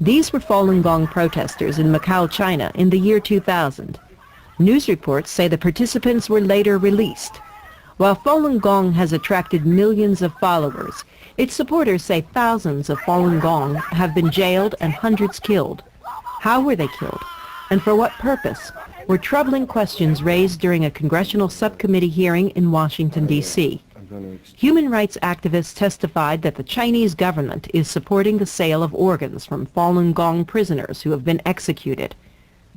These were Falun Gong protesters in Macau, China in the year 2000. News reports say the participants were later released. While Falun Gong has attracted millions of followers, its supporters say thousands of Falun Gong have been jailed and hundreds killed. How were they killed? And for what purpose? Were troubling questions raised during a congressional subcommittee hearing in Washington, D.C. Human rights activists testified that the Chinese government is supporting the sale of organs from Falun Gong prisoners who have been executed.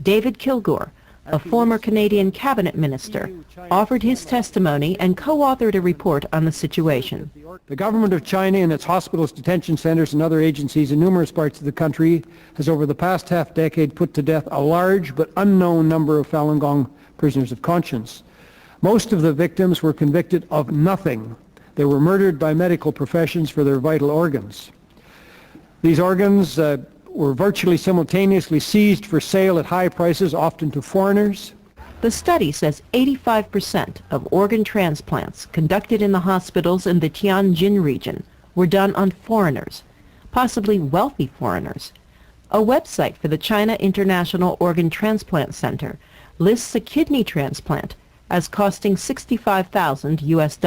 David Kilgour, a former Canadian cabinet minister, offered his testimony and co-authored a report on the situation. The government of China and its hospitals, detention centers, and other agencies in numerous parts of the country has over the past half-decade put to death a large but unknown number of Falun Gong prisoners of conscience. Most of the victims were convicted of nothing. They were murdered by medical professions for their vital organs. These organs were virtually simultaneously seized for sale at high prices, often to foreigners. The study says 85% of organ transplants conducted in the hospitals in the Tianjin region were done on foreigners, possibly wealthy foreigners. A website for the China International Organ Transplant Center lists a kidney transplant as costing $65,000 US,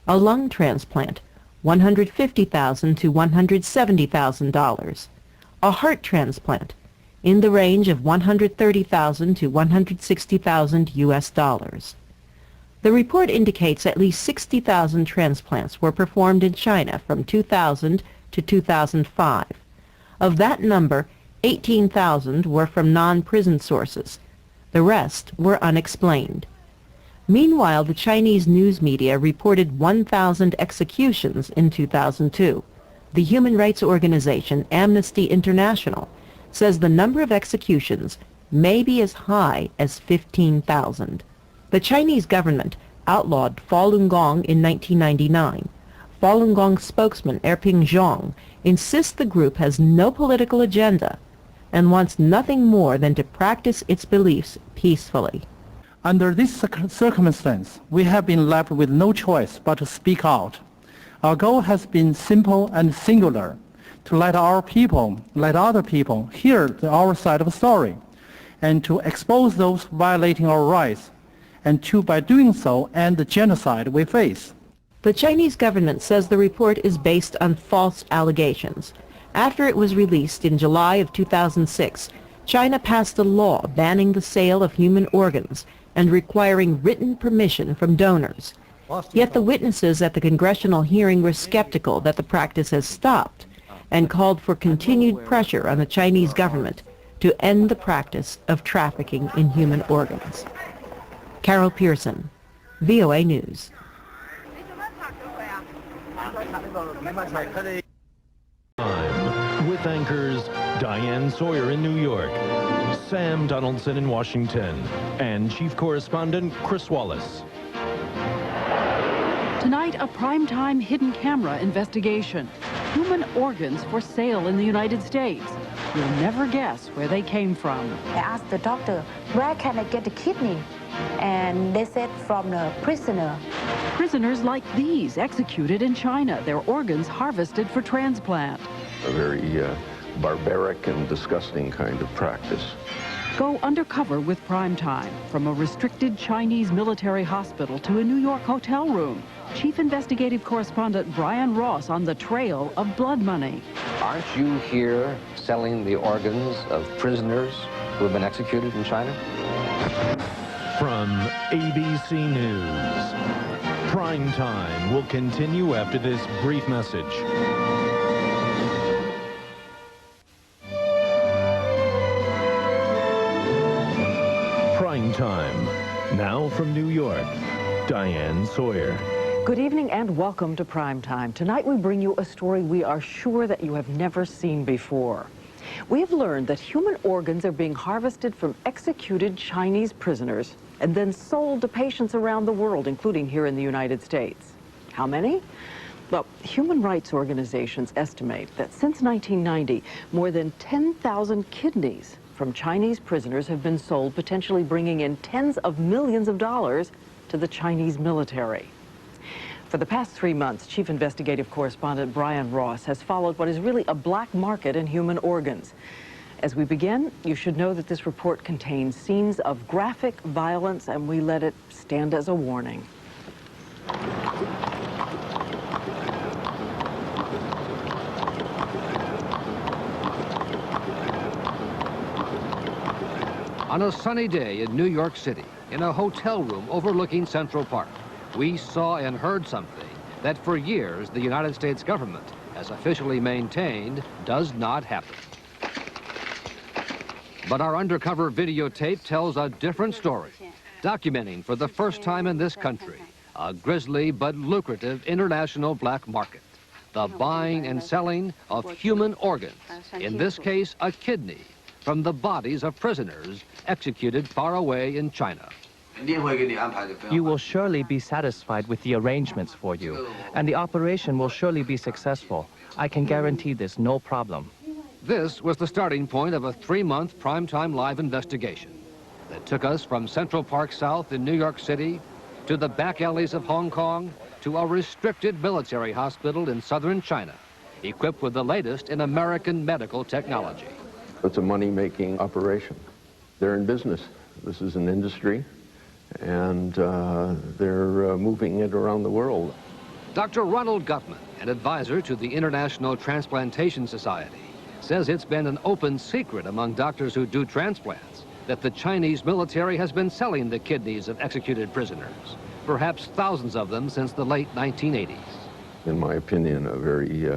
a lung transplant $150,000 to $170,000, a heart transplant in the range of $130,000 to $160,000 US. The report indicates at least 60,000 transplants were performed in China from 2000 to 2005. Of that number, 18,000 were from non-prison sources. The rest were unexplained. Meanwhile, the Chinese news media reported 1,000 executions in 2002. The human rights organization Amnesty International says the number of executions may be as high as 15,000. The Chinese government outlawed Falun Gong in 1999. Falun Gong spokesman Erping Zhong insists the group has no political agenda and wants nothing more than to practice its beliefs peacefully. Under this circumstance, we have been left with no choice but to speak out. Our goal has been simple and singular, to let other people hear our side of the story, and to expose those violating our rights, and to, by doing so, end the genocide we face. The Chinese government says the report is based on false allegations. After it was released in July of 2006, China passed a law banning the sale of human organs and requiring written permission from donors. Yet the witnesses at the congressional hearing were skeptical that the practice has stopped and called for continued pressure on the Chinese government to end the practice of trafficking in human organs. Carol Pearson, VOA News. With anchors Diane Sawyer in New York, Sam Donaldson in Washington, and Chief Correspondent Chris Wallace. Tonight, a primetime hidden camera investigation. Human organs for sale in the United States. You'll never guess where they came from. I asked the doctor, where can I get the kidney? And they said from the prisoner. Prisoners like these executed in China, their organs harvested for transplant. A very barbaric and disgusting kind of practice. Go undercover with Primetime, from a restricted Chinese military hospital to a New York hotel room. Chief Investigative Correspondent Brian Ross on the trail of blood money. Aren't you here selling the organs of prisoners who have been executed in China? From ABC News, Primetime will continue after this brief message. Time. Now from New York, Diane Sawyer. Good evening and welcome to Primetime. Tonight we bring you a story we are sure that you have never seen before. We have learned that human organs are being harvested from executed Chinese prisoners and then sold to patients around the world, including here in the United States. How many? Well, human rights organizations estimate that since 1990, more than 10,000 kidneys from Chinese prisoners have been sold, potentially bringing in tens of millions of dollars to the Chinese military. For the past 3 months, Chief Investigative Correspondent Brian Ross has followed what is really a black market in human organs. As we begin, you should know that this report contains scenes of graphic violence, and we let it stand as a warning. On a sunny day in New York City, in a hotel room overlooking Central Park, we saw and heard something that for years the United States government has officially maintained does not happen. But our undercover videotape tells a different story, documenting for the first time in this country a grisly but lucrative international black market, the buying and selling of human organs, in this case a kidney, from the bodies of prisoners executed far away in China. You will surely be satisfied with the arrangements for you, and the operation will surely be successful. I can guarantee this, no problem. This was the starting point of a 3-month primetime live investigation that took us from Central Park South in New York City to the back alleys of Hong Kong to a restricted military hospital in southern China, equipped with the latest in American medical technology. It's a money-making operation. They're in business. This is an industry, and they're moving it around the world. Dr. Ronald Gutman, an advisor to the International Transplantation Society, says it's been an open secret among doctors who do transplants that the Chinese military has been selling the kidneys of executed prisoners, perhaps thousands of them since the late 1980s. In my opinion, a very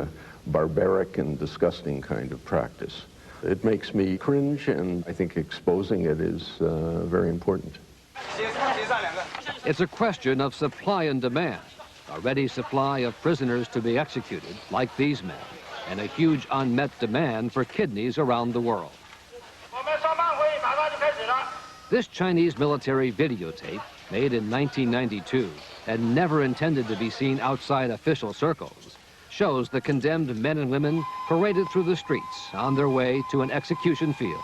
barbaric and disgusting kind of practice. It makes me cringe, and I think exposing it is very important. It's a question of supply and demand, a ready supply of prisoners to be executed, like these men, and a huge unmet demand for kidneys around the world. This Chinese military videotape, made in 1992 and never intended to be seen outside official circles, shows the condemned men and women paraded through the streets on their way to an execution field.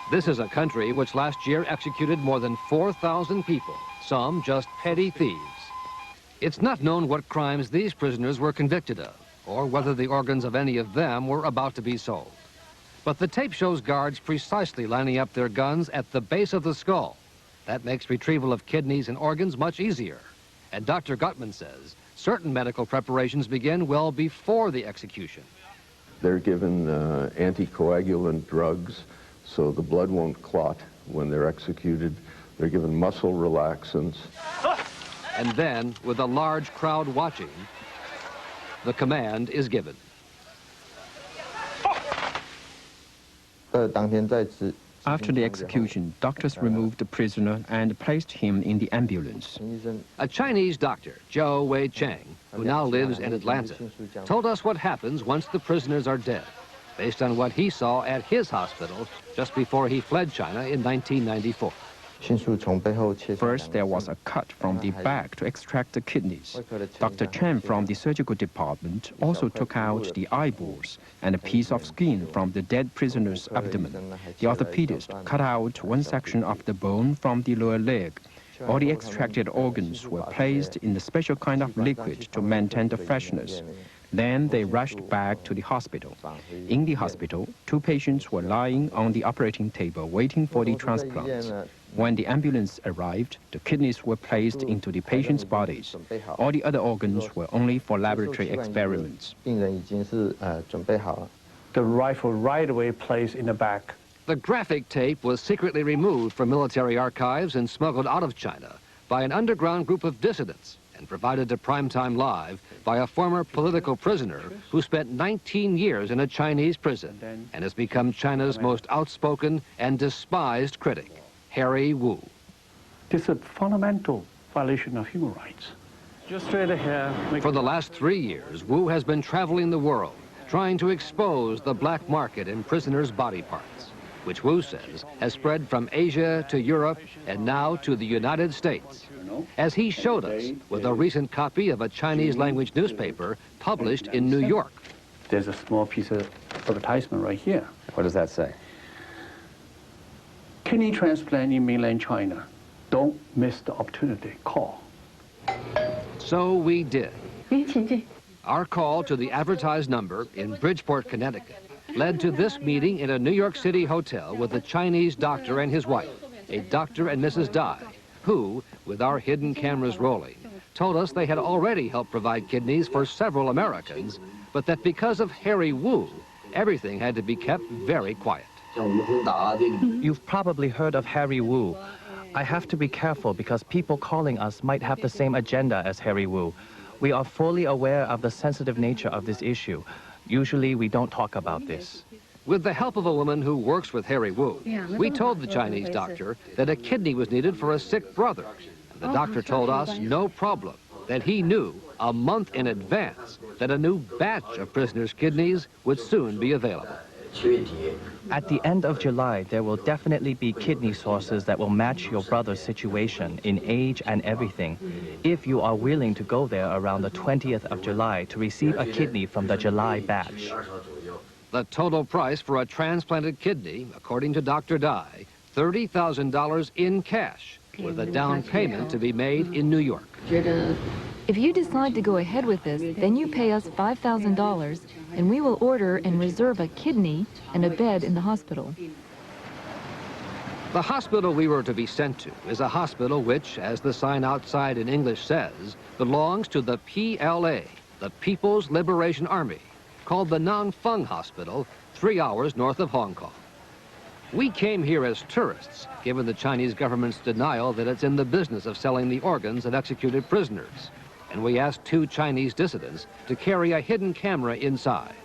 This is a country which last year executed more than 4,000 people, some just petty thieves. It's not known what crimes these prisoners were convicted of, or whether the organs of any of them were about to be sold. But the tape shows guards precisely lining up their guns at the base of the skull. That makes retrieval of kidneys and organs much easier. And Dr. Gutman says certain medical preparations begin well before the execution. They're given anticoagulant drugs so the blood won't clot when they're executed. They're given muscle relaxants. And then, with a large crowd watching, the command is given. After the execution, doctors removed the prisoner and placed him in the ambulance. A Chinese doctor, Zhou Wei Cheng, who now lives in Atlanta, told us what happens once the prisoners are dead, based on what he saw at his hospital just before he fled China in 1994. First, there was a cut from the back to extract the kidneys. Dr. Chen from the surgical department also took out the eyeballs and a piece of skin from the dead prisoner's abdomen. The orthopedist cut out one section of the bone from the lower leg. All the extracted organs were placed in a special kind of liquid to maintain the freshness. Then they rushed back to the hospital. In the hospital, 2 patients were lying on the operating table waiting for the transplants. When the ambulance arrived, the kidneys were placed into the patients' bodies. All the other organs were only for laboratory experiments. The rifle right away placed in the back. The graphic tape was secretly removed from military archives and smuggled out of China by an underground group of dissidents and provided to Primetime Live by a former political prisoner who spent 19 years in a Chinese prison and has become China's most outspoken and despised critic, Harry Wu. This is a fundamental violation of human rights. Just straight ahead. For the last 3 years, Wu has been traveling the world, trying to expose the black market in prisoners' body parts, which Wu says has spread from Asia to Europe and now to the United States, as he showed us with a recent copy of a Chinese-language newspaper published in New York. There's a small piece of advertisement right here. What does that say? Kidney transplant in mainland China. Don't miss the opportunity. Call. So we did. Our call to the advertised number in Bridgeport, Connecticut, led to this meeting in a New York City hotel with a Chinese doctor and his wife, a Dr. and Mrs. Dai, who, with our hidden cameras rolling, told us they had already helped provide kidneys for several Americans, but that because of Harry Wu, everything had to be kept very quiet. You've probably heard of Harry Wu. I have to be careful because people calling us might have the same agenda as Harry Wu. We are fully aware of the sensitive nature of this issue. Usually we don't talk about this. With the help of a woman who works with Harry Wu, we told the Chinese doctor that a kidney was needed for a sick brother. And the doctor told us no problem, that he knew a month in advance that a new batch of prisoners' kidneys would soon be available. At the end of July, there will definitely be kidney sources that will match your brother's situation in age and everything, if you are willing to go there around the 20th of July to receive a kidney from the July batch. The total price for a transplanted kidney, according to Dr. Dai, $30,000 in cash, with a down payment to be made in New York. If you decide to go ahead with this, then you pay us $5,000, and we will order and reserve a kidney and a bed in the hospital. The hospital we were to be sent to is a hospital which, as the sign outside in English says, belongs to the PLA, the People's Liberation Army, called the Nangfeng Hospital, 3 hours north of Hong Kong. We came here as tourists, given the Chinese government's denial that it's in the business of selling the organs of executed prisoners. And we asked 2 Chinese dissidents to carry a hidden camera inside.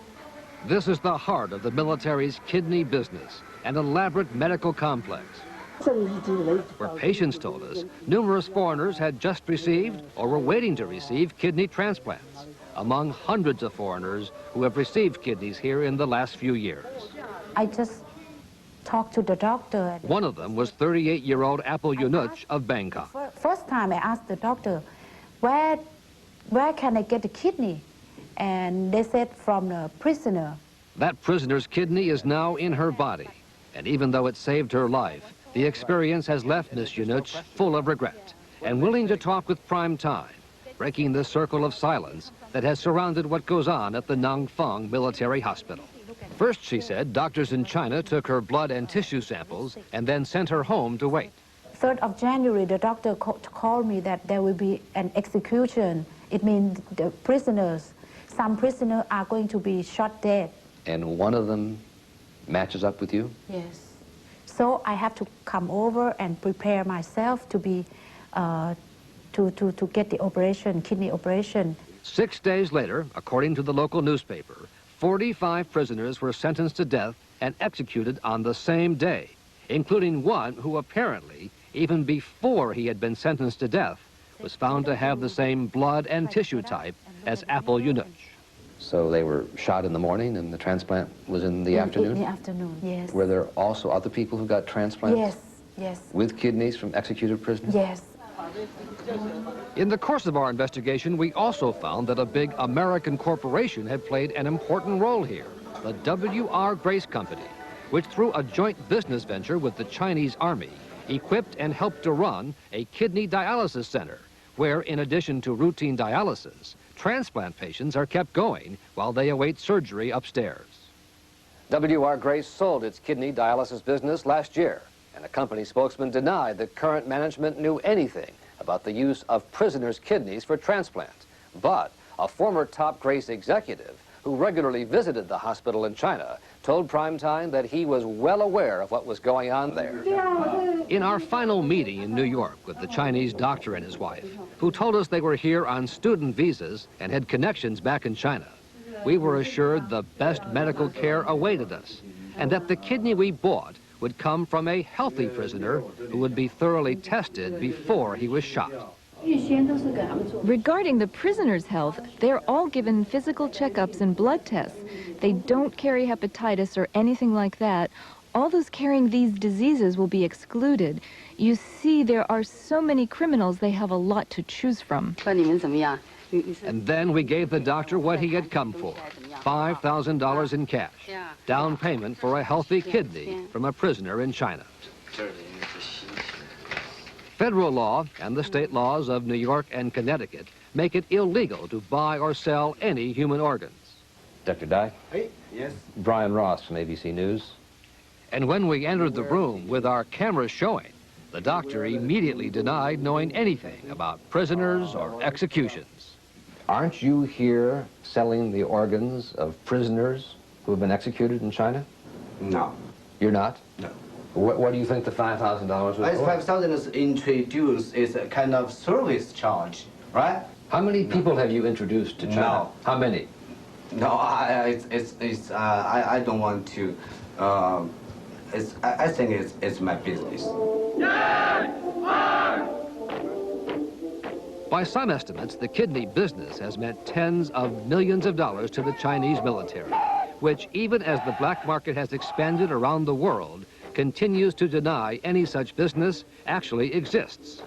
This is the heart of the military's kidney business, an elaborate medical complex, where patients told us numerous foreigners had just received or were waiting to receive kidney transplants, among hundreds of foreigners who have received kidneys here in the last few years. I just talked to the doctor. One of them was 38-year-old Apple Yunuch of Bangkok. First time I asked the doctor, where can I get the kidney? And they said from the prisoner. That prisoner's kidney is now in her body. And even though it saved her life, the experience has left Miss Yunuch full of regret and willing to talk with Prime Time, breaking the circle of silence that has surrounded what goes on at the Nangfeng Military Hospital. First, she said, doctors in China took her blood and tissue samples and then sent her home to wait. 3rd of January, the doctor called me that there will be an execution. It means the prisoners, some prisoners are going to be shot dead. And one of them matches up with you? Yes. So I have to come over and prepare myself to be, to get the operation, kidney operation. 6 days later, according to the local newspaper, 45 prisoners were sentenced to death and executed on the same day, including one who apparently, even before he had been sentenced to death, was found to have the same blood and tissue type as Apple Yunuch. So they were shot in the morning and the transplant was in the afternoon? In the afternoon, yes. Were there also other people who got transplants? Yes, yes. With kidneys from executed prisoners? Yes. In the course of our investigation, we also found that a big American corporation had played an important role here, the W.R. Grace Company, which through a joint business venture with the Chinese Army, equipped and helped to run a kidney dialysis center, where in addition to routine dialysis, transplant patients are kept going while they await surgery upstairs. W.R. Grace sold its kidney dialysis business last year, and a company spokesman denied that current management knew anything about the use of prisoners' kidneys for transplant. But a former top Grace executive who regularly visited the hospital in China told Prime Time that he was well aware of what was going on there. In our final meeting in New York with the Chinese doctor and his wife, who told us they were here on student visas and had connections back in China, we were assured the best medical care awaited us and that the kidney we bought would come from a healthy prisoner who would be thoroughly tested before he was shot. Regarding the prisoners' health, they're all given physical checkups and blood tests. They don't carry hepatitis or anything like that. All those carrying these diseases will be excluded. You see, there are so many criminals, they have a lot to choose from. And then we gave the doctor what he had come for, $5,000 in cash, down payment for a healthy kidney from a prisoner in China. Federal law and the state laws of New York and Connecticut make it illegal to buy or sell any human organs. Dr. Dye? Hey, yes. Brian Ross from ABC News. And when we entered the room with our cameras showing, the doctor immediately denied knowing anything about prisoners or executions. Aren't you here selling the organs of prisoners who have been executed in China? No. You're not? No. What do you think the $5,000 was for? 5,000 is introduced is a kind of service charge, right? How many people have you introduced to China? No. How many? No, I don't want to. I think it's my business. By some estimates, the kidney business has meant tens of millions of dollars to the Chinese military, which, even as the black market has expanded around the world, continues to deny any such business actually exists.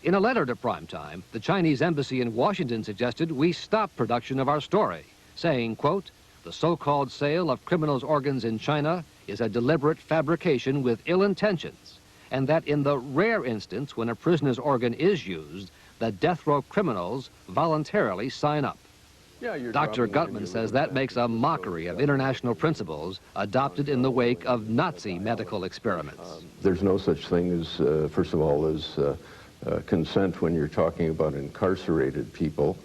In a letter to Primetime, the Chinese embassy in Washington suggested we stop production of our story, saying, quote, "The so-called sale of criminals' organs in China is a deliberate fabrication with ill intentions, and that in the rare instance when a prisoner's organ is used, the death row criminals voluntarily sign up." Dr. Gutman says that makes a mockery of international principles adopted in the wake of Nazi medical experiments. There's no such thing as, first of all, as consent when you're talking about incarcerated people.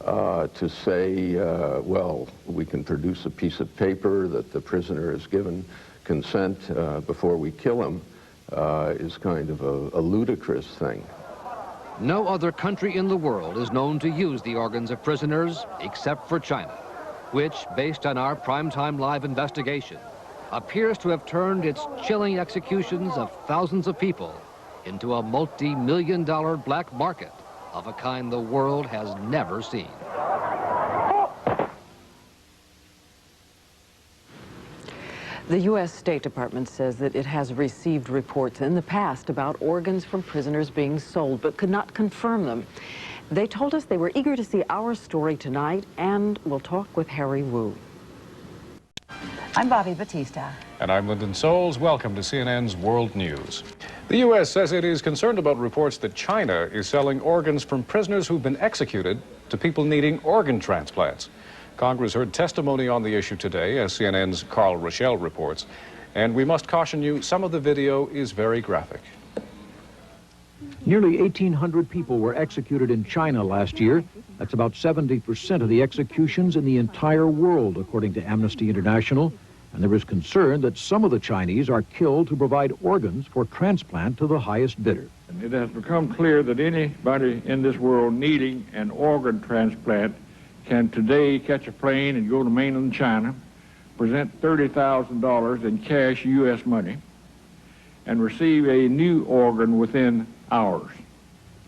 To say, well, we can produce a piece of paper that the prisoner has given consent before we kill him is kind of a ludicrous thing. No other country in the world is known to use the organs of prisoners except for China, which, based on our Primetime Live investigation, appears to have turned its chilling executions of thousands of people into a multi-million-dollar black market of a kind the world has never seen. The U.S. State Department says that it has received reports in the past about organs from prisoners being sold, but could not confirm them. They told us they were eager to see our story tonight, and we'll talk with Harry Wu. I'm Bobby Batista. And I'm Lyndon Souls. Welcome to CNN's World News. The U.S. says it is concerned about reports that China is selling organs from prisoners who've been executed to people needing organ transplants. Congress heard testimony on the issue today, as CNN's Carl Rochelle reports. And we must caution you, some of the video is very graphic. Nearly 1,800 people were executed in China last year. That's about 70% of the executions in the entire world, according to Amnesty International. And there is concern that some of the Chinese are killed to provide organs for transplant to the highest bidder. It has become clear that anybody in this world needing an organ transplant can today catch a plane and go to mainland China, present $30,000 in cash U.S. money, and receive a new organ within hours.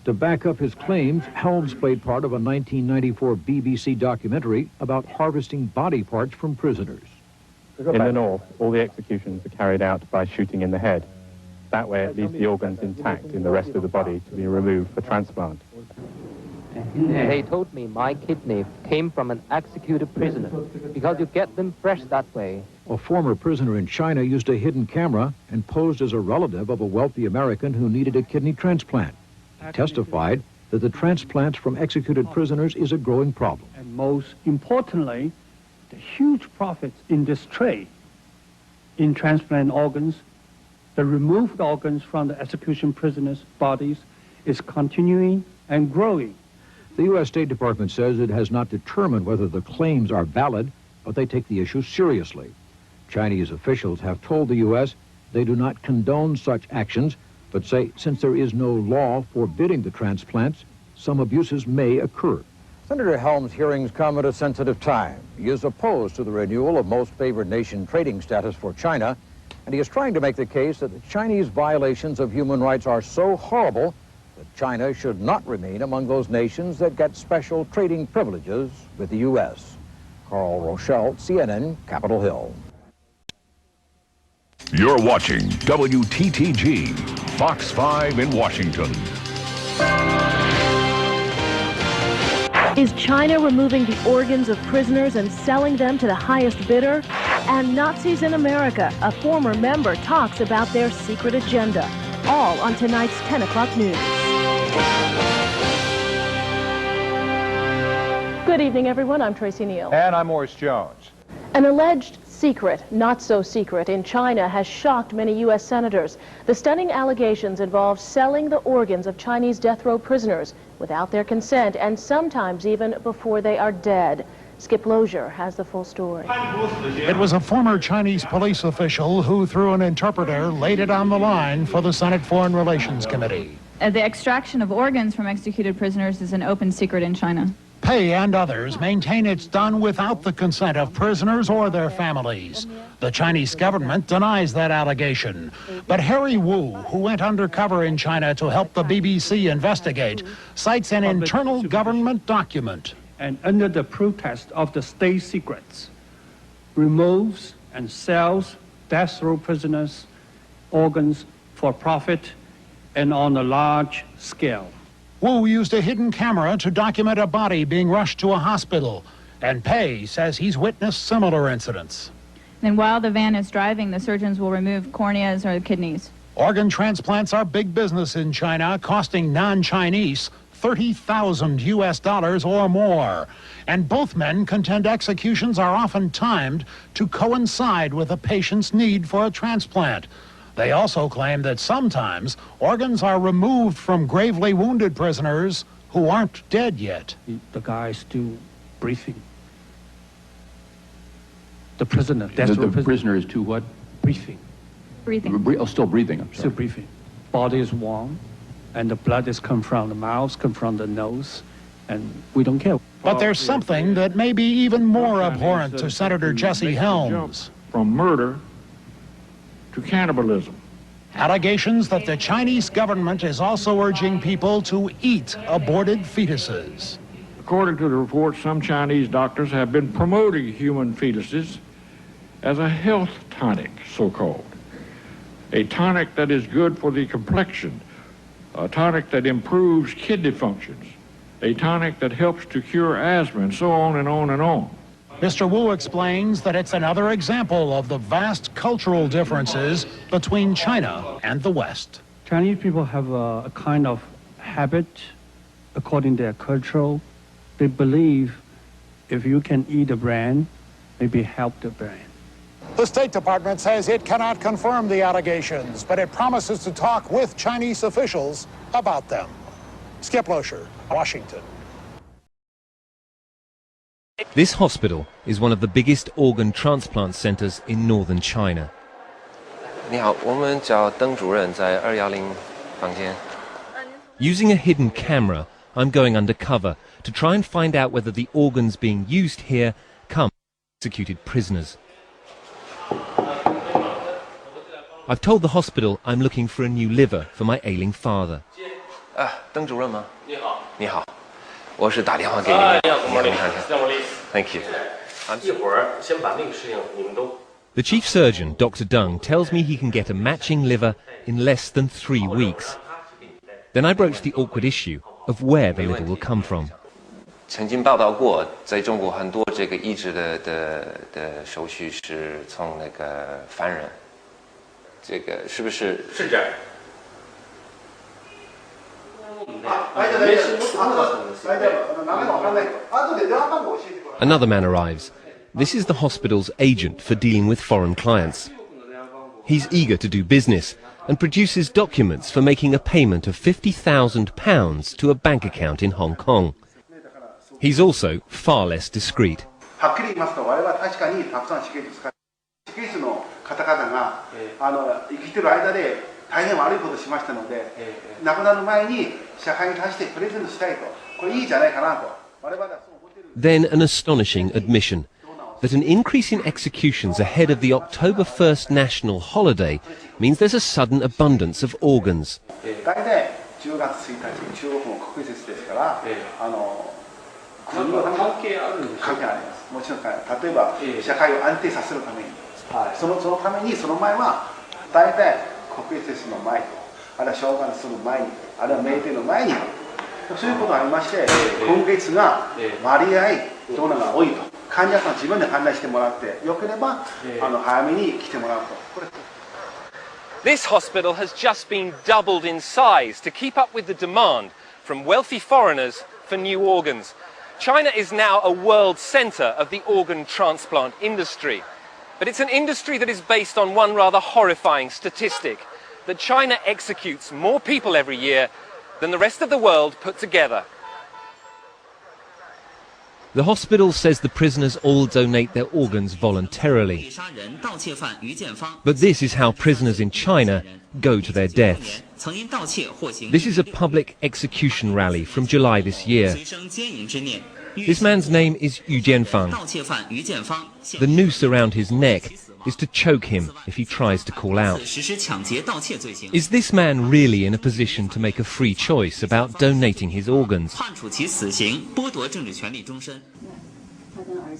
To back up his claims, Helms played part of a 1994 BBC documentary about harvesting body parts from prisoners. In the north, all the executions are carried out by shooting in the head. That way it leaves the organs intact in the rest of the body to be removed for transplant. They told me my kidney came from an executed prisoner because you get them fresh that way. A former prisoner in China used a hidden camera and posed as a relative of a wealthy American who needed a kidney transplant. He testified that the transplants from executed prisoners is a growing problem. And most importantly, the huge profits in this trade in transplant organs, the removed organs from the execution prisoners' bodies is continuing and growing. The U.S. State Department says it has not determined whether the claims are valid, but they take the issue seriously. Chinese officials have told the U.S. they do not condone such actions, but say since there is no law forbidding the transplants, some abuses may occur. Senator Helms' hearings come at a sensitive time. He is opposed to the renewal of most favored nation trading status for China, and he is trying to make the case that the Chinese violations of human rights are so horrible that China should not remain among those nations that get special trading privileges with the U.S. Carl Rochelle, CNN, Capitol Hill. You're watching WTTG, Fox 5 in Washington. Is China removing the organs of prisoners and selling them to the highest bidder? And Nazis in America, a former member talks about their secret agenda. all on tonight's 10 o'clock news. Good evening, everyone. I'm Tracy Neal. And I'm Morris Jones. An alleged secret, not so secret, in China has shocked many U.S. senators. The stunning allegations involve selling the organs of Chinese death row prisoners without their consent and sometimes even before they are dead. Skip Lozier has the full story. It was a former Chinese police official who, through an interpreter, laid it on the line for the Senate Foreign Relations Committee. The extraction of organs from executed prisoners is an open secret in China. Pei and others maintain it's done without the consent of prisoners or their families. The Chinese government denies that allegation. But Harry Wu, who went undercover in China to help the BBC investigate, cites an internal government document. And under the protest of the state secrets, removes and sells death row prisoners' organs for profit and on a large scale. Wu used a hidden camera to document a body being rushed to a hospital, and Pei says he's witnessed similar incidents. Then while the van is driving, the surgeons will remove corneas or kidneys. Organ transplants are big business in China, costing non-Chinese $30,000 or more. And both men contend executions are often timed to coincide with a patient's need for a transplant. They also claim that sometimes organs are removed from gravely wounded prisoners who aren't dead yet. The guy is still breathing. The prisoner, the prisoner is too what? Breathing. Breathing. Still breathing. I'm sorry. Still breathing. Body is warm, and the blood is come from the mouth, come from the nose, and we don't care. But there's something that may be even more abhorrent to Senator Jesse Helms. From murder to cannibalism. Allegations that the Chinese government is also urging people to eat aborted fetuses. According to the report, some Chinese doctors have been promoting human fetuses as a health tonic, so-called. A tonic that is good for the complexion, a tonic that improves kidney functions, a tonic that helps to cure asthma, and so on and on and on. Mr. Wu explains that it's another example of the vast cultural differences between China and the West. Chinese people have a kind of habit, according to their culture. They believe if you can eat a brain, maybe help the brain. The State Department says it cannot confirm the allegations, but it promises to talk with Chinese officials about them. Skip Lozier, Washington. This hospital is one of the biggest organ transplant centers in northern China. 你好，我们找邓主任在210房间。 Using a hidden camera, I'm going undercover to try and find out whether the organs being used here come from executed prisoners. I've told the hospital I'm looking for a new liver for my ailing father. 邓主任吗？你好。你好。 我是打电话给你。Thank you. The chief surgeon, Dr. Deng, tells me he can get a matching liver in less than 3 weeks. Then I broach the awkward issue of where the liver will come from. 曾经报道过，在中国很多这个移植的手续是从那个犯人，这个是不是？是这样。 Another man arrives. This is the hospital's agent for dealing with foreign clients. He's eager to do business and produces documents for making a payment of £50,000 to a bank account in Hong Kong. He's also far less discreet. Then an astonishing admission that an increase in executions ahead of the October 1st national holiday means there's a sudden abundance of organs. This hospital has just been doubled in size to keep up with the demand from wealthy foreigners for new organs. China is now a world centre of the organ transplant industry. But it's an industry that is based on one rather horrifying statistic, that China executes more people every year than the rest of the world put together. The hospital says the prisoners all donate their organs voluntarily. But this is how prisoners in China go to their deaths. This is a public execution rally from July this year. This man's name is Yu Jianfang. The noose around his neck is to choke him if he tries to call out. Is this man really in a position to make a free choice about donating his organs?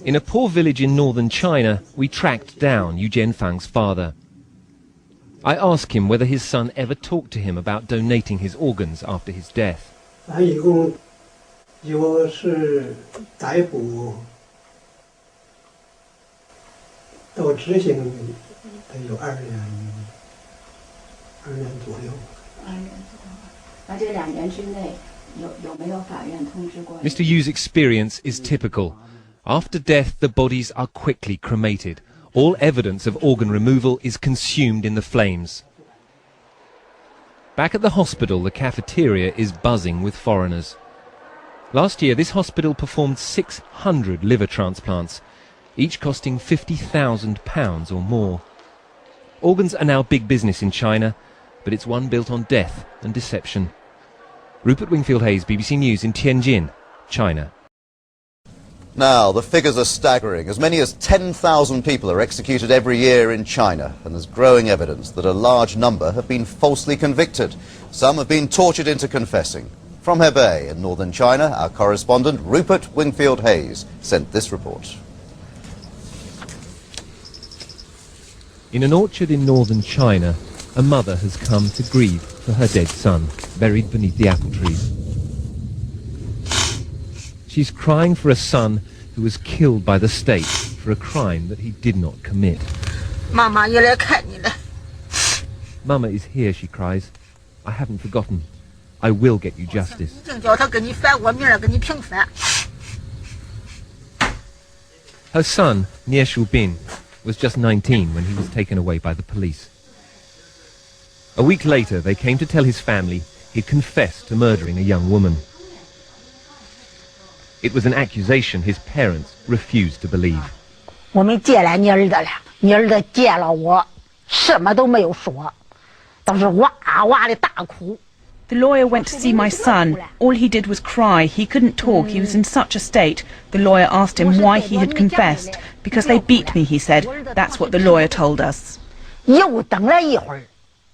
In a poor village in northern China, we tracked down Yu Jianfang's father. I asked him whether his son ever talked to him about donating his organs after his death. Mr. Yu's experience is typical. After death, the bodies are quickly cremated. All evidence of organ removal is consumed in the flames. Back at the hospital, the cafeteria is buzzing with foreigners. Last year, this hospital performed 600 liver transplants, each costing £50,000 or more. Organs are now big business in China, but it's one built on death and deception. Rupert Wingfield-Hayes, BBC News in Tianjin, China. Now, the figures are staggering. As many as 10,000 people are executed every year in China, and there's growing evidence that a large number have been falsely convicted. Some have been tortured into confessing. From Hebei in northern China, our correspondent Rupert Wingfield-Hayes sent this report. In an orchard in northern China, a mother has come to grieve for her dead son, buried beneath the apple trees. She's crying for a son who was killed by the state for a crime that he did not commit. Mama is here, she cries. I haven't forgotten. I will get you justice. Her son, Nie Shubin, was just 19 when he was taken away by the police. A week later, they came to tell his family he'd confessed to murdering a young woman. It was an accusation his parents refused to believe. The lawyer went to see my son. All he did was cry. He couldn't talk. He was in such a state. The lawyer asked him why he had confessed. Because they beat me, he said. That's what the lawyer told us.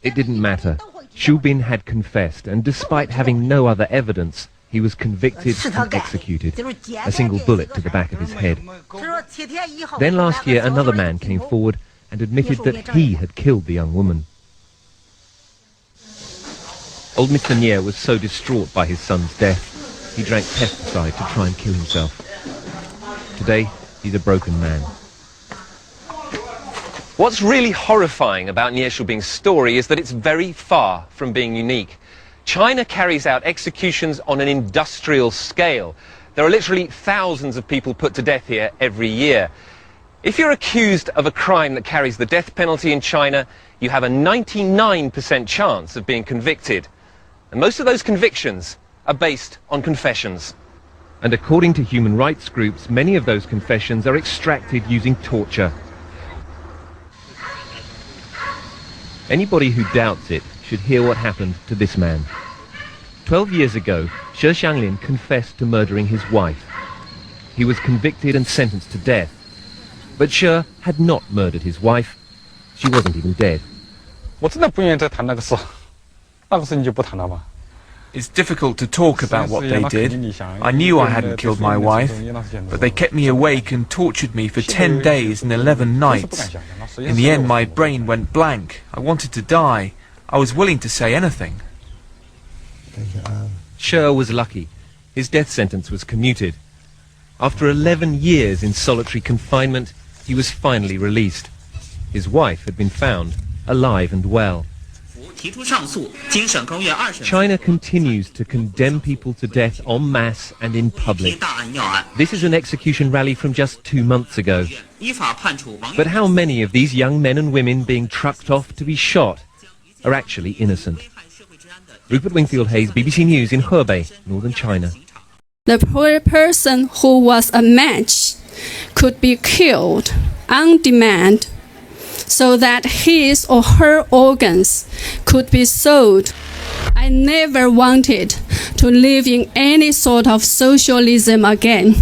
It didn't matter. Shubin had confessed, and despite having no other evidence, he was convicted and executed. A single bullet to the back of his head. Then last year, another man came forward and admitted that he had killed the young woman. Old Mr. Nie was so distraught by his son's death, he drank pesticide to try and kill himself. Today, he's a broken man. What's really horrifying about Nie Shubin's story is that it's very far from being unique. China carries out executions on an industrial scale. There are literally thousands of people put to death here every year. If you're accused of a crime that carries the death penalty in China, you have a 99% chance of being convicted. And most of those convictions are based on confessions. And according to human rights groups, many of those confessions are extracted using torture. Anybody who doubts it should hear what happened to this man. 12 years ago, She Xianglin confessed to murdering his wife. He was convicted and sentenced to death. But She had not murdered his wife. She wasn't even dead. It's difficult to talk about what they did. I knew I hadn't killed my wife, but they kept me awake and tortured me for 10 days and 11 nights. In the end, my brain went blank. I wanted to die. I was willing to say anything. She was lucky. His death sentence was commuted. After 11 years in solitary confinement, he was finally released. His wife had been found, alive and well. China continues to condemn people to death en masse and in public. This is an execution rally from just 2 months ago. But how many of these young men and women being trucked off to be shot are actually innocent? Rupert Wingfield-Hayes, BBC News in Hebei, northern China. The poor person who was a match could be killed on demand so that his or her organs could be sold. I never wanted to live in any sort of socialism again.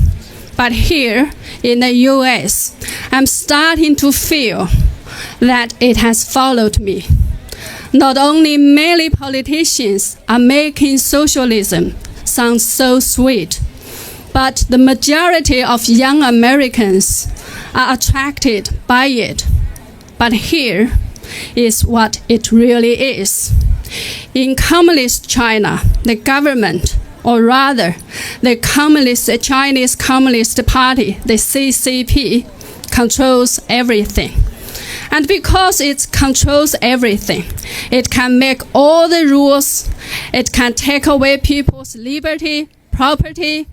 But here in the US, I'm starting to feel that it has followed me. Not only many politicians are making socialism sound so sweet, but the majority of young Americans are attracted by it. But here is what it really is. In communist China, the government, or rather the Chinese Communist Party, the CCP, controls everything. And because it controls everything, it can make all the rules, it can take away people's liberty, property,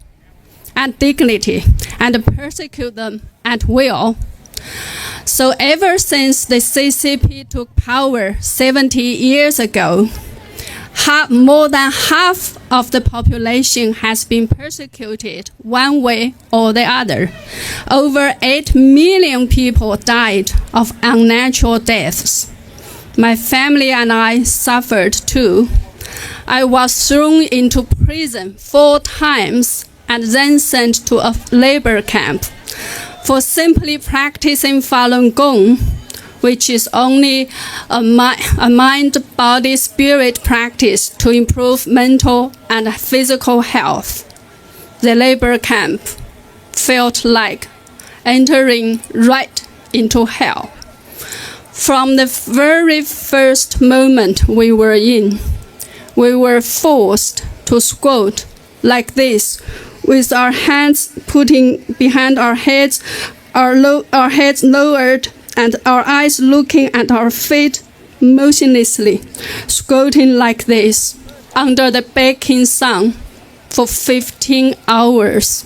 and dignity, and persecute them at will. So ever since the CCP took power 70 years ago, more than half of the population has been persecuted one way or the other. Over 8 million people died of unnatural deaths. My family and I suffered too. I was thrown into prison 4 times and then sent to a labor camp for simply practicing Falun Gong, which is only a mind-body-spirit practice to improve mental and physical health. The labor camp felt like entering right into hell. From the very first moment we were in, we were forced to squat like this, with our hands putting behind our heads, our heads lowered, and our eyes looking at our feet motionlessly, squatting like this under the baking sun for 15 hours.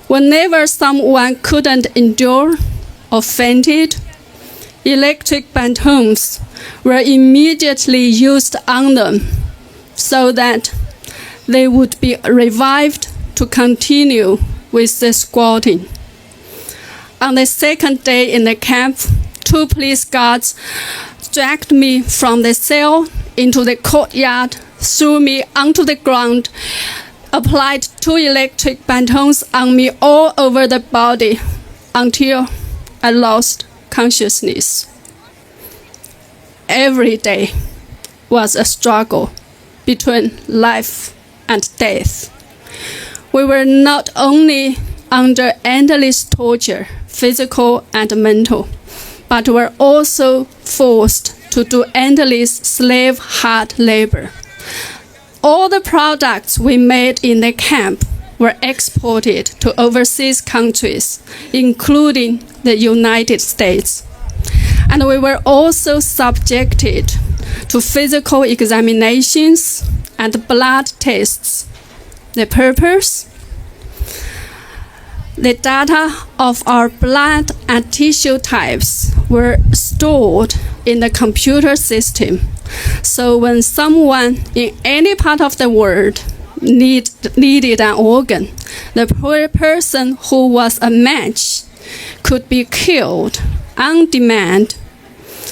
Whenever someone couldn't endure or fainted, electric batons were immediately used on them so that they would be revived to continue with the squatting. On the second day in the camp, 2 police guards dragged me from the cell into the courtyard, threw me onto the ground, applied 2 electric batons on me all over the body until I lost consciousness. Every day was a struggle between life and death. We were not only under endless torture, physical and mental, but were also forced to do endless slave hard labor. All the products we made in the camp were exported to overseas countries, including the United States. And we were also subjected to physical examinations and blood tests. The purpose? The data of our blood and tissue types were stored in the computer system. So when someone in any part of the world needed an organ, the poor person who was a match could be killed on demand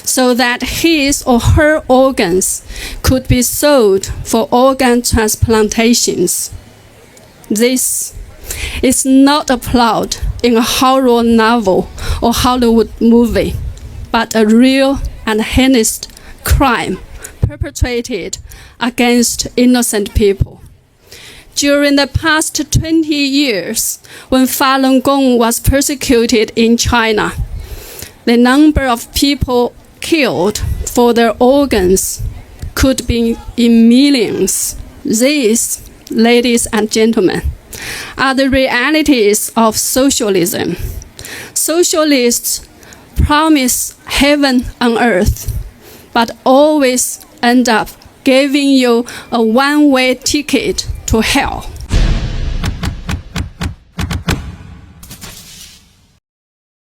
so that his or her organs could be sold for organ transplantations. This is not a plot in a horror novel or Hollywood movie, but a real and heinous crime perpetrated against innocent people. During the past 20 years, when Falun Gong was persecuted in China, the number of people killed for their organs could be in millions. These, ladies and gentlemen, are the realities of socialism. Socialists promise heaven on earth, but always end up giving you a one-way ticket to hell.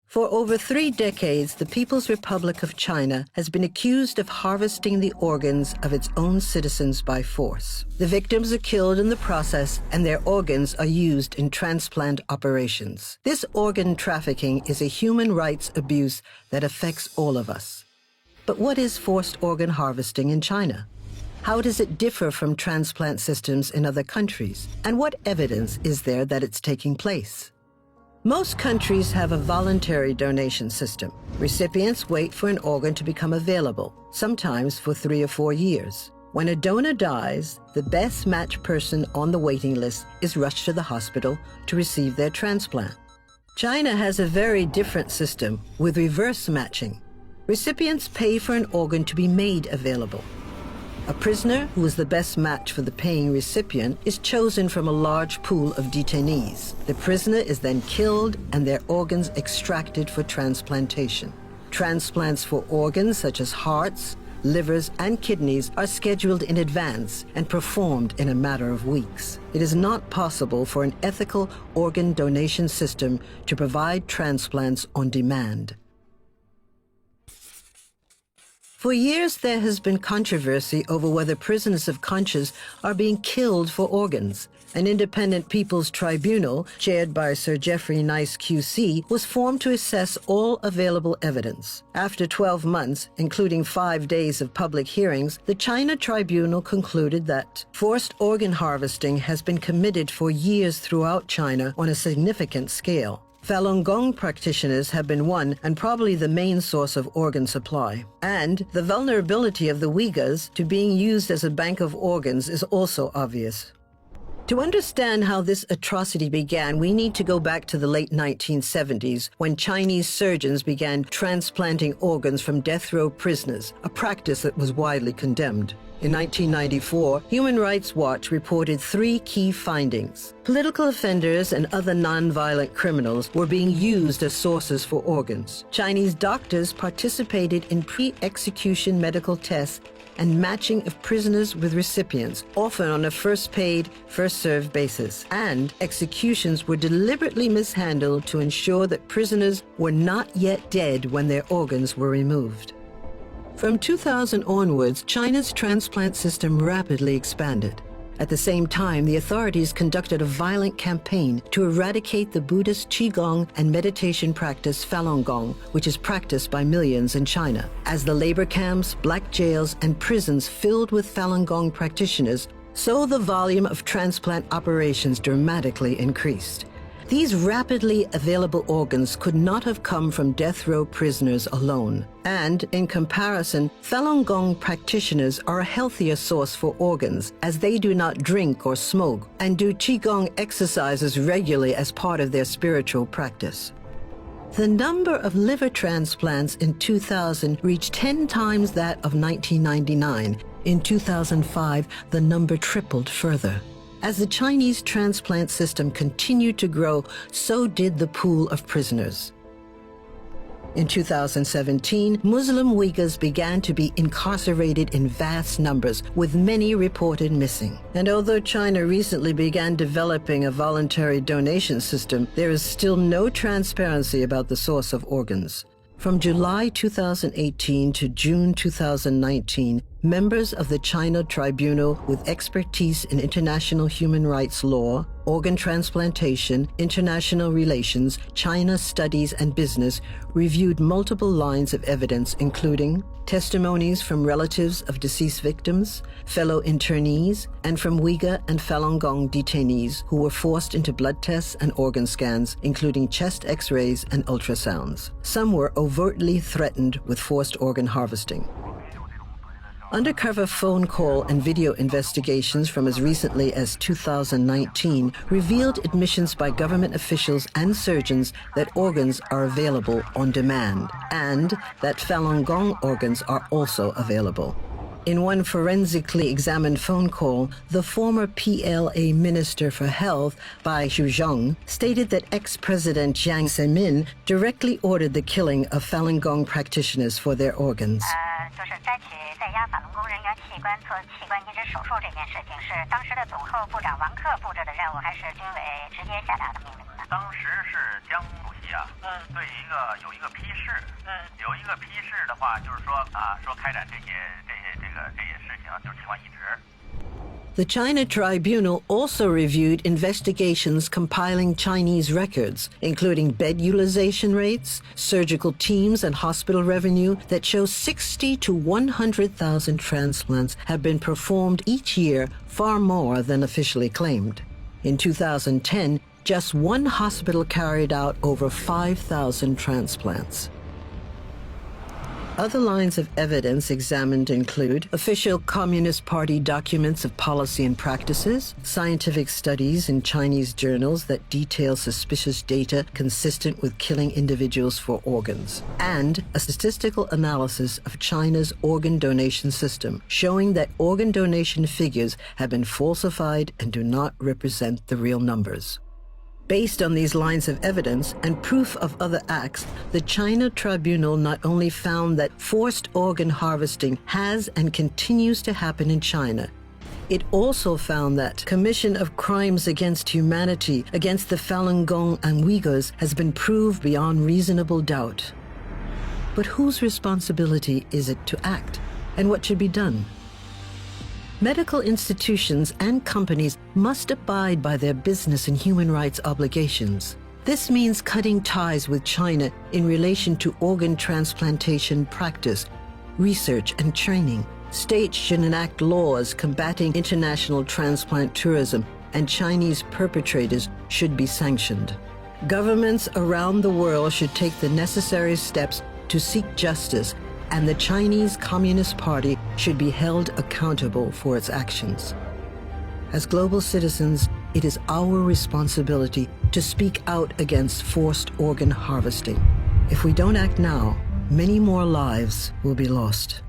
For over 3 decades, the People's Republic of China has been accused of harvesting the organs of its own citizens by force. The victims are killed in the process, and their organs are used in transplant operations. This organ trafficking is a human rights abuse that affects all of us. But what is forced organ harvesting in China? How does it differ from transplant systems in other countries? And what evidence is there that it's taking place? Most countries have a voluntary donation system. Recipients wait for an organ to become available, sometimes for 3 or 4 years. When a donor dies, the best matched person on the waiting list is rushed to the hospital to receive their transplant. China has a very different system with reverse matching. Recipients pay for an organ to be made available. A prisoner who is the best match for the paying recipient is chosen from a large pool of detainees. The prisoner is then killed and their organs extracted for transplantation. Transplants for organs such as hearts, livers, and kidneys are scheduled in advance and performed in a matter of weeks. It is not possible for an ethical organ donation system to provide transplants on demand. For years, there has been controversy over whether prisoners of conscience are being killed for organs. An independent people's tribunal, chaired by Sir Geoffrey Nice QC, was formed to assess all available evidence. After 12 months, including 5 days of public hearings, the China tribunal concluded that forced organ harvesting has been committed for years throughout China on a significant scale. Falun Gong practitioners have been one and probably the main source of organ supply. And the vulnerability of the Uyghurs to being used as a bank of organs is also obvious. To understand how this atrocity began, we need to go back to the late 1970s when Chinese surgeons began transplanting organs from death row prisoners, a practice that was widely condemned. In 1994, Human Rights Watch reported 3 key findings. Political offenders and other non-violent criminals were being used as sources for organs. Chinese doctors participated in pre-execution medical tests and matching of prisoners with recipients, often on a first-paid, first-served basis. And executions were deliberately mishandled to ensure that prisoners were not yet dead when their organs were removed. From 2000 onwards, China's transplant system rapidly expanded. At the same time, the authorities conducted a violent campaign to eradicate the Buddhist Qigong and meditation practice Falun Gong, which is practiced by millions in China. As the labor camps, black jails, and prisons filled with Falun Gong practitioners, so the volume of transplant operations dramatically increased. These rapidly available organs could not have come from death row prisoners alone. And, in comparison, Falun Gong practitioners are a healthier source for organs, as they do not drink or smoke, and do Qigong exercises regularly as part of their spiritual practice. The number of liver transplants in 2000 reached 10 times that of 1999. In 2005, the number tripled further. As the Chinese transplant system continued to grow, so did the pool of prisoners. In 2017, Muslim Uyghurs began to be incarcerated in vast numbers, with many reported missing. And although China recently began developing a voluntary donation system, there is still no transparency about the source of organs. From July 2018 to June 2019, members of the China Tribunal with expertise in international human rights law, organ transplantation, international relations, China studies, and business reviewed multiple lines of evidence, including testimonies from relatives of deceased victims, fellow internees, and from Uyghur and Falun Gong detainees who were forced into blood tests and organ scans, including chest x-rays and ultrasounds. Some were overtly threatened with forced organ harvesting. Undercover phone call and video investigations from as recently as 2019 revealed admissions by government officials and surgeons that organs are available on demand, and that Falun Gong organs are also available. In one forensically examined phone call, the former PLA Minister for Health, Bai Zhuzhong, stated that ex-President Jiang Zemin directly ordered the killing of Falun Gong practitioners for their organs. 器官做器官移植手术这件事情是当时的总后部长王克布置的任务，还是军委直接下达的命令呢？当时是江主席对有一个批示，有一个批示的话，就是说说开展这些事情，就是器官移植。The China Tribunal also reviewed investigations compiling Chinese records, including bed utilization rates, surgical teams, and hospital revenue that show 60 to 100,000 transplants have been performed each year, far more than officially claimed. In 2010, just one hospital carried out over 5,000 transplants. Other lines of evidence examined include official Communist Party documents of policy and practices, scientific studies in Chinese journals that detail suspicious data consistent with killing individuals for organs, and a statistical analysis of China's organ donation system, showing that organ donation figures have been falsified and do not represent the real numbers. Based on these lines of evidence and proof of other acts, the China Tribunal not only found that forced organ harvesting has and continues to happen in China, it also found that commission of crimes against humanity against the Falun Gong and Uyghurs has been proved beyond reasonable doubt. But whose responsibility is it to act, and what should be done? Medical institutions and companies must abide by their business and human rights obligations. This means cutting ties with China in relation to organ transplantation practice, research, and training. States should enact laws combating international transplant tourism, and Chinese perpetrators should be sanctioned. Governments around the world should take the necessary steps to seek justice, and the Chinese Communist Party should be held accountable for its actions. As global citizens, it is our responsibility to speak out against forced organ harvesting. If we don't act now, many more lives will be lost.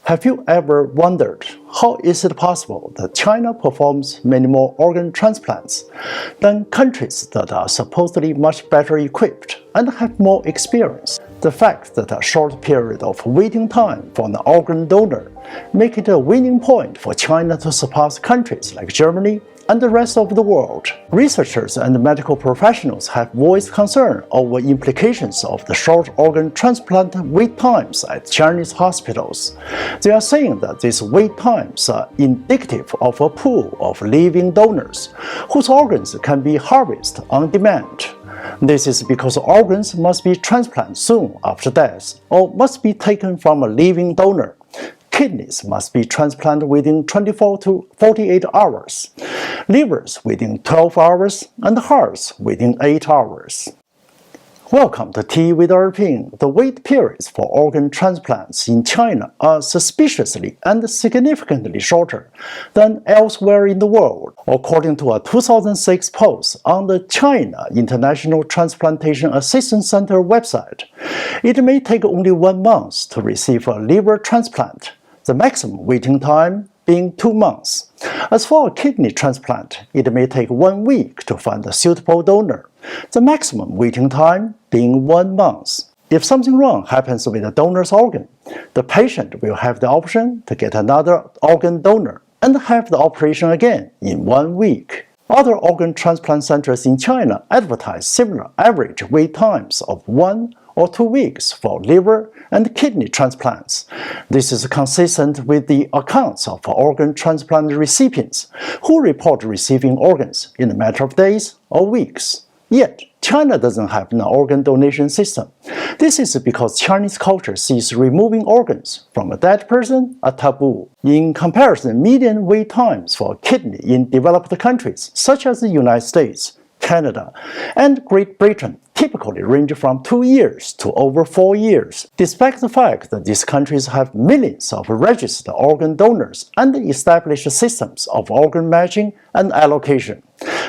Have you ever wondered how is it possible that China performs many more organ transplants than countries that are supposedly much better equipped and have more experience? The fact that a short period of waiting time for an organ donor make it a winning point for China to surpass countries like Germany and the rest of the world. Researchers and medical professionals have voiced concern over implications of the short organ transplant wait times at Chinese hospitals. They are saying that these wait times are indicative of a pool of living donors whose organs can be harvested on demand. This is because organs must be transplanted soon after death or must be taken from a living donor. Kidneys must be transplanted within 24 to 48 hours, livers within 12 hours, and hearts within 8 hours. Welcome to Tea with Erping. The wait periods for organ transplants in China are suspiciously and significantly shorter than elsewhere in the world. According to a 2006 post on the China International Transplantation Assistance Center website, it may take only 1 month to receive a liver transplant, the maximum waiting time being 2 months. As for a kidney transplant, it may take 1 week to find a suitable donor, the maximum waiting time being 1 month. If something wrong happens with the donor's organ, the patient will have the option to get another organ donor and have the operation again in 1 week. Other organ transplant centers in China advertise similar average wait times of 1 or 2 weeks for liver and kidney transplants. This is consistent with the accounts of organ transplant recipients who report receiving organs in a matter of days or weeks. Yet, China doesn't have an organ donation system. This is because Chinese culture sees removing organs from a dead person a taboo. In comparison, median wait times for a kidney in developed countries such as the United States, Canada, and Great Britain typically range from 2 years to over 4 years, despite the fact that these countries have millions of registered organ donors and established systems of organ matching and allocation.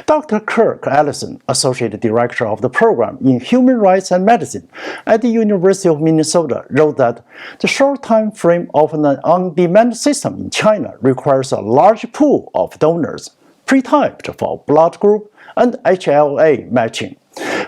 Dr. Kirk Allison, Associate Director of the Program in Human Rights and Medicine at the University of Minnesota, wrote that the short time frame of an on-demand system in China requires a large pool of donors, pre-typed for blood group and HLA matching,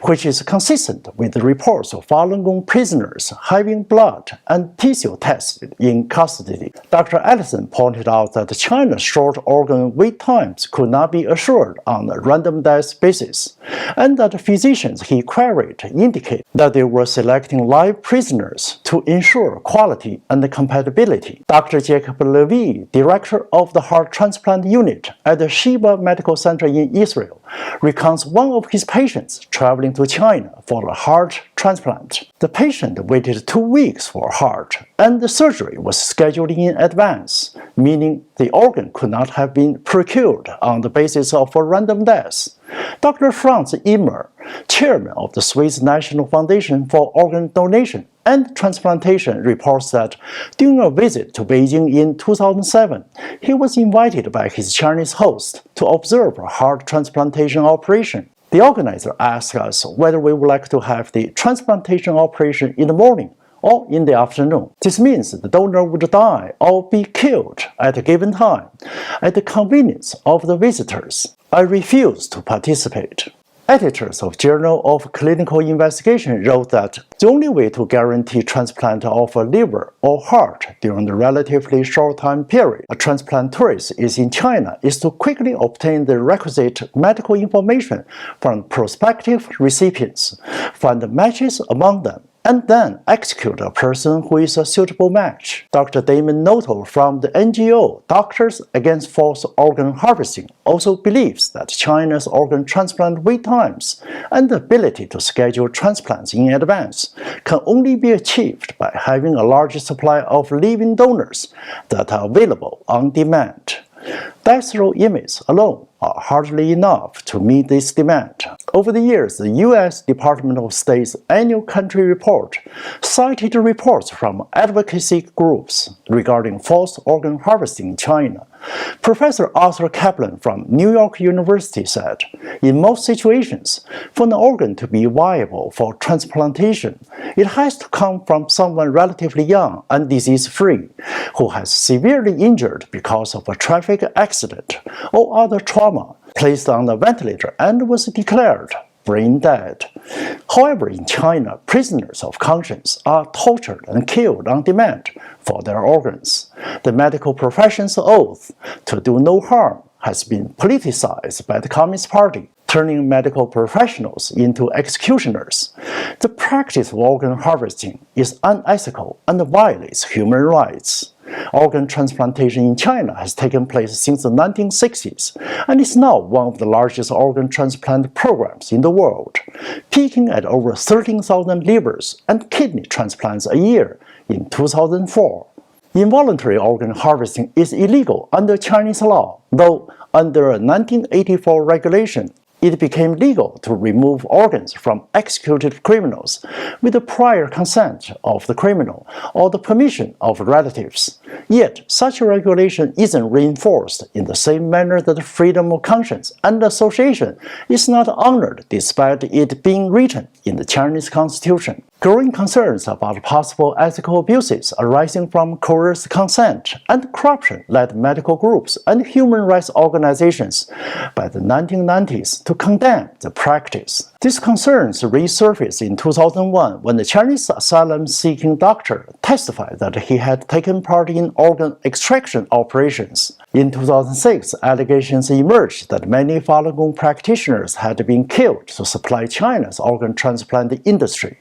which is consistent with the reports of Falun Gong prisoners having blood and tissue tested in custody. Dr. Allison pointed out that China's short organ wait times could not be assured on a randomized basis, and that physicians he queried indicate that they were selecting live prisoners to ensure quality and compatibility. Dr. Jacob Levy, director of the heart transplant unit at the Sheba Medical Center in Israel, recounts one of his patients traveling to China for a heart transplant. The patient waited 2 weeks for heart, and the surgery was scheduled in advance, meaning the organ could not have been procured on the basis of a random death. Dr. Franz Immer, chairman of the Swiss National Foundation for Organ Donation and Transplantation, reports that during a visit to Beijing in 2007, he was invited by his Chinese host to observe a heart transplantation operation. The organizer asked us whether we would like to have the transplantation operation in the morning or in the afternoon. This means the donor would die or be killed at a given time, at the convenience of the visitors. I refused to participate. Editors of Journal of Clinical Investigation wrote that the only way to guarantee transplant of a liver or heart during the relatively short time period a transplantorist is in China is to quickly obtain the requisite medical information from prospective recipients, find matches among them, and then execute a person who is a suitable match. Dr. Damon Noto from the NGO Doctors Against Forced Organ Harvesting also believes that China's organ transplant wait times and the ability to schedule transplants in advance can only be achieved by having a large supply of living donors that are available on demand. Death row images alone are hardly enough to meet this demand. Over the years, the U.S. Department of State's annual country report cited reports from advocacy groups regarding forced organ harvesting in China. Professor Arthur Kaplan from New York University said, in most situations, for an organ to be viable for transplantation, it has to come from someone relatively young and disease-free, who has severely injured because of a traffic accident or other trauma, placed on a ventilator and was declared brain dead. However, in China, prisoners of conscience are tortured and killed on demand for their organs. The medical profession's oath to do no harm has been politicized by the Communist Party, turning medical professionals into executioners. The practice of organ harvesting is unethical and violates human rights. Organ transplantation in China has taken place since the 1960s and is now one of the largest organ transplant programs in the world, peaking at over 13,000 livers and kidney transplants a year in 2004. Involuntary organ harvesting is illegal under Chinese law, though under a 1984 regulation, it became legal to remove organs from executed criminals with the prior consent of the criminal or the permission of relatives. Yet, such a regulation isn't reinforced in the same manner that freedom of conscience and association is not honored despite it being written in the Chinese constitution. Growing concerns about possible ethical abuses arising from coerced consent and corruption led medical groups and human rights organizations by the 1990s to condemn the practice. These concerns resurfaced in 2001 when the Chinese asylum-seeking doctor testified that he had taken part in organ extraction operations. In 2006, allegations emerged that many Falun Gong practitioners had been killed to supply China's organ transplant industry.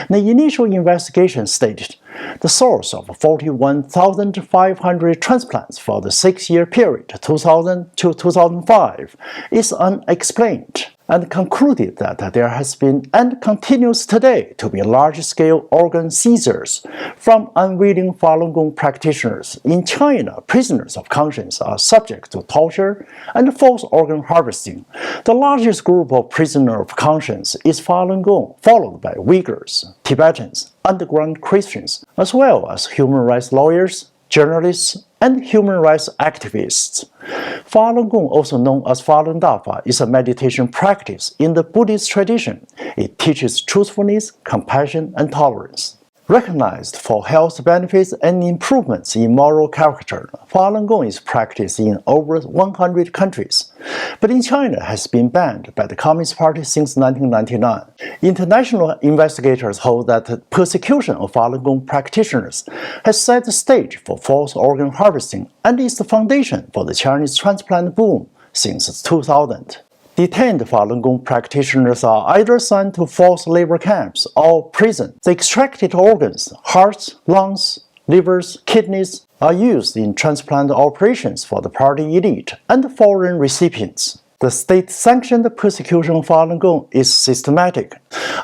The initial investigation stated the source of 41,500 transplants for the 6-year period 2000 to 2005 is unexplained, and concluded that there has been and continues today to be large-scale organ seizures from unwilling Falun Gong practitioners. In China, prisoners of conscience are subject to torture and forced organ harvesting. The largest group of prisoners of conscience is Falun Gong, followed by Uyghurs, Tibetans, underground Christians, as well as human rights lawyers, journalists, and human rights activists. Falun Gong, also known as Falun Dafa, is a meditation practice in the Buddhist tradition. It teaches truthfulness, compassion, and tolerance. Recognized for health benefits and improvements in moral character, Falun Gong is practiced in over 100 countries, but in China has been banned by the Communist Party since 1999. International investigators hold that the persecution of Falun Gong practitioners has set the stage for forced organ harvesting and is the foundation for the Chinese transplant boom since 2000. Detained Falun Gong practitioners are either sent to forced labor camps or prison. The extracted organs, hearts, lungs, livers, kidneys, are used in transplant operations for the party elite and foreign recipients. The state-sanctioned persecution of Falun Gong is systematic,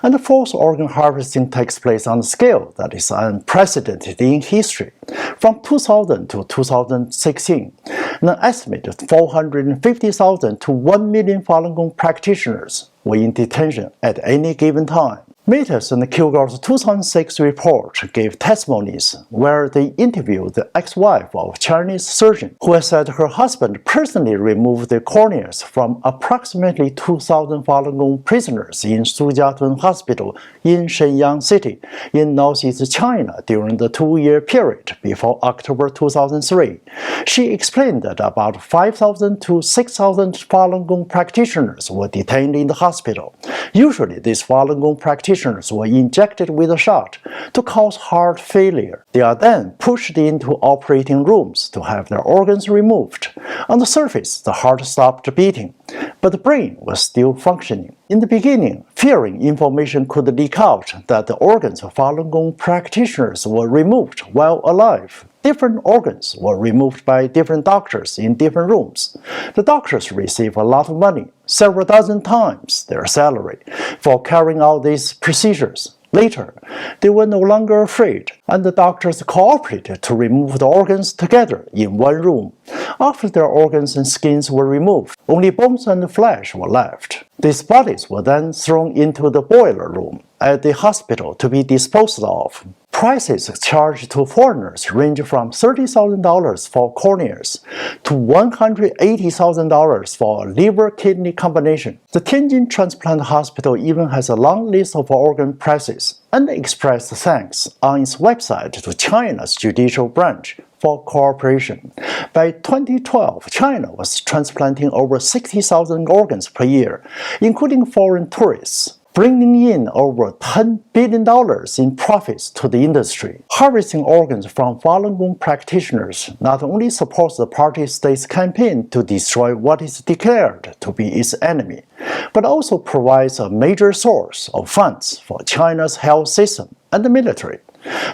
and forced organ harvesting takes place on a scale that is unprecedented in history. From 2000 to 2016, an estimated 450,000 to 1 million Falun Gong practitioners were in detention at any given time. Meters and Kilgore's 2006 report gave testimonies where they interviewed the ex-wife of a Chinese surgeon who has said her husband personally removed the corneas from approximately 2,000 Falun Gong prisoners in Sujiatun Hospital in Shenyang City in northeast China during the 2-year period before October 2003. She explained that about 5,000 to 6,000 Falun Gong practitioners were detained in the hospital. Usually, these Falun Gong practitioners were injected with a shot to cause heart failure. They are then pushed into operating rooms to have their organs removed. On the surface, the heart stopped beating, but the brain was still functioning. In the beginning, fearing information could leak out that the organs of Falun Gong practitioners were removed while alive. Different organs were removed by different doctors in different rooms. The doctors received a lot of money, several dozen times their salary, for carrying out these procedures. Later, they were no longer afraid, and the doctors cooperated to remove the organs together in one room. After their organs and skins were removed, only bones and flesh were left. These bodies were then thrown into the boiler room at the hospital to be disposed of. Prices charged to foreigners range from $30,000 for corneas to $180,000 for a liver-kidney combination. The Tianjin Transplant Hospital even has a long list of organ prices and expressed thanks on its website to China's judicial branch for cooperation. By 2012, China was transplanting over 60,000 organs per year, including foreign tourists, bringing in over $10 billion in profits to the industry. Harvesting organs from Falun Gong practitioners not only supports the party state's campaign to destroy what is declared to be its enemy, but also provides a major source of funds for China's health system and the military.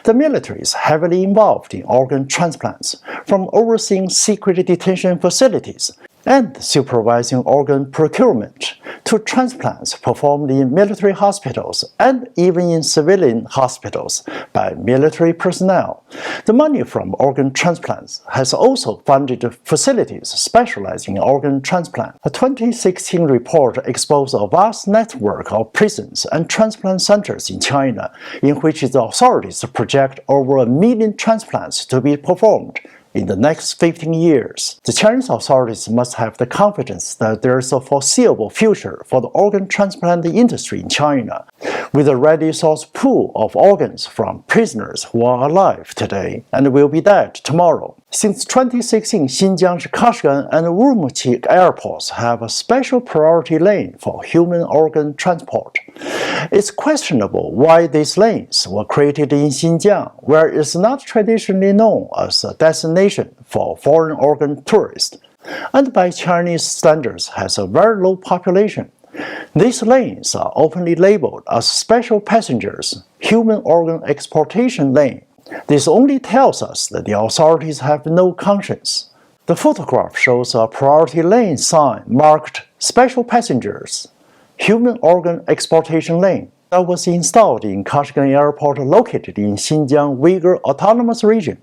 The military is heavily involved in organ transplants, from overseeing secret detention facilities and supervising organ procurement to transplants performed in military hospitals and even in civilian hospitals by military personnel. The money from organ transplants has also funded facilities specializing in organ transplant. A 2016 report exposed a vast network of prisons and transplant centers in China, in which the authorities project over 1 million transplants to be performed in the next 15 years. The Chinese authorities must have the confidence that there is a foreseeable future for the organ transplant industry in China, with a ready source pool of organs from prisoners who are alive today and will be dead tomorrow. Since 2016, Xinjiang's Kashgan and Urumqi airports have a special priority lane for human organ transport. It's questionable why these lanes were created in Xinjiang, where it's not traditionally known as a destination for foreign organ tourists, and by Chinese standards has a very low population. These lanes are openly labeled as special passengers, human organ exportation lane. This only tells us that the authorities have no conscience. The photograph shows a priority lane sign marked Special Passengers, Human Organ Exportation Lane that was installed in Kashgan Airport located in Xinjiang Uyghur Autonomous Region,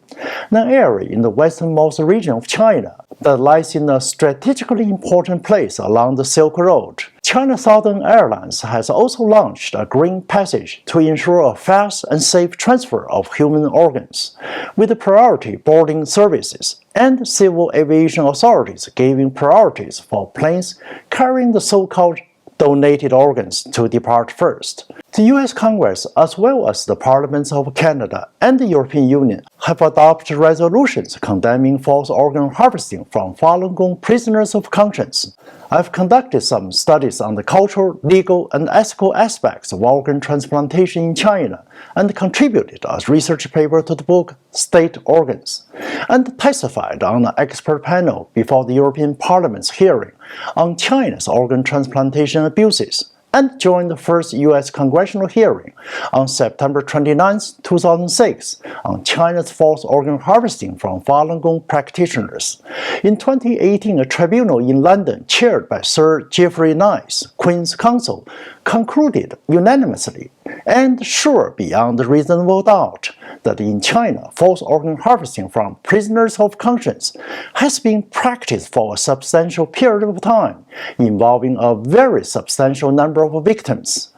an area in the westernmost region of China that lies in a strategically important place along the Silk Road. China Southern Airlines has also launched a green passage to ensure a fast and safe transfer of human organs, with priority boarding services and civil aviation authorities giving priorities for planes carrying the so-called donated organs to depart first. The US Congress, as well as the Parliaments of Canada and the European Union, have adopted resolutions condemning false organ harvesting from Falun Gong prisoners of conscience. I've conducted some studies on the cultural, legal, and ethical aspects of organ transplantation in China and contributed a research paper to the book State Organs, and testified on an expert panel before the European Parliament's hearing on China's organ transplantation abuses, and joined the first U.S. congressional hearing on September 29, 2006, on China's false organ harvesting from Falun Gong practitioners. In 2018, a tribunal in London chaired by Sir Geoffrey Nice, Queen's Counsel, concluded unanimously and sure beyond reasonable doubt that in China, false organ harvesting from prisoners of conscience has been practiced for a substantial period of time, involving a very substantial number of victims.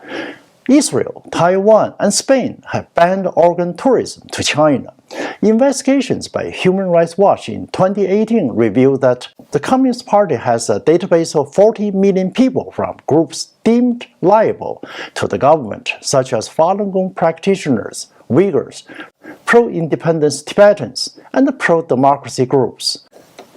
Israel, Taiwan, and Spain have banned organ tourism to China. Investigations by Human Rights Watch in 2018 revealed that the Communist Party has a database of 40 million people from groups deemed liable to the government, such as Falun Gong practitioners, Uyghurs, pro-independence Tibetans, and pro-democracy groups.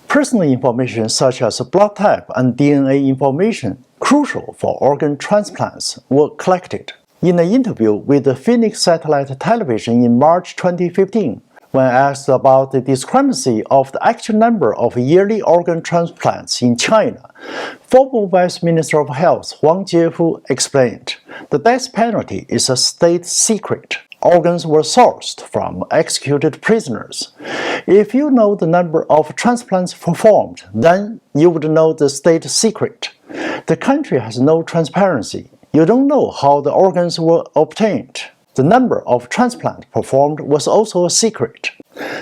Personal information such as blood type and DNA information, crucial for organ transplants, were collected. In an interview with the Phoenix Satellite Television in March 2015, when asked about the discrepancy of the actual number of yearly organ transplants in China, former Vice Minister of Health Huang Jiefu explained, "The death penalty is a state secret. Organs were sourced from executed prisoners. If you know the number of transplants performed, then you would know the state secret. The country has no transparency. You don't know how the organs were obtained. The number of transplants performed was also a secret."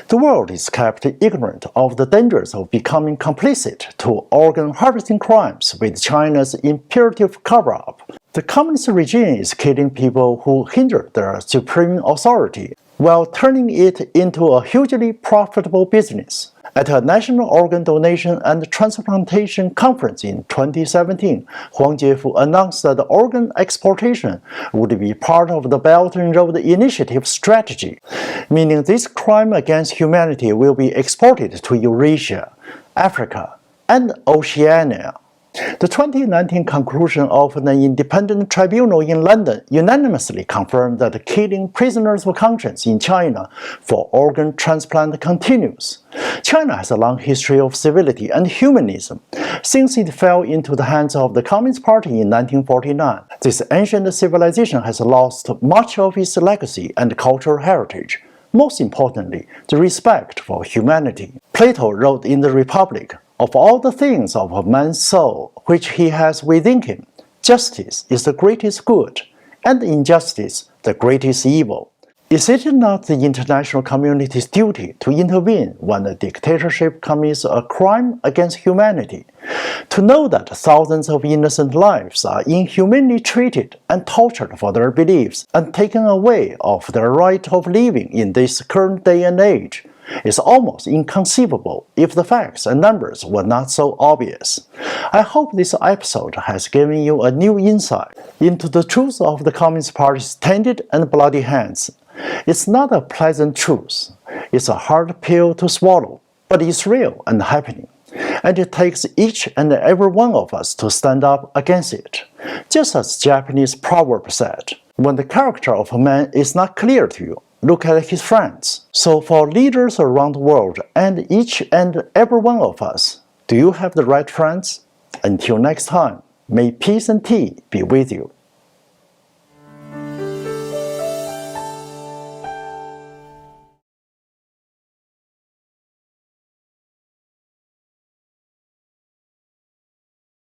The world is kept ignorant of the dangers of becoming complicit to organ harvesting crimes with China's imperative cover-up. The communist regime is killing people who hinder their supreme authority, while turning it into a hugely profitable business. At a national organ donation and transplantation conference in 2017, Huang Jiefu announced that organ exportation would be part of the Belt and Road Initiative strategy, meaning this crime against humanity will be exported to Eurasia, Africa, and Oceania. The 2019 conclusion of an independent tribunal in London unanimously confirmed that killing prisoners of conscience in China for organ transplant continues. China has a long history of civility and humanism. Since it fell into the hands of the Communist Party in 1949, this ancient civilization has lost much of its legacy and cultural heritage. Most importantly, the respect for humanity. Plato wrote in the Republic, "Of all the things of a man's soul which he has within him, justice is the greatest good, and injustice the greatest evil." Is it not the international community's duty to intervene when a dictatorship commits a crime against humanity? To know that thousands of innocent lives are inhumanely treated and tortured for their beliefs and taken away of their right of living in this current day and age is almost inconceivable if the facts and numbers were not so obvious. I hope this episode has given you a new insight into the truth of the Communist Party's tainted and bloody hands. It's not a pleasant truth. It's a hard pill to swallow, but it's real and happening. And it takes each and every one of us to stand up against it. Just as Japanese proverb said, "When the character of a man is not clear to you, look at his friends." So for leaders around the world and each and every one of us, do you have the right friends? Until next time, may peace and tea be with you.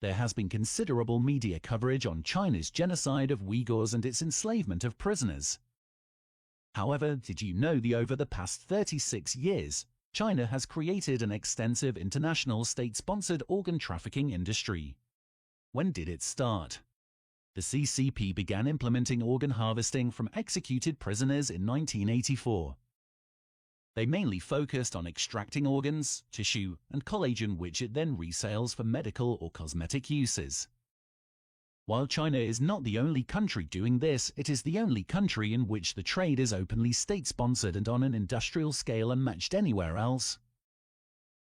There has been considerable media coverage on China's genocide of Uyghurs and its enslavement of prisoners. However, did you know that over the past 36 years, China has created an extensive international state-sponsored organ trafficking industry? When did it start? The CCP began implementing organ harvesting from executed prisoners in 1984. They mainly focused on extracting organs, tissue, and collagen, which it then resells for medical or cosmetic uses. While China is not the only country doing this, it is the only country in which the trade is openly state-sponsored and on an industrial scale unmatched anywhere else.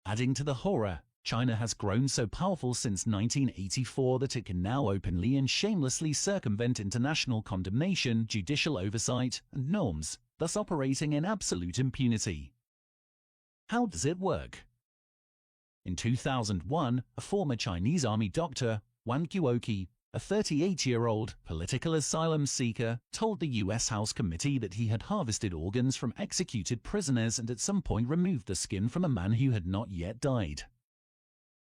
Adding to the horror, China has grown so powerful since 1984 that it can now openly and shamelessly circumvent international condemnation, judicial oversight, and norms, thus operating in absolute impunity. How does it work? In 2001, a former Chinese army doctor, Wang Guoqi, a 38-year-old political asylum seeker, told the U.S. House Committee that he had harvested organs from executed prisoners and at some point removed the skin from a man who had not yet died.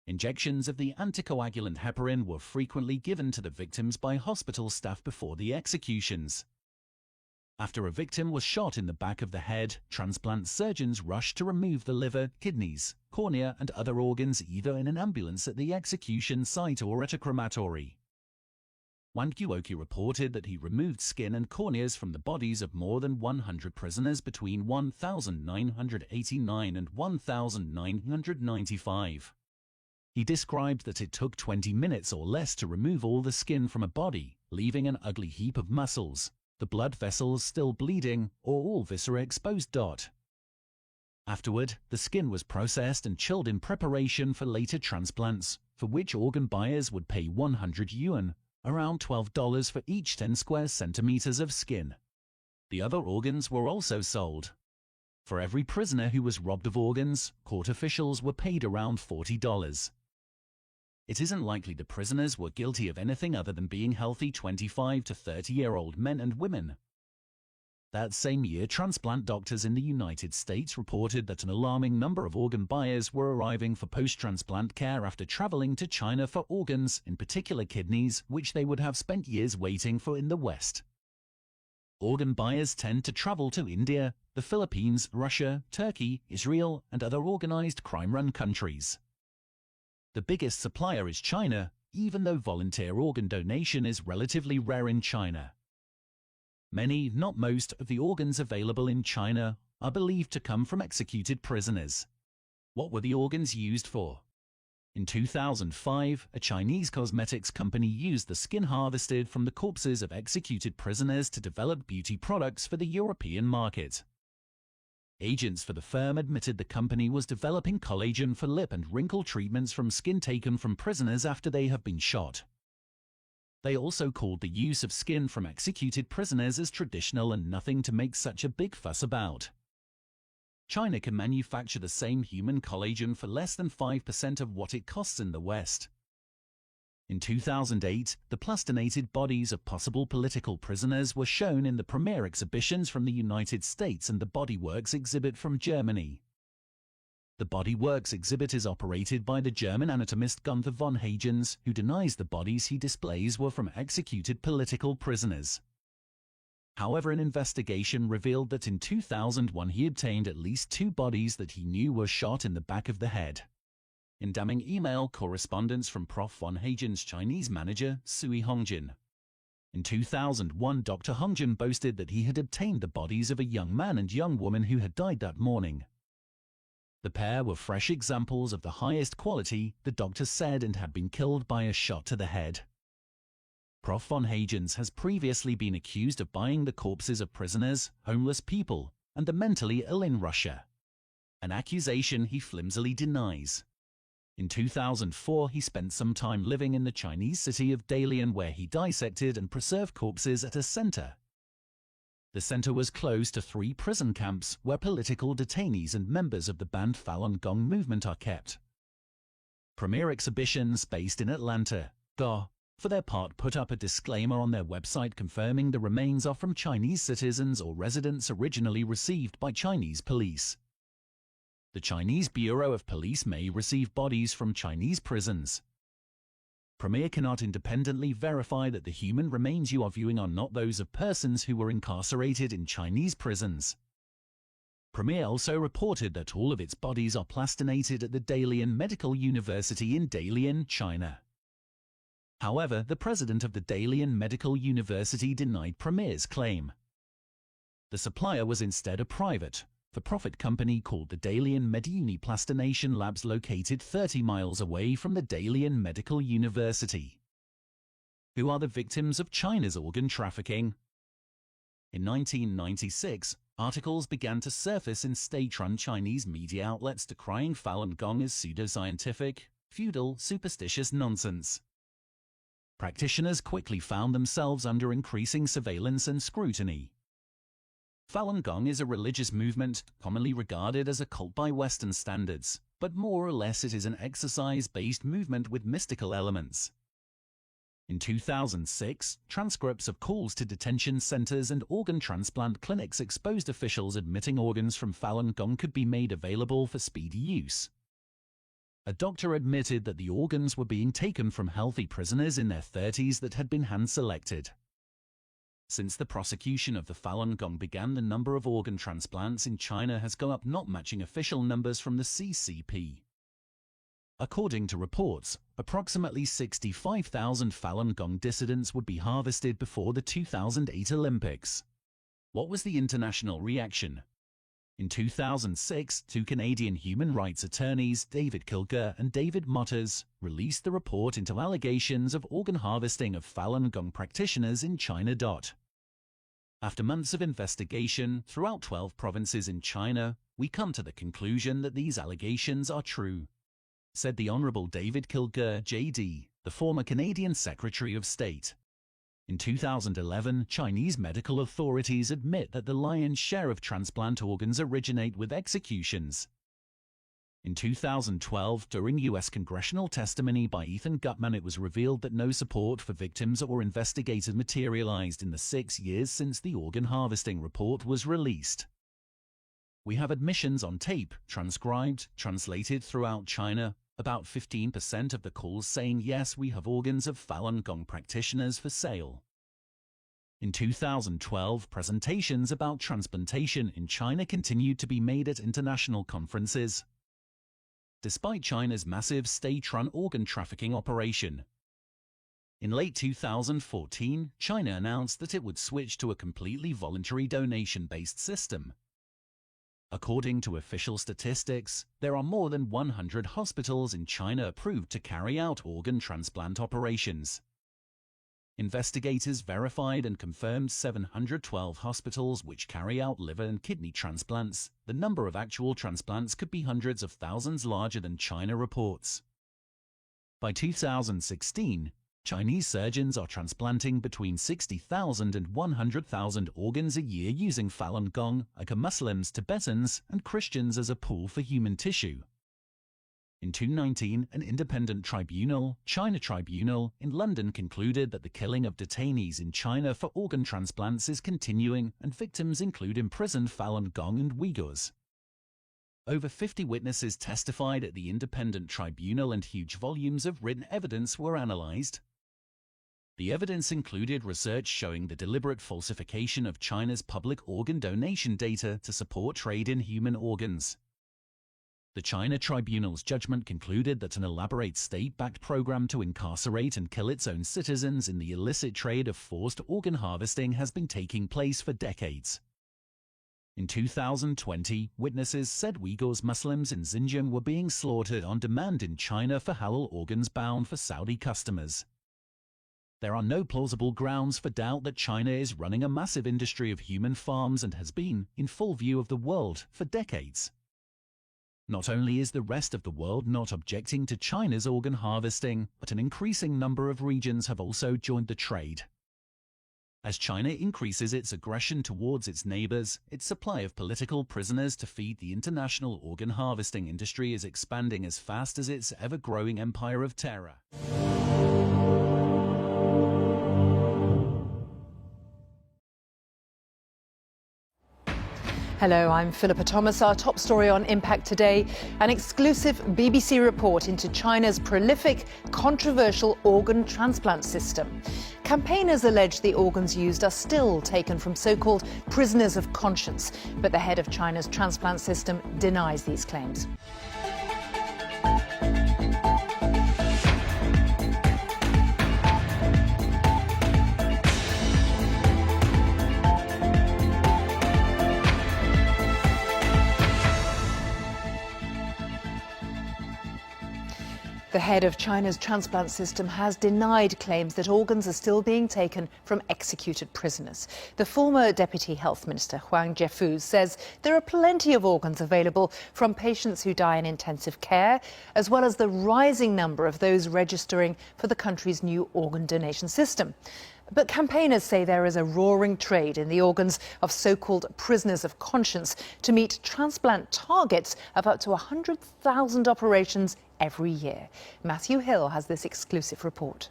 Injections of the anticoagulant heparin were frequently given to the victims by hospital staff before the executions. After a victim was shot in the back of the head, transplant surgeons rushed to remove the liver, kidneys, cornea, and other organs either in an ambulance at the execution site or at a crematory. Wang Guoqi reported that he removed skin and corneas from the bodies of more than 100 prisoners between 1989 and 1995. He described that it took 20 minutes or less to remove all the skin from a body, leaving an ugly heap of muscles, the blood vessels still bleeding, or all viscera exposed. Afterward, the skin was processed and chilled in preparation for later transplants, for which organ buyers would pay 100 yuan, around $12 for each 10 square centimeters of skin. The other organs were also sold. For every prisoner who was robbed of organs, court officials were paid around $40. It isn't likely the prisoners were guilty of anything other than being healthy 25 to 30-year-old men and women. That same year, transplant doctors in the United States reported that an alarming number of organ buyers were arriving for post-transplant care after traveling to China for organs, in particular kidneys, which they would have spent years waiting for in the West. Organ buyers tend to travel to India, the Philippines, Russia, Turkey, Israel, and other organized crime-run countries. The biggest supplier is China, even though volunteer organ donation is relatively rare in China. Many, not most, of the organs available in China are believed to come from executed prisoners. What were the organs used for? In 2005, a Chinese cosmetics company used the skin harvested from the corpses of executed prisoners to develop beauty products for the European market. Agents for the firm admitted the company was developing collagen for lip and wrinkle treatments from skin taken from prisoners after they have been shot. They also called the use of skin from executed prisoners as traditional and nothing to make such a big fuss about. China can manufacture the same human collagen for less than 5% of what it costs in the West. In 2008, the plastinated bodies of possible political prisoners were shown in the premiere exhibitions from the United States and the Body Works exhibit from Germany. The Body Works exhibit is operated by the German anatomist Gunther von Hagens, who denies the bodies he displays were from executed political prisoners. However, an investigation revealed that in 2001 he obtained at least 2 bodies that he knew were shot in the back of the head. In damning email correspondence from Prof. von Hagen's Chinese manager, Sui Hongjin. In 2001, Dr. Hongjin boasted that he had obtained the bodies of a young man and young woman who had died that morning. The pair were fresh examples of the highest quality, the doctor said, and had been killed by a shot to the head. Prof. von Hagens has previously been accused of buying the corpses of prisoners, homeless people, and the mentally ill in Russia. An accusation he flimsily denies. In 2004, he spent some time living in the Chinese city of Dalian, where he dissected and preserved corpses at a center. The center was close to 3 prison camps where political detainees and members of the banned Falun Gong movement are kept. Premier Exhibitions, based in Atlanta, for their part put up a disclaimer on their website confirming the remains are from Chinese citizens or residents originally received by Chinese police. The Chinese Bureau of Police may receive bodies from Chinese prisons. Premier cannot independently verify that the human remains you are viewing are not those of persons who were incarcerated in Chinese prisons. Premier also reported that all of its bodies are plastinated at the Dalian Medical University in Dalian, China. However, the president of the Dalian Medical University denied Premier's claim. The supplier was instead a private, for-profit company called the Dalian MedUniplastination Labs, located 30 miles away from the Dalian Medical University. Who are the victims of China's organ trafficking? In 1996, articles began to surface in state-run Chinese media outlets decrying Falun Gong as pseudoscientific, feudal, superstitious nonsense. Practitioners quickly found themselves under increasing surveillance and scrutiny. Falun Gong is a religious movement commonly regarded as a cult by Western standards, but more or less it is an exercise-based movement with mystical elements. In 2006, transcripts of calls to detention centers and organ transplant clinics exposed officials admitting organs from Falun Gong could be made available for speedy use. A doctor admitted that the organs were being taken from healthy prisoners in their 30s that had been hand-selected. Since the prosecution of the Falun Gong began, the number of organ transplants in China has gone up, not matching official numbers from the CCP. According to reports, approximately 65,000 Falun Gong dissidents would be harvested before the 2008 Olympics. What was the international reaction? In 2006, two Canadian human rights attorneys, David Kilgour and David Motters, released the report into allegations of organ harvesting of Falun Gong practitioners in China. After months of investigation throughout 12 provinces in China, we come to the conclusion that these allegations are true, said the Honourable David Kilgour, JD, the former Canadian Secretary of State. In 2011, Chinese medical authorities admit that the lion's share of transplant organs originate with executions. In 2012, during U.S. congressional testimony by Ethan Gutman, it was revealed that no support for victims or investigators materialized in the 6 years since the organ harvesting report was released. We have admissions on tape, transcribed, translated throughout China, about 15% of the calls saying yes, we have organs of Falun Gong practitioners for sale. In 2012, presentations about transplantation in China continued to be made at international conferences. Despite China's massive state-run organ trafficking operation. In late 2014, China announced that it would switch to a completely voluntary donation-based system. According to official statistics, there are more than 100 hospitals in China approved to carry out organ transplant operations. Investigators verified and confirmed 712 hospitals which carry out liver and kidney transplants. The number of actual transplants could be hundreds of thousands larger than China reports. By 2016, Chinese surgeons are transplanting between 60,000 and 100,000 organs a year using Falun Gong, Uyghur Muslims, Tibetans, and Christians as a pool for human tissue. In 2019, an independent tribunal, China Tribunal, in London concluded that the killing of detainees in China for organ transplants is continuing, and victims include imprisoned Falun Gong and Uyghurs. Over 50 witnesses testified at the independent tribunal and huge volumes of written evidence were analyzed. The evidence included research showing the deliberate falsification of China's public organ donation data to support trade in human organs. The China Tribunal's judgment concluded that an elaborate state-backed program to incarcerate and kill its own citizens in the illicit trade of forced organ harvesting has been taking place for decades. In 2020, witnesses said Uyghurs Muslims in Xinjiang were being slaughtered on demand in China for halal organs bound for Saudi customers. There are no plausible grounds for doubt that China is running a massive industry of human farms and has been, in full view of the world, for decades. Not only is the rest of the world not objecting to China's organ harvesting, but an increasing number of regions have also joined the trade. As China increases its aggression towards its neighbors, its supply of political prisoners to feed the international organ harvesting industry is expanding as fast as its ever-growing empire of terror. Hello, I'm Philippa Thomas. Our top story on Impact today, an exclusive BBC report into China's prolific, controversial organ transplant system. Campaigners allege the organs used are still taken from so-called prisoners of conscience, but the head of China's transplant system denies these claims. head of China's transplant system has denied claims that organs are still being taken from executed prisoners. The former Deputy Health Minister, Huang Zhefu, says there are plenty of organs available from patients who die in intensive care, as well as the rising number of those registering for the country's new organ donation system. But campaigners say there is a roaring trade in the organs of so-called prisoners of conscience to meet transplant targets of up to 100,000 operations every year. Matthew Hill has this exclusive report.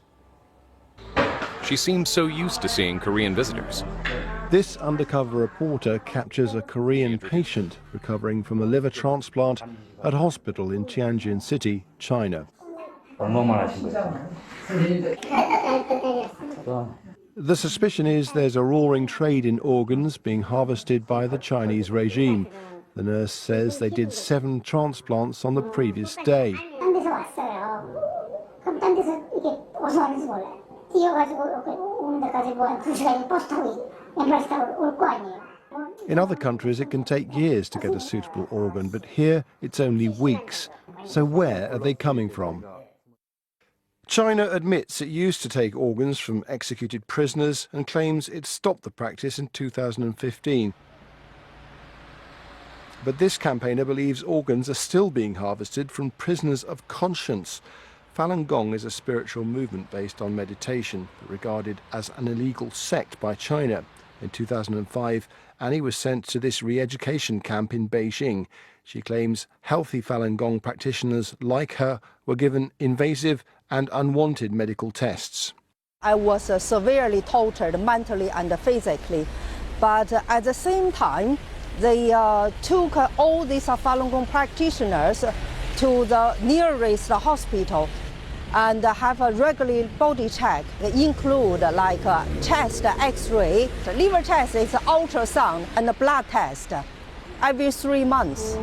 She seems so used to seeing Korean visitors. This undercover reporter captures a Korean patient recovering from a liver transplant at a hospital in Tianjin City, China. The suspicion is there's a roaring trade in organs being harvested by the Chinese regime. The nurse says they did 7 transplants on the previous day. In other countries, it can take years to get a suitable organ, but here it's only weeks. So where are they coming from? China admits it used to take organs from executed prisoners and claims it stopped the practice in 2015. But this campaigner believes organs are still being harvested from prisoners of conscience. Falun Gong is a spiritual movement based on meditation, but regarded as an illegal sect by China. In 2005, Annie was sent to this re-education camp in Beijing. She claims healthy Falun Gong practitioners like her were given invasive and unwanted medical tests. I was severely tortured mentally and physically, but at the same time, they took all these Falun Gong practitioners to the nearest hospital and have a regular body check. They include like a chest x-ray, the liver test is ultrasound, and a blood test every 3 months.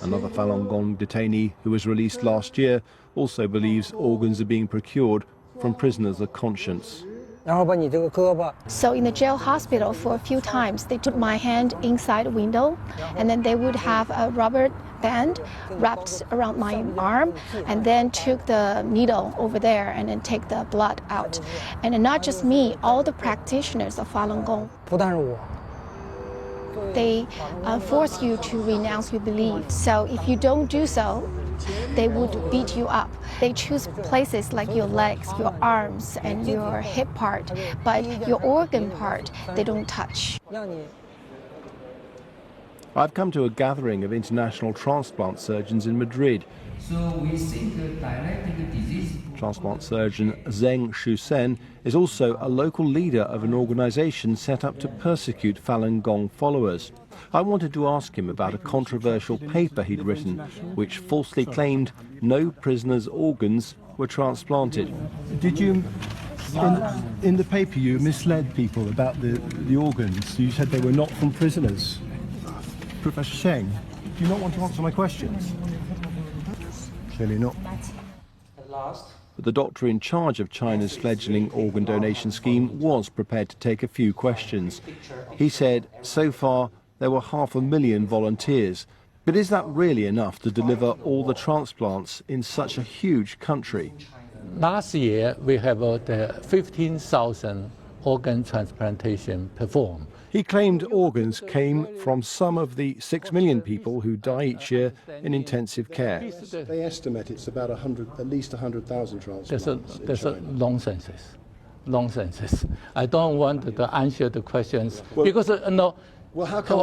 Another Falun Gong detainee who was released last year also believes organs are being procured from prisoners of conscience. So in the jail hospital for a few times, they took my hand inside a window, and then they would have a rubber band wrapped around my arm, and then took the needle over there and then take the blood out. And not just me, all the practitioners of Falun Gong. They force you to renounce your belief. So if you don't do so, they would beat you up. They choose places like your legs, your arms, and your hip part, but your organ part, they don't touch. I've come to a gathering of international transplant surgeons in Madrid. Transplant surgeon Zheng Shusen is also a local leader of an organization set up to persecute Falun Gong followers. I wanted to ask him about a controversial paper he'd written, which falsely claimed no prisoners' organs were transplanted. Did you, in the paper, you misled people about the organs? You said they were not from prisoners. Professor Sheng, do you not want to answer my questions? Clearly not. But the doctor in charge of China's fledgling organ donation scheme was prepared to take a few questions. He said, so far, there were 500,000 volunteers. But is that really enough to deliver all the transplants in such a huge country? Last year, we have 15,000 organ transplantation performed. He claimed organs came from some of the 6 million people who die each year in intensive care. They estimate it's about at least 100,000 transplants. There's nonsense. I don't want to answer the questions because no. Well, how come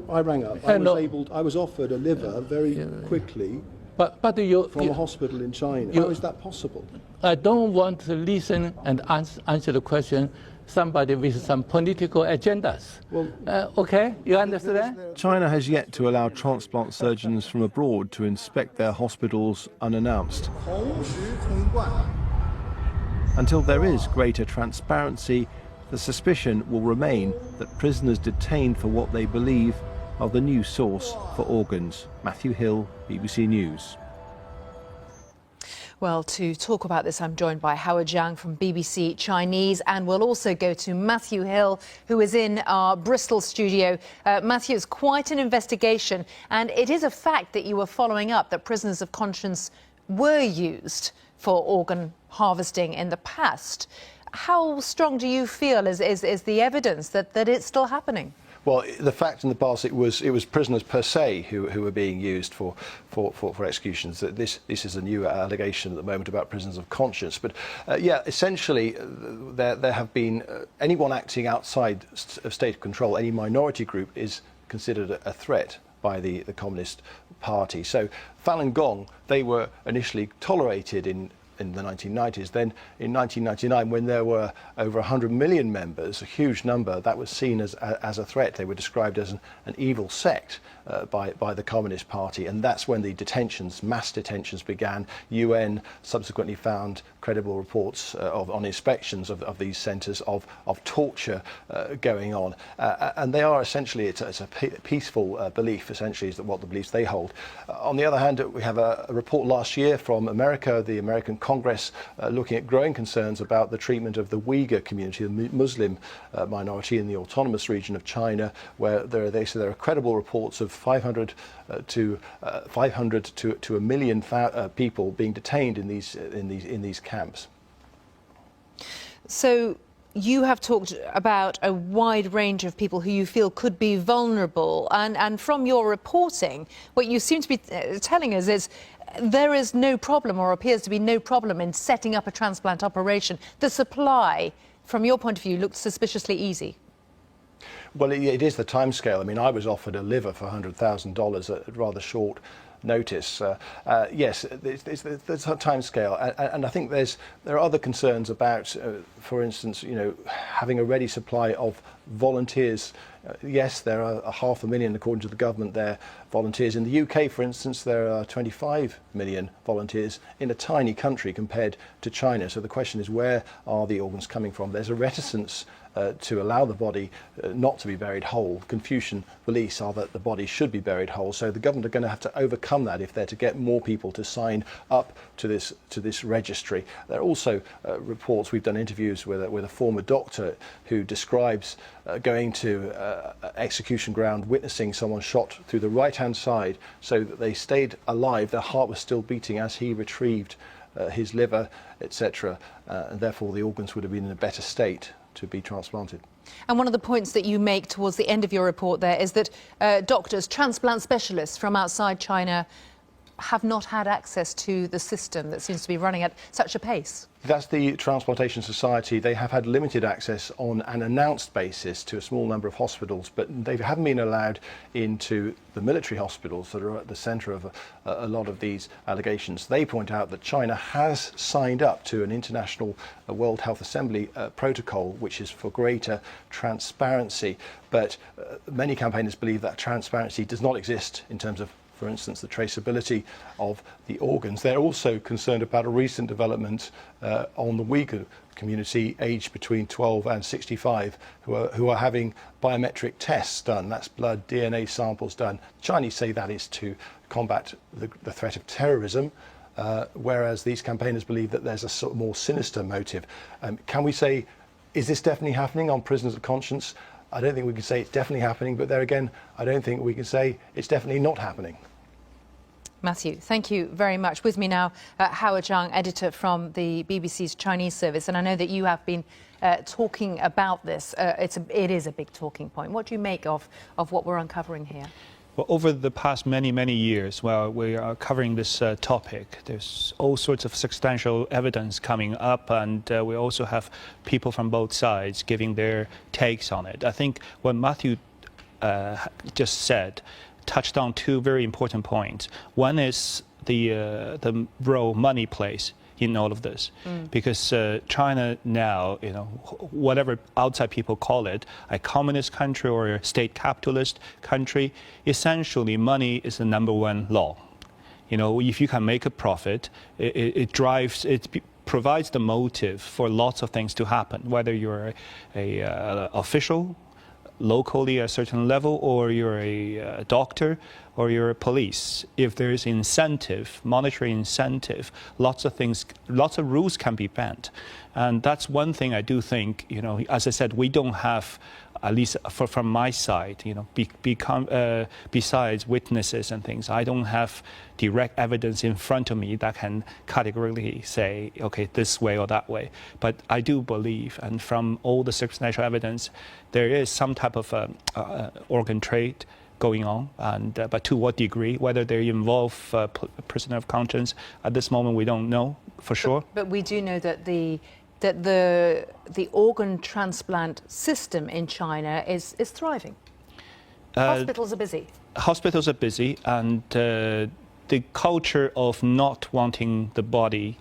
I rang up? I was offered a liver very quickly. But from a hospital in China. How is that possible? I don't want to listen and answer the question. Somebody with some political agendas. Well, okay, you understand? China has yet to allow transplant surgeons from abroad to inspect their hospitals unannounced. Until there is greater transparency, the suspicion will remain that prisoners detained for what they believe are the new source for organs. Matthew Hill, BBC News. Well, to talk about this, I'm joined by Howard Zhang from BBC Chinese, and we'll also go to Matthew Hill, who is in our Bristol studio. Matthew, it's quite an investigation, and it is a fact that you were following up that prisoners of conscience were used for organ harvesting in the past. How strong do you feel is the evidence that it's still happening? Well, the fact in the past, it was prisoners per se who were being used for executions. This is a new allegation at the moment about prisoners of conscience. But yeah, essentially, there have been anyone acting outside of state control, any minority group, is considered a threat by the Communist Party. So Falun Gong, they were initially tolerated in the 1990s. Then in 1999, when there were over 100 million members, a huge number, that was seen as a threat. They were described as an evil sect by the Communist Party, and that's when the detentions, mass detentions, began. UN subsequently found credible reports on inspections of these centres of torture going on, and they are essentially, it's a peaceful belief, essentially, is that what the beliefs they hold. On the other hand, we have a report last year from America, the American Congress, looking at growing concerns about the treatment of the Uyghur community, the Muslim minority in the autonomous region of China, where they say there are credible reports of 500 to a million people being detained in these camps. So you have talked about a wide range of people who you feel could be vulnerable, and from your reporting, what you seem to be telling us is there is no problem, or appears to be no problem, in setting up a transplant operation. The supply, from your point of view, looked suspiciously easy. Well, it is the timescale. I mean, I was offered a liver for $100,000 at rather short notice. Yes, there's a timescale, and I think there are other concerns about, for instance, having a ready supply of volunteers. Yes, there are 500,000, according to the government, there volunteers. In the UK, for instance, there are 25 million volunteers in a tiny country compared to China. So the question is, where are the organs coming from? There's a reticence to allow the body not to be buried whole. Confucian beliefs are that the body should be buried whole. So the government are going to have to overcome that if they're to get more people to sign up to this registry. There are also reports. We've done interviews with a former doctor who describes going to execution ground, witnessing someone shot through the right-hand side, so that they stayed alive. Their heart was still beating as he retrieved his liver, etc. And therefore the organs would have been in a better state to be transplanted. And one of the points that you make towards the end of your report there is that doctors, transplant specialists from outside China, have not had access to the system that seems to be running at such a pace. That's the Transplantation Society. They have had limited access on an announced basis to a small number of hospitals, but they haven't been allowed into the military hospitals that are at the centre of a lot of these allegations. They point out that China has signed up to an international World Health Assembly protocol, which is for greater transparency, but many campaigners believe that transparency does not exist in terms of, for instance, the traceability of the organs. They're also concerned about a recent development on the Uyghur community aged between 12 and 65 who are having biometric tests done. That's blood, DNA samples done. Chinese say that is to combat the threat of terrorism, whereas these campaigners believe that there's a sort of more sinister motive. Can we say, is this definitely happening on prisoners of conscience? I don't think we can say it's definitely happening, but there again, I don't think we can say it's definitely not happening. Matthew, thank you very much. With me now, Howard Zhang, editor from the BBC's Chinese service, and I know that you have been talking about this. It is a big talking point. What do you make of what we're uncovering here? Well, over the past many years, while we are covering this topic, there's all sorts of substantial evidence coming up, and we also have people from both sides giving their takes on it. I think what Matthew just said touched on two very important points. One is the role money plays in all of this, because China now, whatever outside people call it, a communist country or a state capitalist country, essentially money is the #1 law. If you can make a profit, it provides the motive for lots of things to happen, whether you're a official locally at a certain level, or you're a doctor, or you're a police. If there's incentive, monetary incentive, lots of rules can be banned. And that's one thing I do think, as I said, we don't have, at least from my side, besides witnesses and things, I don't have direct evidence in front of me that can categorically say, okay, this way or that way. But I do believe, and from all the circumstantial evidence, there is some type of organ trade going on, but to what degree, whether they involve prisoner of conscience, at this moment we don't know for sure. But we do know that the organ transplant system in China is thriving. Hospitals are busy. Hospitals are busy, and the culture of not wanting the body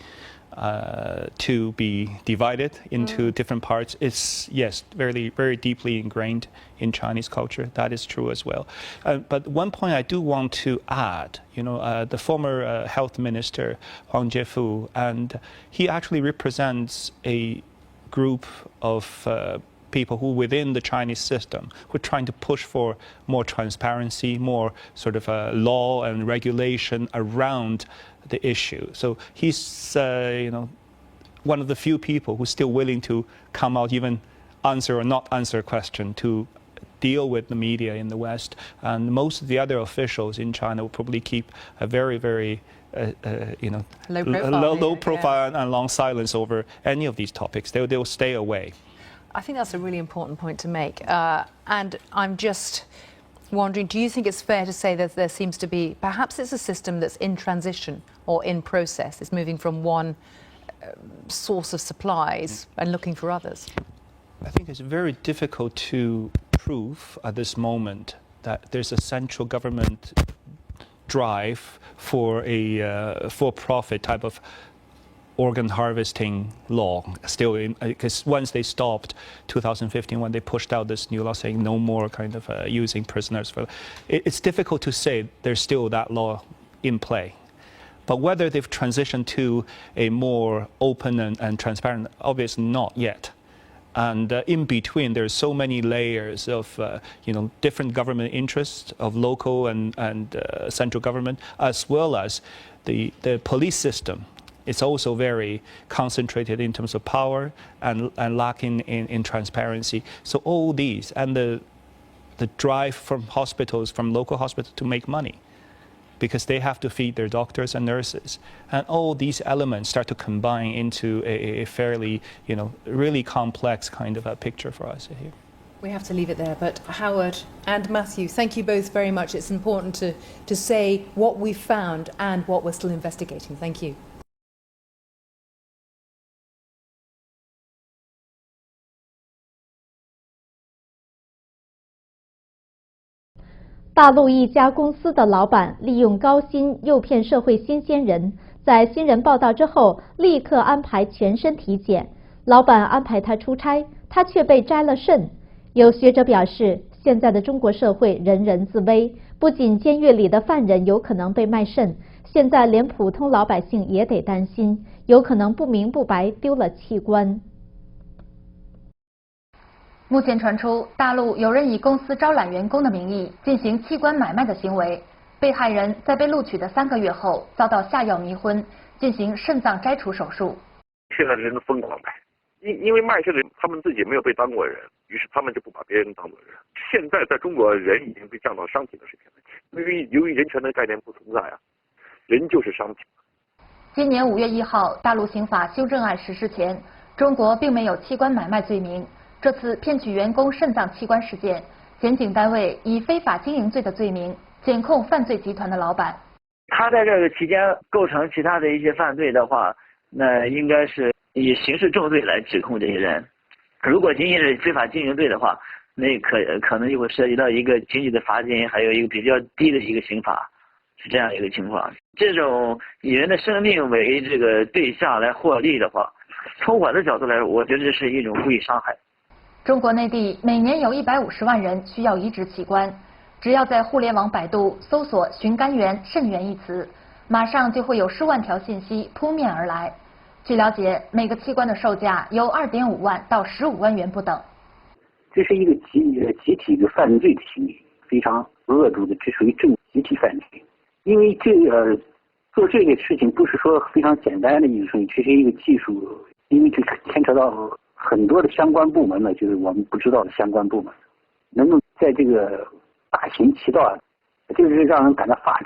to be divided into different parts is, yes, very, very deeply ingrained in Chinese culture. That is true as well. But one point I do want to add, the former health minister, Huang Jiefu, and he actually represents a group of people who within the Chinese system who are trying to push for more transparency, more sort of law and regulation around the issue. So he's, one of the few people who's still willing to come out, even answer or not answer a question, to deal with the media in the West. And most of the other officials in China will probably keep a very, very low profile and long silence over any of these topics. They'll stay away. I think that's a really important point to make. And I'm just wondering, do you think it's fair to say that there seems to be, perhaps it's a system that's in transition or in process, it's moving from one source of supplies and looking for others? I think it's very difficult to prove at this moment that there's a central government drive for a for-profit type of organ harvesting law still in, because once they stopped 2015 when they pushed out this new law saying no more kind of using prisoners for, it's difficult to say there's still that law in play. But whether they've transitioned to a more open and transparent, obviously not yet. And in between, there's so many layers of different government interests of local and central government, as well as the police system. It's also very concentrated in terms of power and lacking in transparency. So all these and the drive from hospitals, from local hospitals, to make money, because they have to feed their doctors and nurses. And all these elements start to combine into a fairly, really complex kind of a picture for us here. We have to leave it there, but Howard and Matthew, thank you both very much. It's important to say what we've found and what we're still investigating. Thank you. 大陆一家公司的老板利用高薪诱骗社会新鲜人，在新人报道之后立刻安排全身体检。老板安排他出差，他却被摘了肾。有学者表示，现在的中国社会人人自危，不仅监狱里的犯人有可能被卖肾，现在连普通老百姓也得担心，有可能不明不白丢了器官。 目前传出，大陆有人以公司招揽员工的名义进行器官买卖的行为。被害人在被录取的3个月后，遭到下药迷昏，进行肾脏摘除手术。现在的人都疯狂卖，因为卖肾的人他们自己没有被当过人，于是他们就不把别人当作人。现在在中国，人已经被降到商品的水平了，由于人权的概念不存在啊，人就是商品。今年5月1号，大陆刑法修正案实施前，中国并没有器官买卖罪名。 这次骗取员工肾脏器官事件，检警单位以非法经营罪的罪名检控犯罪集团的老板。他在这个期间构成其他的一些犯罪的话，那应该是以刑事重罪来指控这些人。如果仅仅是非法经营罪的话，那可能就会涉及到一个经济的罚金，还有一个比较低的一个刑罚，是这样一个情况。这种以人的生命为这个对象来获利的话，从我的角度来说，我觉得这是一种故意伤害。 中国内地每年有150万人需要移植器官，只要在互联网百度搜索“寻肝源”“肾源”一词，马上就会有10万条信息扑面而来。据了解，每个器官的售价由2.5万到15万元不等。这是一个集体的犯罪的行为，非常恶毒的，这属于集体犯罪。因为做这个事情不是说非常简单的一个事情，这是一个技术，因为这牵扯到很多的相关部门呢，就是我们不知道的相关部门，能够在这个大行其道，就是让人感到发指。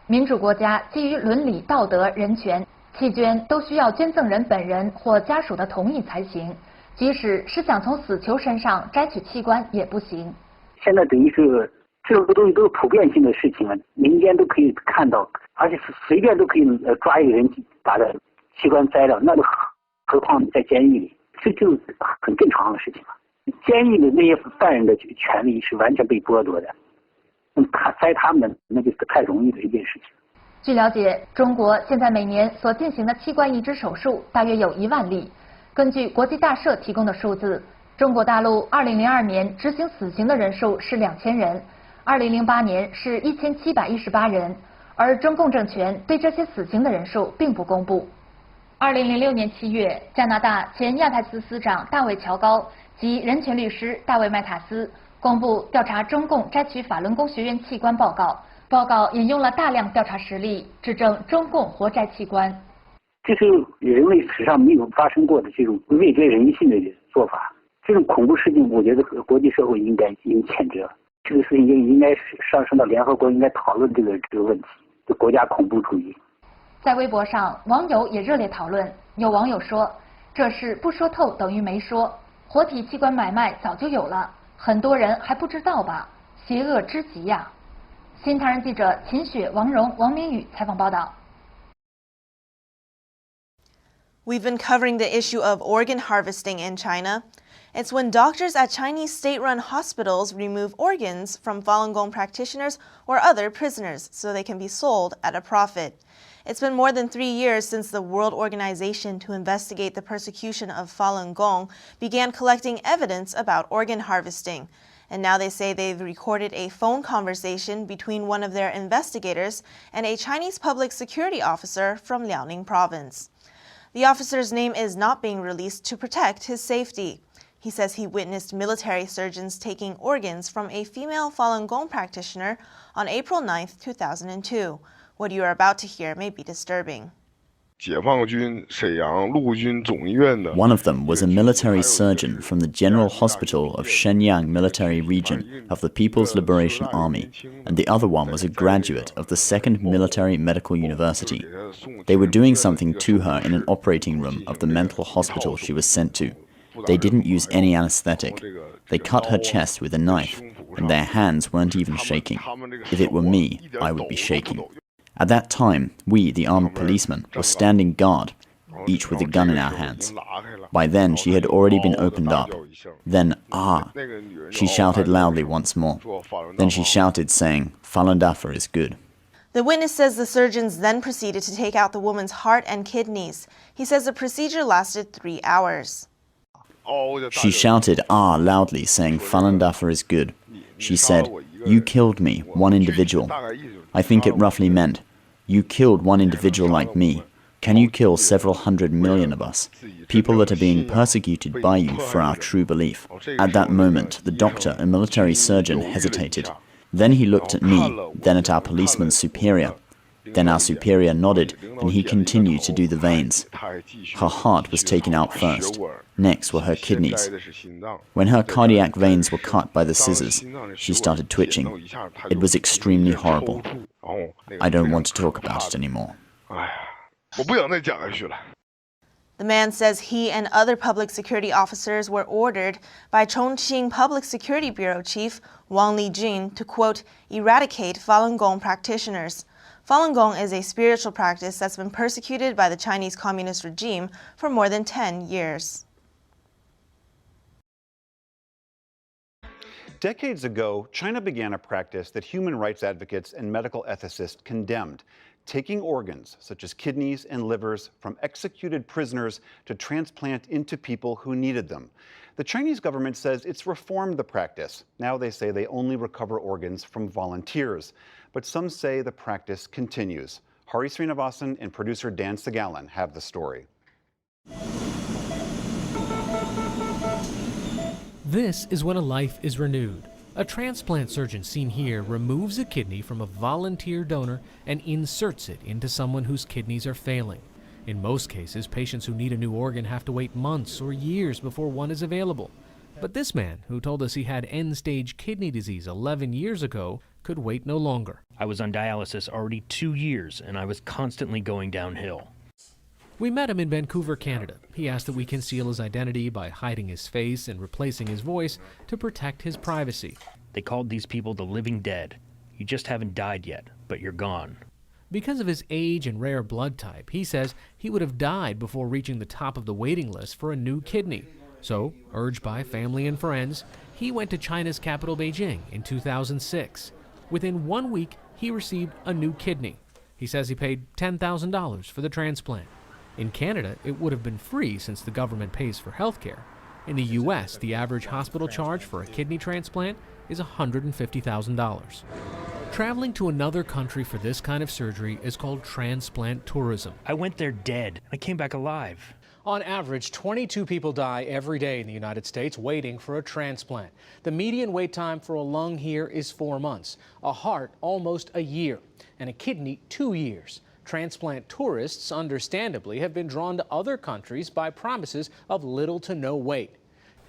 民主国家基于伦理、道德、人权，弃捐都需要捐赠人本人或家属的同意才行，即使是想从死囚身上摘取器官也不行。现在等于是这种东西都是普遍性的事情了，民间都可以看到，而且随便都可以抓一个人把他器官摘了，那就何况在监狱里，这就很正常的事情了。监狱的那些犯人的权利是完全被剥夺的，摘他们那就是太容易的一件事情。据了解，中国现在每年所进行的器官移植手术大约有1万例。根据国际大社提供的数字，中国大陆2002年执行死刑的人数是2000人，2008年是1718人，而中共政权对这些死刑的人数并不公布。2006年7月，加拿大前亚太司司长大卫·乔高及人权律师大卫·麦塔斯公布调查中共摘取法轮功学员器官报告。报告引用了大量调查实例，指证中共活摘器官。这是人类史上没有发生过的这种未觉人性的做法，这种恐怖事情，我觉得国际社会应该谴责。这个事情应该上升到联合国，应该讨论这个问题，就国家恐怖主义。在微博上，网友也热烈讨论。有网友说：“这事不说透等于没说，活体器官买卖早就有了，很多人还不知道吧？邪恶之极呀！”新唐人记者秦雪、王蓉、王明宇采访报道。We've been covering the issue of organ harvesting in China. It's when doctors at Chinese state-run hospitals remove organs from Falun Gong practitioners or other prisoners so they can be sold at a profit. It's been more than 3 years since the World Organization to investigate the persecution of Falun Gong began collecting evidence about organ harvesting. And now they say they've recorded a phone conversation between one of their investigators and a Chinese public security officer from Liaoning province. The officer's name is not being released to protect his safety. He says he witnessed military surgeons taking organs from a female Falun Gong practitioner on April 9, 2002. What you are about to hear may be disturbing. One of them was a military surgeon from the General Hospital of Shenyang Military Region of the People's Liberation Army, and the other one was a graduate of the 2nd Military Medical University. They were doing something to her in an operating room of the mental hospital she was sent to. They didn't use any anesthetic. They cut her chest with a knife, and their hands weren't even shaking. If it were me, I would be shaking. At that time, we, the armed policemen, were standing guard, each with a gun in our hands. By then, she had already been opened up. Then, ah! She shouted loudly once more. Then she shouted, saying, "Falun Dafa is good." The witness says the surgeons then proceeded to take out the woman's heart and kidneys. He says the procedure lasted 3 hours. She shouted, "Ah!" loudly, saying, "Falun Dafa is good." She said, "You killed me, one individual." I think it roughly meant, "You killed one individual like me. Can you kill several hundred million of us? People that are being persecuted by you for our true belief." At that moment, the doctor, a military surgeon, hesitated. Then he looked at me, then at our policeman's superior. Then our superior nodded, and he continued to do the veins. Her heart was taken out first. Next were her kidneys. When her cardiac veins were cut by the scissors, she started twitching. It was extremely horrible. I don't want to talk about it anymore. The man says he and other public security officers were ordered by Chongqing Public Security Bureau Chief Wang Lijun to, quote, eradicate Falun Gong practitioners. Falun Gong is a spiritual practice that's been persecuted by the Chinese Communist regime for more than 10 years. Decades ago, China began a practice that human rights advocates and medical ethicists condemned, taking organs, such as kidneys and livers, from executed prisoners to transplant into people who needed them. The Chinese government says it's reformed the practice. Now they say they only recover organs from volunteers. But some say the practice continues. Hari Srinivasan and producer Dan Segalan have the story. This is when a life is renewed. A transplant surgeon seen here removes a kidney from a volunteer donor and inserts it into someone whose kidneys are failing. In most cases, patients who need a new organ have to wait months or years before one is available. But this man, who told us he had end-stage kidney disease 11 years ago, could wait no longer. I was on dialysis already 2 years, and I was constantly going downhill. We met him in Vancouver, Canada. He asked that we conceal his identity by hiding his face and replacing his voice to protect his privacy. They called these people the living dead. You just haven't died yet, but you're gone. Because of his age and rare blood type, he says he would have died before reaching the top of the waiting list for a new kidney. So, urged by family and friends, he went to China's capital, Beijing, in 2006. Within 1 week, he received a new kidney. He says he paid $10,000 for the transplant. In Canada, it would have been free since the government pays for health care. In the U.S., the average hospital charge for a kidney transplant is $150,000. Traveling to another country for this kind of surgery is called transplant tourism. I went there dead. I came back alive. On average, 22 people die every day in the United States waiting for a transplant. The median wait time for a lung here is 4 months, a heart almost a year, and a kidney 2 years. Transplant tourists, understandably, have been drawn to other countries by promises of little to no wait.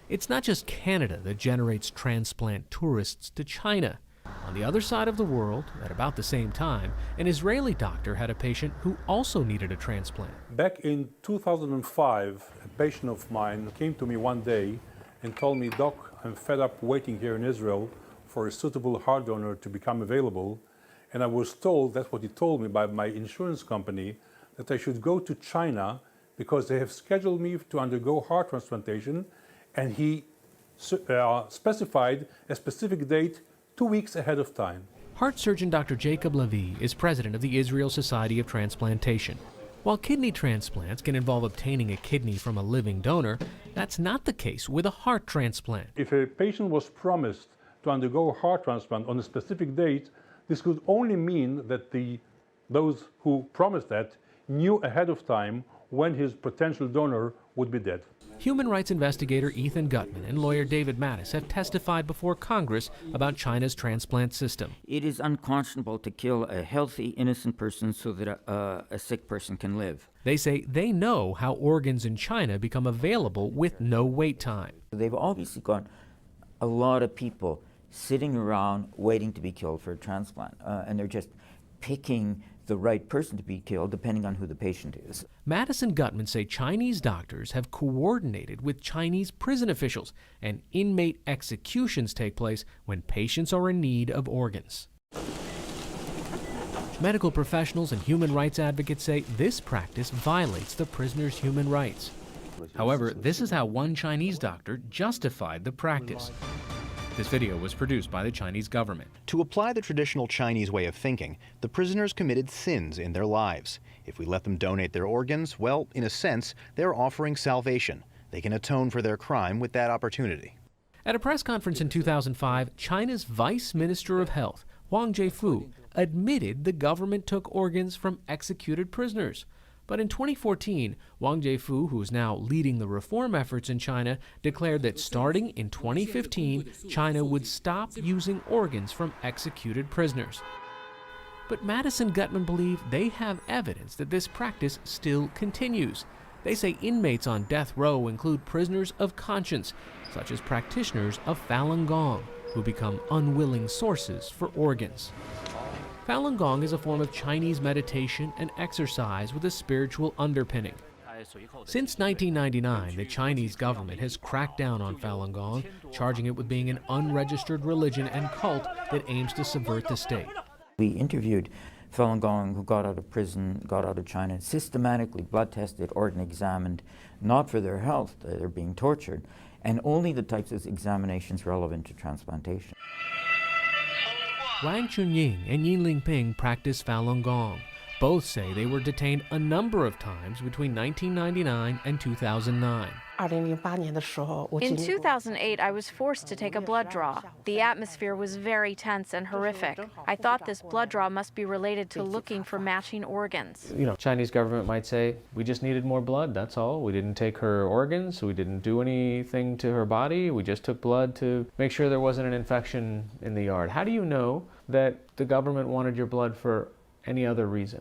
It's not just Canada that generates transplant tourists to China. On the other side of the world, at about the same time, an Israeli doctor had a patient who also needed a transplant. Back in 2005, a patient of mine came to me one day and told me, "Doc, I'm fed up waiting here in Israel for a suitable heart donor to become available." And I was told, that's what he told me by my insurance company, that I should go to China because they have scheduled me to undergo heart transplantation. And he specified a specific date 2 weeks ahead of time. Heart surgeon Dr. Jacob Levy is president of the Israel Society of Transplantation. While kidney transplants can involve obtaining a kidney from a living donor, that's not the case with a heart transplant. If a patient was promised to undergo a heart transplant on a specific date, this could only mean that those who promised that knew ahead of time when his potential donor would be dead. Human rights investigator Ethan Gutman and lawyer David Mattis have testified before Congress about China's transplant system. It is unconscionable to kill a healthy, innocent person so that a sick person can live. They say they know how organs in China become available with no wait time. They've obviously got a lot of people sitting around waiting to be killed for a transplant, and they're just picking the right person to be killed depending on who the patient is. Mattis and Gutman say Chinese doctors have coordinated with Chinese prison officials, and inmate executions take place when patients are in need of organs. Medical professionals and human rights advocates say this practice violates the prisoner's human rights. However, this is how one Chinese doctor justified the practice. This video was produced by the Chinese government. To apply the traditional Chinese way of thinking, the prisoners committed sins in their lives. If we let them donate their organs, well, in a sense, they're offering salvation. They can atone for their crime with that opportunity. At a press conference in 2005, China's Vice Minister of Health, Wang Jiefu, admitted the government took organs from executed prisoners. But in 2014, Wang Jiefu, who is now leading the reform efforts in China, declared that starting in 2015, China would stop using organs from executed prisoners. But Mattis and Gutman believe they have evidence that this practice still continues. They say inmates on death row include prisoners of conscience, such as practitioners of Falun Gong, who become unwilling sources for organs. Falun Gong is a form of Chinese meditation and exercise with a spiritual underpinning. Since 1999, the Chinese government has cracked down on Falun Gong, charging it with being an unregistered religion and cult that aims to subvert the state. We interviewed Falun Gong who got out of prison, got out of China, systematically blood tested, organ examined, not for their health, they're being tortured, and only the types of examinations relevant to transplantation. Wang Chunying and Yin Lingping practice Falun Gong. Both say they were detained a number of times between 1999 and 2009. In 2008, I was forced to take a blood draw. The atmosphere was very tense and horrific. I thought this blood draw must be related to looking for matching organs. Chinese government might say, we just needed more blood, that's all. We didn't take her organs, we didn't do anything to her body, we just took blood to make sure there wasn't an infection in the yard. How do you know that the government wanted your blood for any other reason?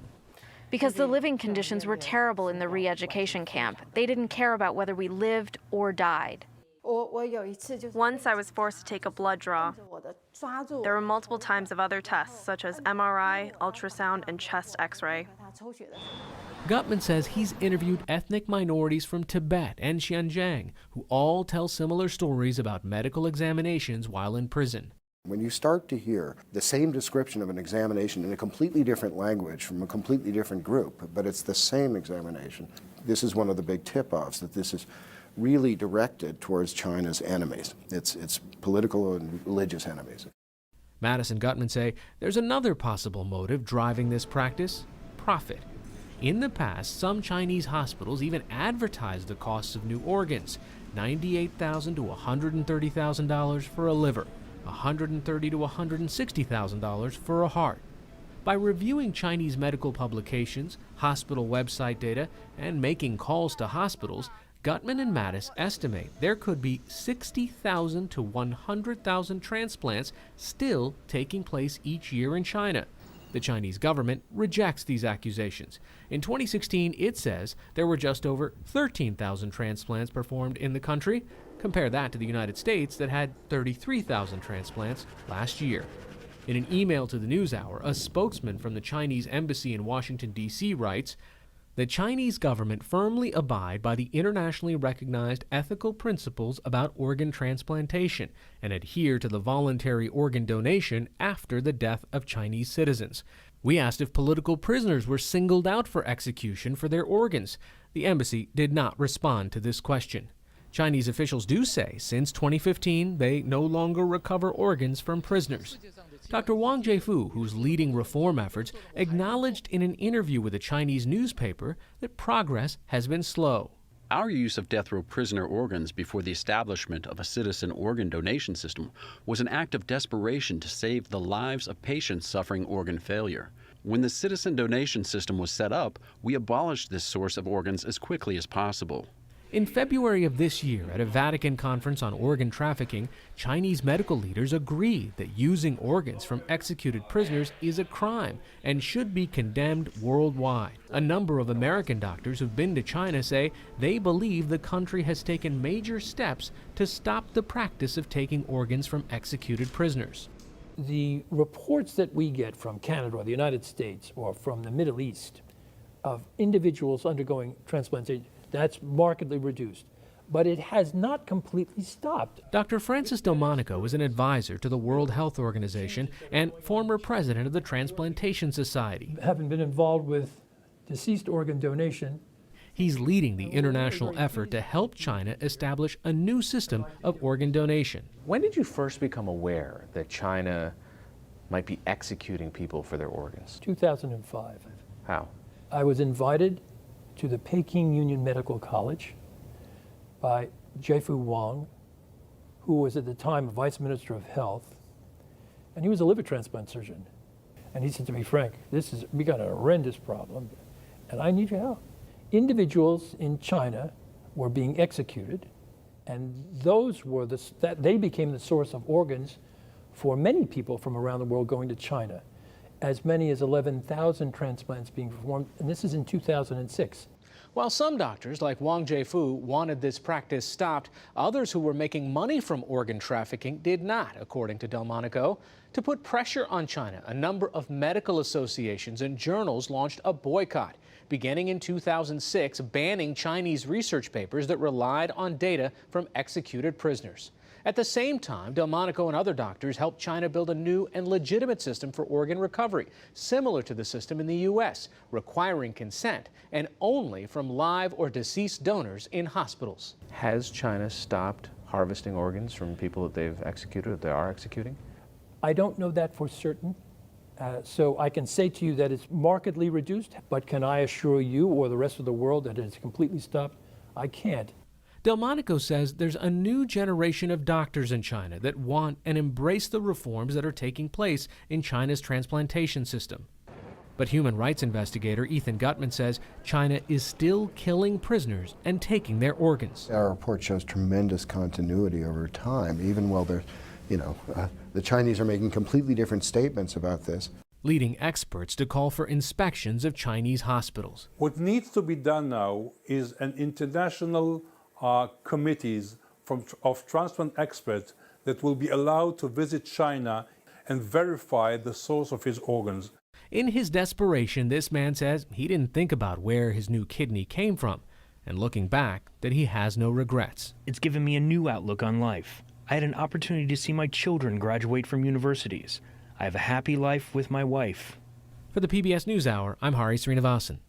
Because the living conditions were terrible in the re-education camp. They didn't care about whether we lived or died. Once I was forced to take a blood draw. There were multiple times of other tests, such as MRI, ultrasound, and chest X-ray. Gutman says he's interviewed ethnic minorities from Tibet and Xinjiang who all tell similar stories about medical examinations while in prison. When you start to hear the same description of an examination in a completely different language from a completely different group, but it's the same examination, this is one of the big tip-offs, that this is really directed towards China's enemies. It's political and religious enemies. Mattis and Gutman say there's another possible motive driving this practice: profit. In the past, some Chinese hospitals even advertised the costs of new organs: $98,000 to $130,000 for a liver, $130,000 to $160,000 for a heart. By reviewing Chinese medical publications, hospital website data, and making calls to hospitals, Gutman and Mattis estimate there could be 60,000 to 100,000 transplants still taking place each year in China. The Chinese government rejects these accusations. In 2016, it says there were just over 13,000 transplants performed in the country. Compare that to the United States that had 33,000 transplants last year. In an email to the NewsHour, a spokesman from the Chinese embassy in Washington, D.C. writes, "The Chinese government firmly abide by the internationally recognized ethical principles about organ transplantation and adhere to the voluntary organ donation after the death of Chinese citizens. We asked if political prisoners were singled out for execution for their organs. The embassy did not respond to this question." Chinese officials do say since 2015 they no longer recover organs from prisoners. Dr. Wang Jiefu, who's leading reform efforts, acknowledged in an interview with a Chinese newspaper that progress has been slow. Our use of death row prisoner organs before the establishment of a citizen organ donation system was an act of desperation to save the lives of patients suffering organ failure. When the citizen donation system was set up, we abolished this source of organs as quickly as possible. In February of this year, at a Vatican conference on organ trafficking, Chinese medical leaders agreed that using organs from executed prisoners is a crime and should be condemned worldwide. A number of American doctors who've been to China say they believe the country has taken major steps to stop the practice of taking organs from executed prisoners. The reports that we get from Canada or the United States or from the Middle East of individuals undergoing transplantation, that's markedly reduced, but it has not completely stopped. Dr. Francis Delmonico is an advisor to the World Health Organization and former president of the Transplantation Society. Having been involved with deceased organ donation, he's leading the international effort to help China establish a new system of organ donation. When did you first become aware that China might be executing people for their organs? 2005. How? I was invited to the Peking Union Medical College by Jiefu Wang, who was at the time Vice Minister of Health, and he was a liver transplant surgeon. And he said to me, "Frank, we got a horrendous problem, and I need your help." Individuals in China were being executed, and they became the source of organs for many people from around the world going to China. As many as 11,000 transplants being performed, and this is in 2006. While some doctors, like Wang Jiefu, wanted this practice stopped, others who were making money from organ trafficking did not, according to Delmonico. To put pressure on China, a number of medical associations and journals launched a boycott, beginning in 2006, banning Chinese research papers that relied on data from executed prisoners. At the same time, Delmonico and other doctors helped China build a new and legitimate system for organ recovery, similar to the system in the U.S., requiring consent and only from live or deceased donors in hospitals. Has China stopped harvesting organs from people that they've executed, that they are executing? I don't know that for certain, So I can say to you that it's markedly reduced, but can I assure you or the rest of the world that it's completely stopped? I can't. Delmonico says there's a new generation of doctors in China that want and embrace the reforms that are taking place in China's transplantation system. But human rights investigator Ethan Gutman says China is still killing prisoners and taking their organs. Our report shows tremendous continuity over time, even while they're, the Chinese are making completely different statements about this. Leading experts to call for inspections of Chinese hospitals. What needs to be done now is an international committees of transplant experts that will be allowed to visit China and verify the source of his organs. In his desperation, this man says he didn't think about where his new kidney came from, and looking back, that he has no regrets. It's given me a new outlook on life. I had an opportunity to see my children graduate from universities. I have a happy life with my wife. For the PBS NewsHour, I'm Hari Srinivasan.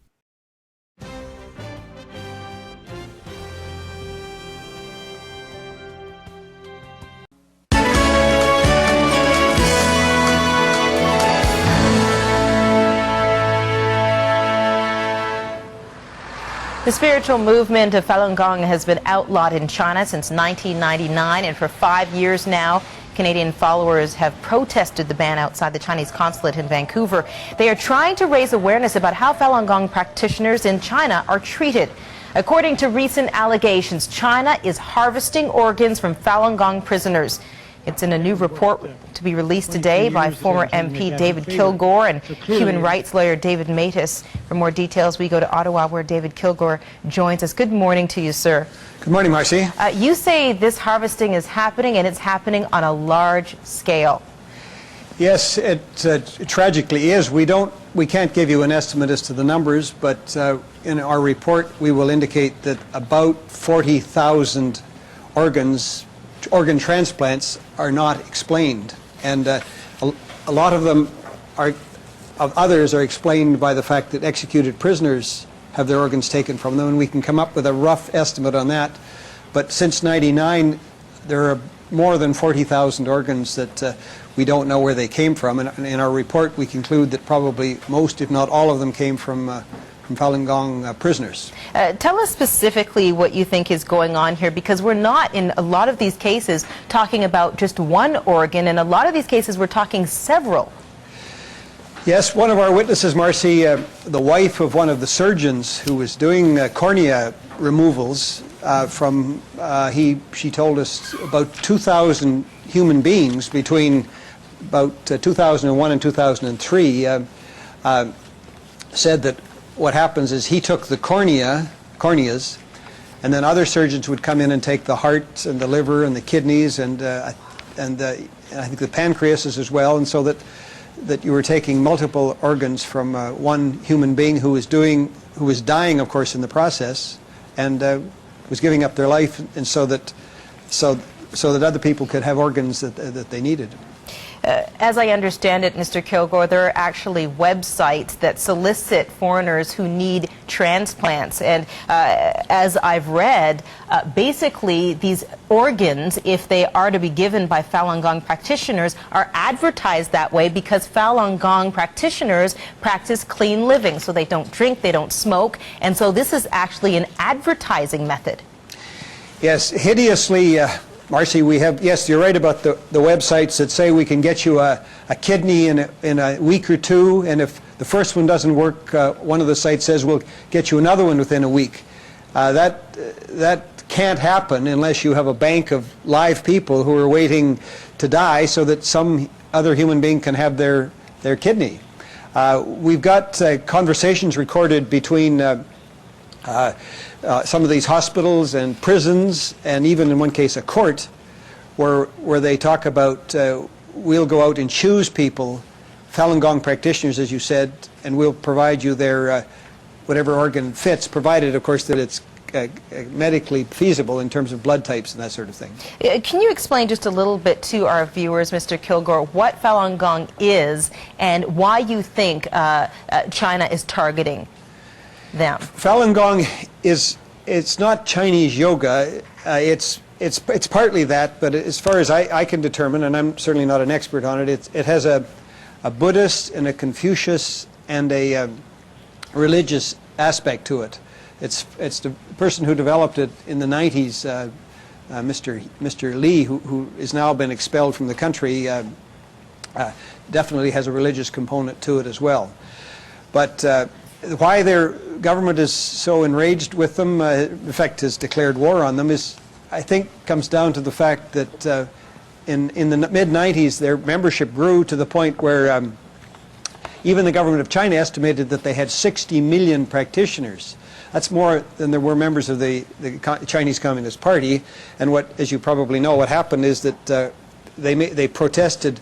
The spiritual movement of Falun Gong has been outlawed in China since 1999, and for 5 years now, Canadian followers have protested the ban outside the Chinese consulate in Vancouver. They are trying to raise awareness about how Falun Gong practitioners in China are treated. According to recent allegations, China is harvesting organs from Falun Gong prisoners. It's in a new report to be released today by former MP David Kilgour and human rights lawyer David Matus. For more details, we go to Ottawa, where David Kilgour joins us. Good morning to you, sir. Good morning, Marcy. You say this harvesting is happening, and it's happening on a large scale. Yes, it tragically is. We can't give you an estimate as to the numbers, but in our report we will indicate that about 40,000 organ transplants are not explained, and a lot of them others are explained by the fact that executed prisoners have their organs taken from them, and we can come up with a rough estimate on that. But since '99, there are more than 40,000 organs that we don't know where they came from, and in our report we conclude that probably most, if not all of them, came from Falun Gong prisoners. Tell us specifically what you think is going on here, because we're not, in a lot of these cases, talking about just one organ. In a lot of these cases, we're talking several. Yes, one of our witnesses, Marcy, the wife of one of the surgeons who was doing cornea removals she told us about 2,000 human beings between about 2001 and 2003 said that what happens is he took the corneas, and then other surgeons would come in and take the heart and the liver and the kidneys and I think the pancreas as well, and so that you were taking multiple organs from one human being who was dying, of course, in the process, and was giving up their life, and so that other people could have organs that they needed. As I understand it, Mr. Kilgour, there are actually websites that solicit foreigners who need transplants. And as I've read, basically these organs, if they are to be given by Falun Gong practitioners, are advertised that way because Falun Gong practitioners practice clean living. So they don't drink, they don't smoke. And so this is actually an advertising method. Yes, hideously. Marcy, yes, you're right about the websites that say we can get you a kidney in a week or two, and if the first one doesn't work, one of the sites says we'll get you another one within a week. That can't happen unless you have a bank of live people who are waiting to die so that some other human being can have their kidney. We've got conversations recorded between some of these hospitals and prisons, and even in one case a court, where they talk about we'll go out and choose people, Falun Gong practitioners, as you said, and we'll provide you their whatever organ fits, provided, of course, that it's medically feasible in terms of blood types and that sort of thing. Can you explain just a little bit to our viewers, Mr. Kilgour, what Falun Gong is and why you think China is targeting them? Falun Gong it's not Chinese yoga. It's partly that, but as far as I can determine, and I'm certainly not an expert on it, it has a Buddhist and a Confucius and a religious aspect to it. It's the person who developed it in the 90s, Mr. Lee, who has now been expelled from the country, definitely has a religious component to it as well. But why their government is so enraged with them, in fact has declared war on them, is, I think, comes down to the fact that in the mid-90s their membership grew to the point where even the government of China estimated that they had 60 million practitioners. That's more than there were members of the Chinese Communist Party. And what, as you probably know, what happened is that they protested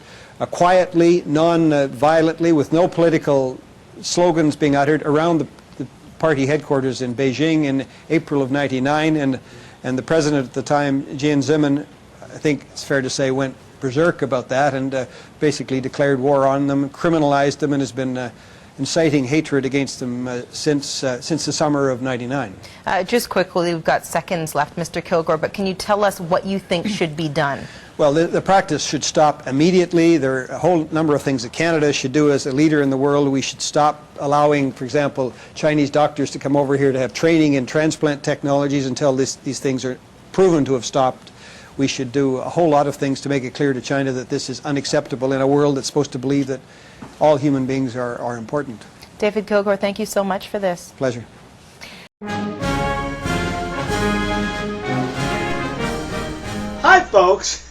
quietly, non-violently, with no political slogans being uttered around the party headquarters in Beijing in April of '99. And the president at the time, Jiang Zemin, I think it's fair to say, went berserk about that and basically declared war on them, criminalized them, and has been inciting hatred against them since the summer of '99. Just quickly, we've got seconds left, Mr. Kilgore, but can you tell us what you think should be done? Well, the practice should stop immediately. There are a whole number of things that Canada should do as a leader in the world. We should stop allowing, for example, Chinese doctors to come over here to have training in transplant technologies until these things are proven to have stopped. We should do a whole lot of things to make it clear to China that this is unacceptable in a world that's supposed to believe that all human beings are important. David Kilgore, thank you so much for this. Pleasure. Hi folks!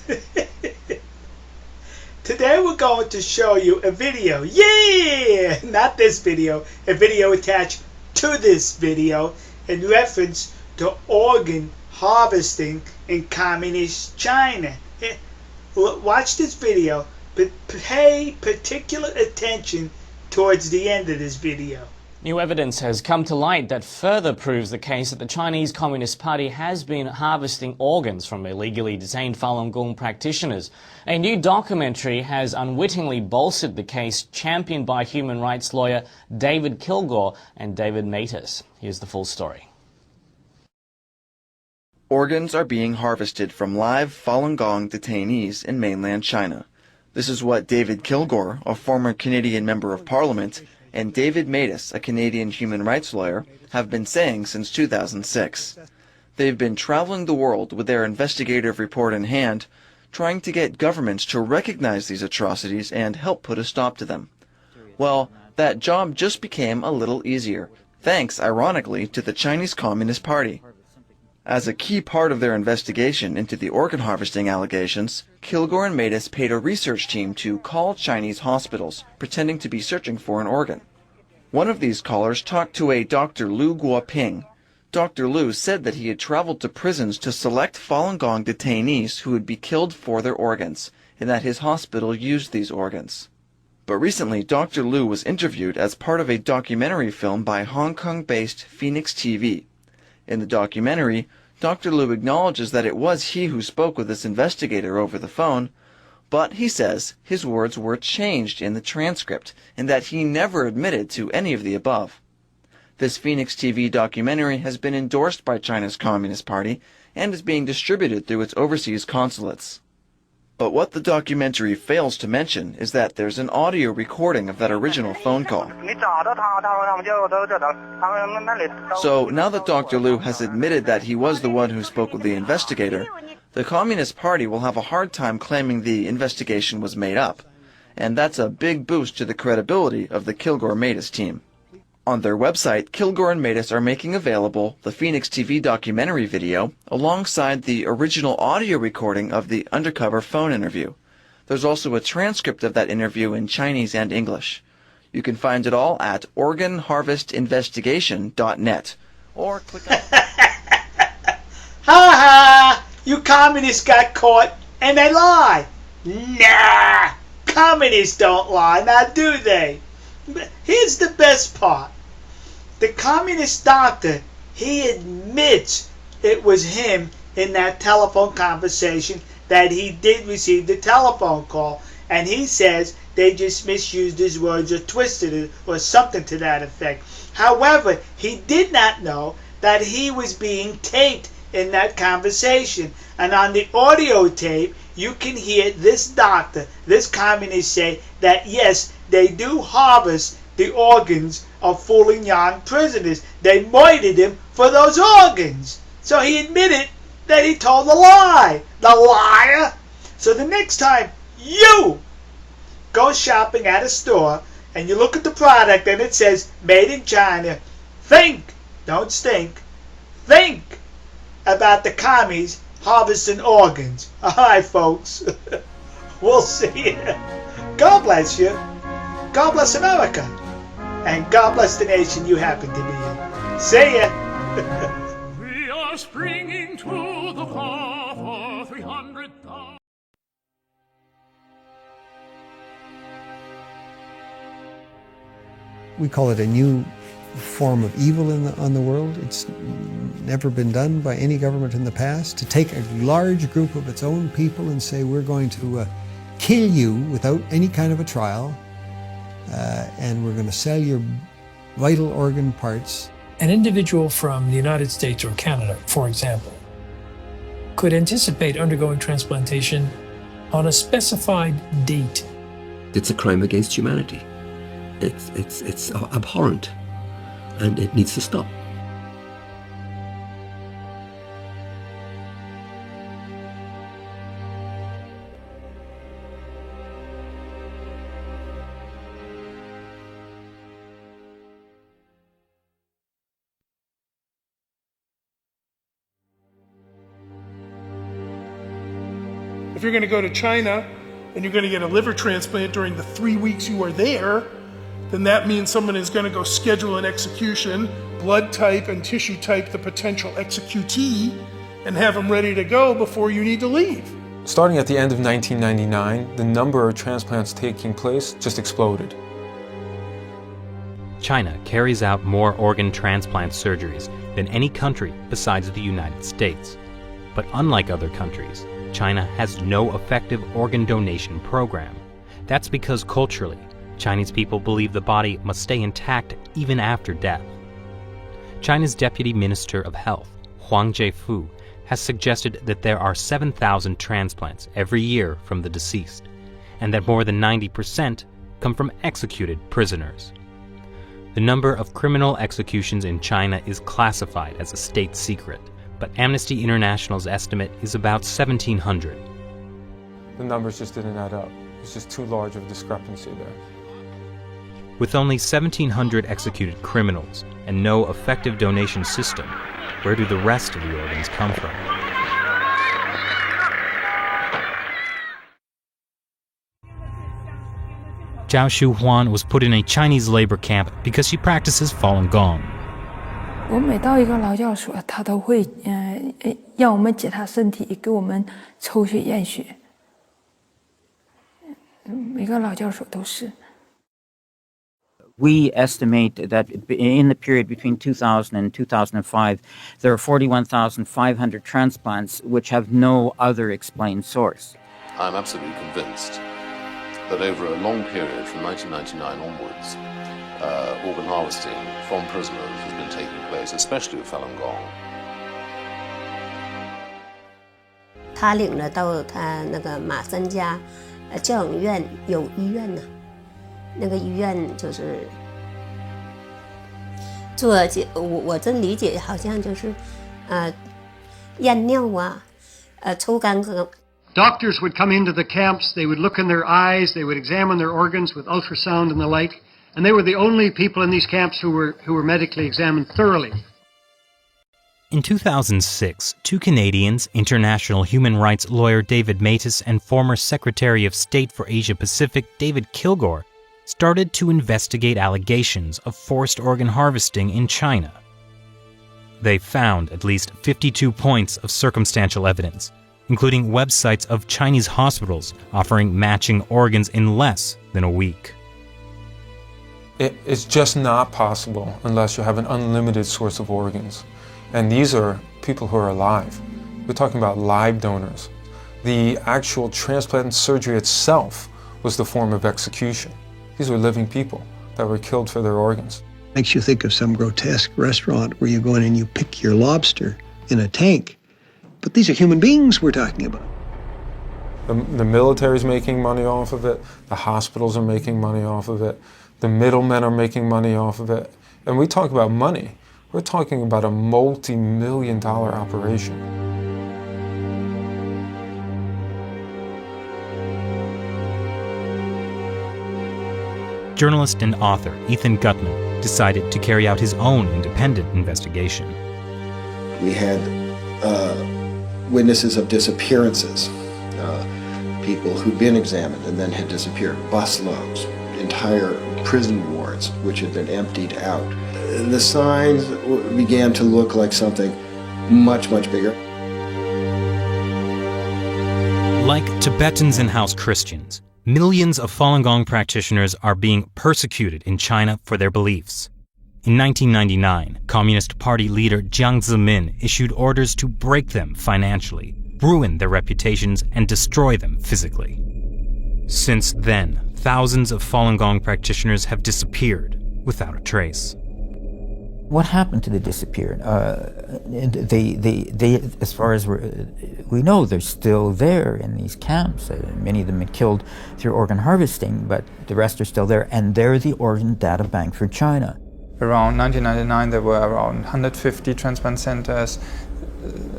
Today we're going to show you a video. Yeah! Not this video. A video attached to this video in reference to organ harvesting in communist China. Watch this video, but pay particular attention towards the end of this video. New evidence has come to light that further proves the case that the Chinese Communist Party has been harvesting organs from illegally detained Falun Gong practitioners. A new documentary has unwittingly bolstered the case championed by human rights lawyer David Kilgore and David Matus. Here's the full story. Organs are being harvested from live Falun Gong detainees in mainland China. This is what David Kilgore, a former Canadian Member of Parliament, and David Matus, a Canadian human rights lawyer, have been saying since 2006. They've been traveling the world with their investigative report in hand, trying to get governments to recognize these atrocities and help put a stop to them. Well, that job just became a little easier, thanks, ironically, to the Chinese Communist Party. As a key part of their investigation into the organ harvesting allegations, Kilgore and Matus paid a research team to call Chinese hospitals, pretending to be searching for an organ. One of these callers talked to a Dr. Lu Guoping. Dr. Lu said that he had traveled to prisons to select Falun Gong detainees who would be killed for their organs, and that his hospital used these organs. But recently, Dr. Lu was interviewed as part of a documentary film by Hong Kong-based Phoenix TV. In the documentary, Dr. Lu acknowledges that it was he who spoke with this investigator over the phone, but he says his words were changed in the transcript and that he never admitted to any of the above. This Phoenix TV documentary has been endorsed by China's Communist Party and is being distributed through its overseas consulates. But what the documentary fails to mention is that there's an audio recording of that original phone call. So now that Dr. Lu has admitted that he was the one who spoke with the investigator, the Communist Party will have a hard time claiming the investigation was made up. And that's a big boost to the credibility of the Kilgore-Matus team. On their website, Kilgore and Matus are making available the Phoenix TV documentary video alongside the original audio recording of the undercover phone interview. There's also a transcript of that interview in Chinese and English. You can find it all at organharvestinvestigation.net or click on... Ha ha! You communists got caught and they lie! Nah! Communists don't lie, now do they? Here's the best part. The communist doctor, he admits it was him in that telephone conversation that he did receive the telephone call. And he says they just misused his words or twisted it or something to that effect. However, he did not know that he was being taped in that conversation. And on the audio tape, you can hear this doctor, this communist say that yes, they do harvest the organs of Falun Gong prisoners. They murdered him for those organs. So he admitted that he told a lie. The liar! So the next time you go shopping at a store and you look at the product and it says made in China, think, don't stink, think about the commies harvesting organs. All right, folks. We'll see you. God bless you. God bless America. And God bless the nation you happen to be in. See ya. We are springing to the far for 300,000. We call it a new form of evil on the world. It's never been done by any government in the past, to take a large group of its own people and say we're going to kill you without any kind of a trial, and we're going to sell your vital organ parts. An individual from the United States or Canada, for example, could anticipate undergoing transplantation on a specified date. It's a crime against humanity. It's abhorrent, and it needs to stop. If you're going to go to China and you're going to get a liver transplant during the 3 weeks you are there, then that means someone is going to go schedule an execution, blood type and tissue type the potential executee, and have them ready to go before you need to leave. Starting at the end of 1999, the number of transplants taking place just exploded. China carries out more organ transplant surgeries than any country besides the United States. But unlike other countries, China has no effective organ donation program. That's because culturally, Chinese people believe the body must stay intact even after death. China's Deputy Minister of Health, Huang Jiefu, has suggested that there are 7,000 transplants every year from the deceased, and that more than 90% come from executed prisoners. The number of criminal executions in China is classified as a state secret, but Amnesty International's estimate is about 1,700. The numbers just didn't add up. It's just too large of a discrepancy there. With only 1,700 executed criminals and no effective donation system, where do the rest of the organs come from? Zhao Shuhuan was put in a Chinese labor camp because she practices Falun Gong. 我每到一个劳教所，他都会让我们检查身体，给我们抽血验血。每个劳教所都是。 We estimate that in the period between 2000 and 2005, there are 41,500 transplants which have no other explained source. I'm absolutely convinced that over a long period from 1999 onwards, organ harvesting from prisoners has been taking place, especially with Falun Gong. 他领了到他那个马三家教养院有医院呢。 那个医院就是做我这理解好像就是验尿啊，抽干咳。 Doctors would come into the camps, they would look in their eyes, they would examine their organs with ultrasound and the like, and they were the only people in these camps who were medically examined thoroughly. In 2006, two Canadians, international human rights lawyer David Matas and former Secretary of State for Asia Pacific David Kilgore, started to investigate allegations of forced organ harvesting in China. They found at least 52 points of circumstantial evidence, including websites of Chinese hospitals offering matching organs in less than a week. It's just not possible unless you have an unlimited source of organs. And these are people who are alive. We're talking about live donors. The actual transplant surgery itself was the form of execution. These were living people that were killed for their organs. Makes you think of some grotesque restaurant where you go in and you pick your lobster in a tank But these are human beings we're talking about. The military's making money off of it, the hospitals are making money off of it, the middlemen are making money off of it. And we talk about money, we're talking about a multi-million-dollar operation. Journalist and author Ethan Gutman decided to carry out his own independent investigation. We had witnesses of disappearances, people who'd been examined and then had disappeared, busloads, entire prison wards which had been emptied out. The signs began to look like something much, much bigger. Like Tibetans and house Christians, millions of Falun Gong practitioners are being persecuted in China for their beliefs. In 1999, Communist Party leader Jiang Zemin issued orders to break them financially, ruin their reputations, and destroy them physically. Since then, thousands of Falun Gong practitioners have disappeared without a trace. What happened to the disappeared? They, as far as we know, they're still there in these camps. Many of them had killed through organ harvesting, but the rest are still there, and they're the organ data bank for China. Around 1999, there were around 150 transplant centers.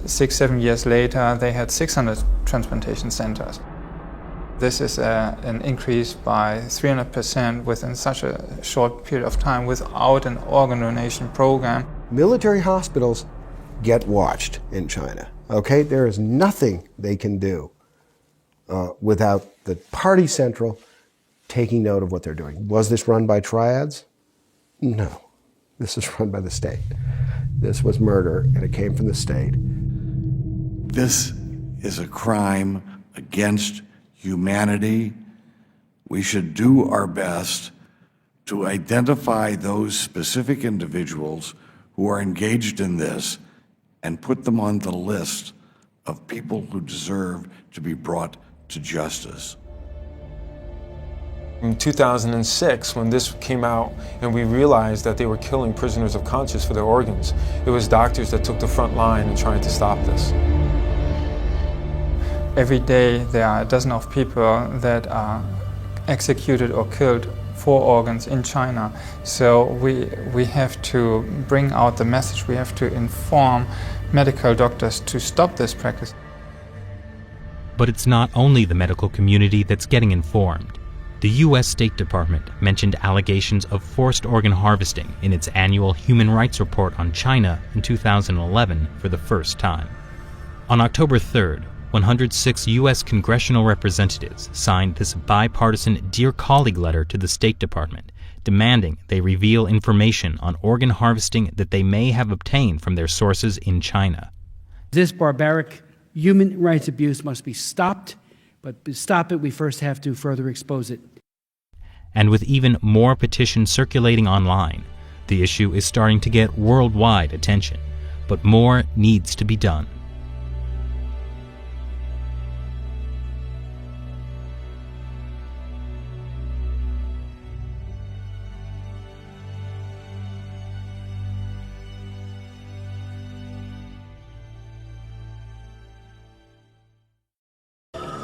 6-7 years later, they had 600 transplantation centers. This is an increase by 300% within such a short period of time without an organ donation program. Military hospitals get watched in China, okay? There is nothing they can do without the party central taking note of what they're doing. Was this run by triads? No. This is run by the state. This was murder, and it came from the state. This is a crime against humanity. We should do our best to identify those specific individuals who are engaged in this and put them on the list of people who deserve to be brought to justice. In 2006, when this came out and we realized that they were killing prisoners of conscience for their organs, it was doctors that took the front line in trying to stop this. Every day there are a dozen of people that are executed or killed for organs in China. So we have to bring out the message, we have to inform medical doctors to stop this practice. But it's not only the medical community that's getting informed. The U.S. State Department mentioned allegations of forced organ harvesting in its annual Human Rights Report on China in 2011 for the first time. On October 3rd, 106 U.S. congressional representatives signed this bipartisan Dear Colleague letter to the State Department, demanding they reveal information on organ harvesting that they may have obtained from their sources in China. This barbaric human rights abuse must be stopped, but to stop it, we first have to further expose it. And with even more petitions circulating online, the issue is starting to get worldwide attention, but more needs to be done.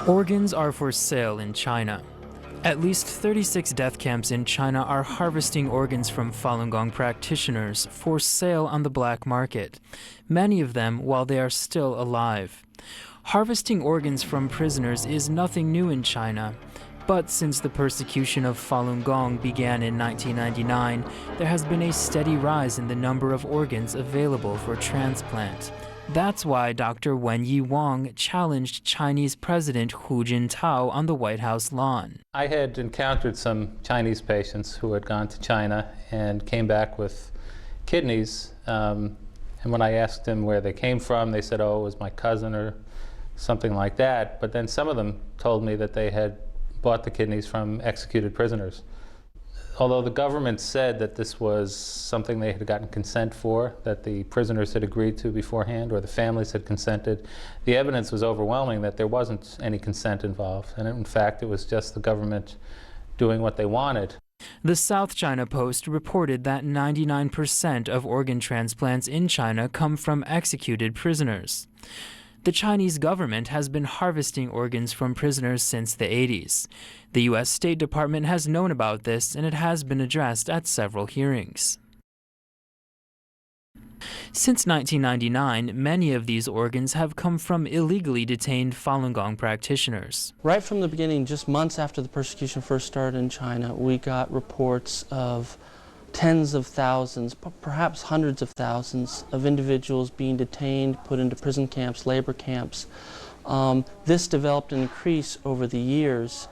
Organs are for sale in China. At least 36 death camps in China are harvesting organs from Falun Gong practitioners for sale on the black market, many of them while they are still alive. Harvesting organs from prisoners is nothing new in China, but since the persecution of Falun Gong began in 1999, there has been a steady rise in the number of organs available for transplant. That's why Dr. Wenyi Wang challenged Chinese President Hu Jintao on the White House lawn. I had encountered some Chinese patients who had gone to China and came back with kidneys. And when I asked them where they came from, they said, oh, it was my cousin or something like that. But then some of them told me that they had bought the kidneys from executed prisoners. Although the government said that this was something they had gotten consent for, that the prisoners had agreed to beforehand, or the families had consented, the evidence was overwhelming that there wasn't any consent involved. And in fact, it was just the government doing what they wanted. The South China Post reported that 99% of organ transplants in China come from executed prisoners. The Chinese government has been harvesting organs from prisoners since the 80s. The U.S. State Department has known about this, and it has been addressed at several hearings. Since 1999, many of these organs have come from illegally detained Falun Gong practitioners. Right from the beginning, just months after the persecution first started in China, we got reports of tens of thousands, perhaps hundreds of thousands of individuals being detained, put into prison camps, labor camps. This developed an increase over the years,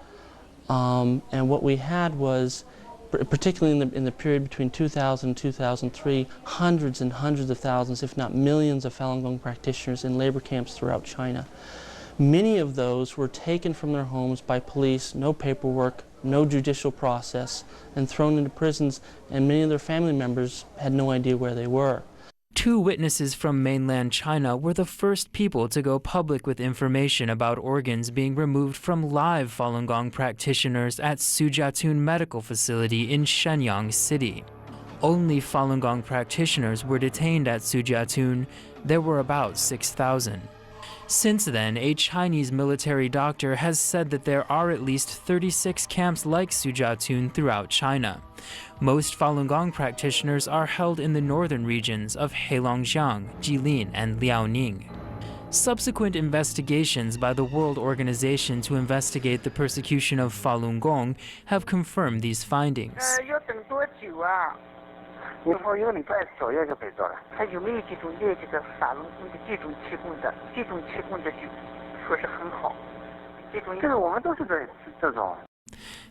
and what we had was, particularly in the period between 2000 and 2003, hundreds and hundreds of thousands, if not millions, of Falun Gong practitioners in labor camps throughout China. Many of those were taken from their homes by police, no paperwork, no judicial process, and thrown into prisons, and many of their family members had no idea where they were. 2 witnesses from mainland China were the first people to go public with information about organs being removed from live Falun Gong practitioners at Sujiatun Medical Facility in Shenyang City. Only Falun Gong practitioners were detained at Sujiatun. There were about 6,000. Since then, a Chinese military doctor has said that there are at least 36 camps like Sujiatun throughout China. Most Falun Gong practitioners are held in the northern regions of Heilongjiang, Jilin, and Liaoning. Subsequent investigations by the World Organization to investigate the persecution of Falun Gong have confirmed these findings.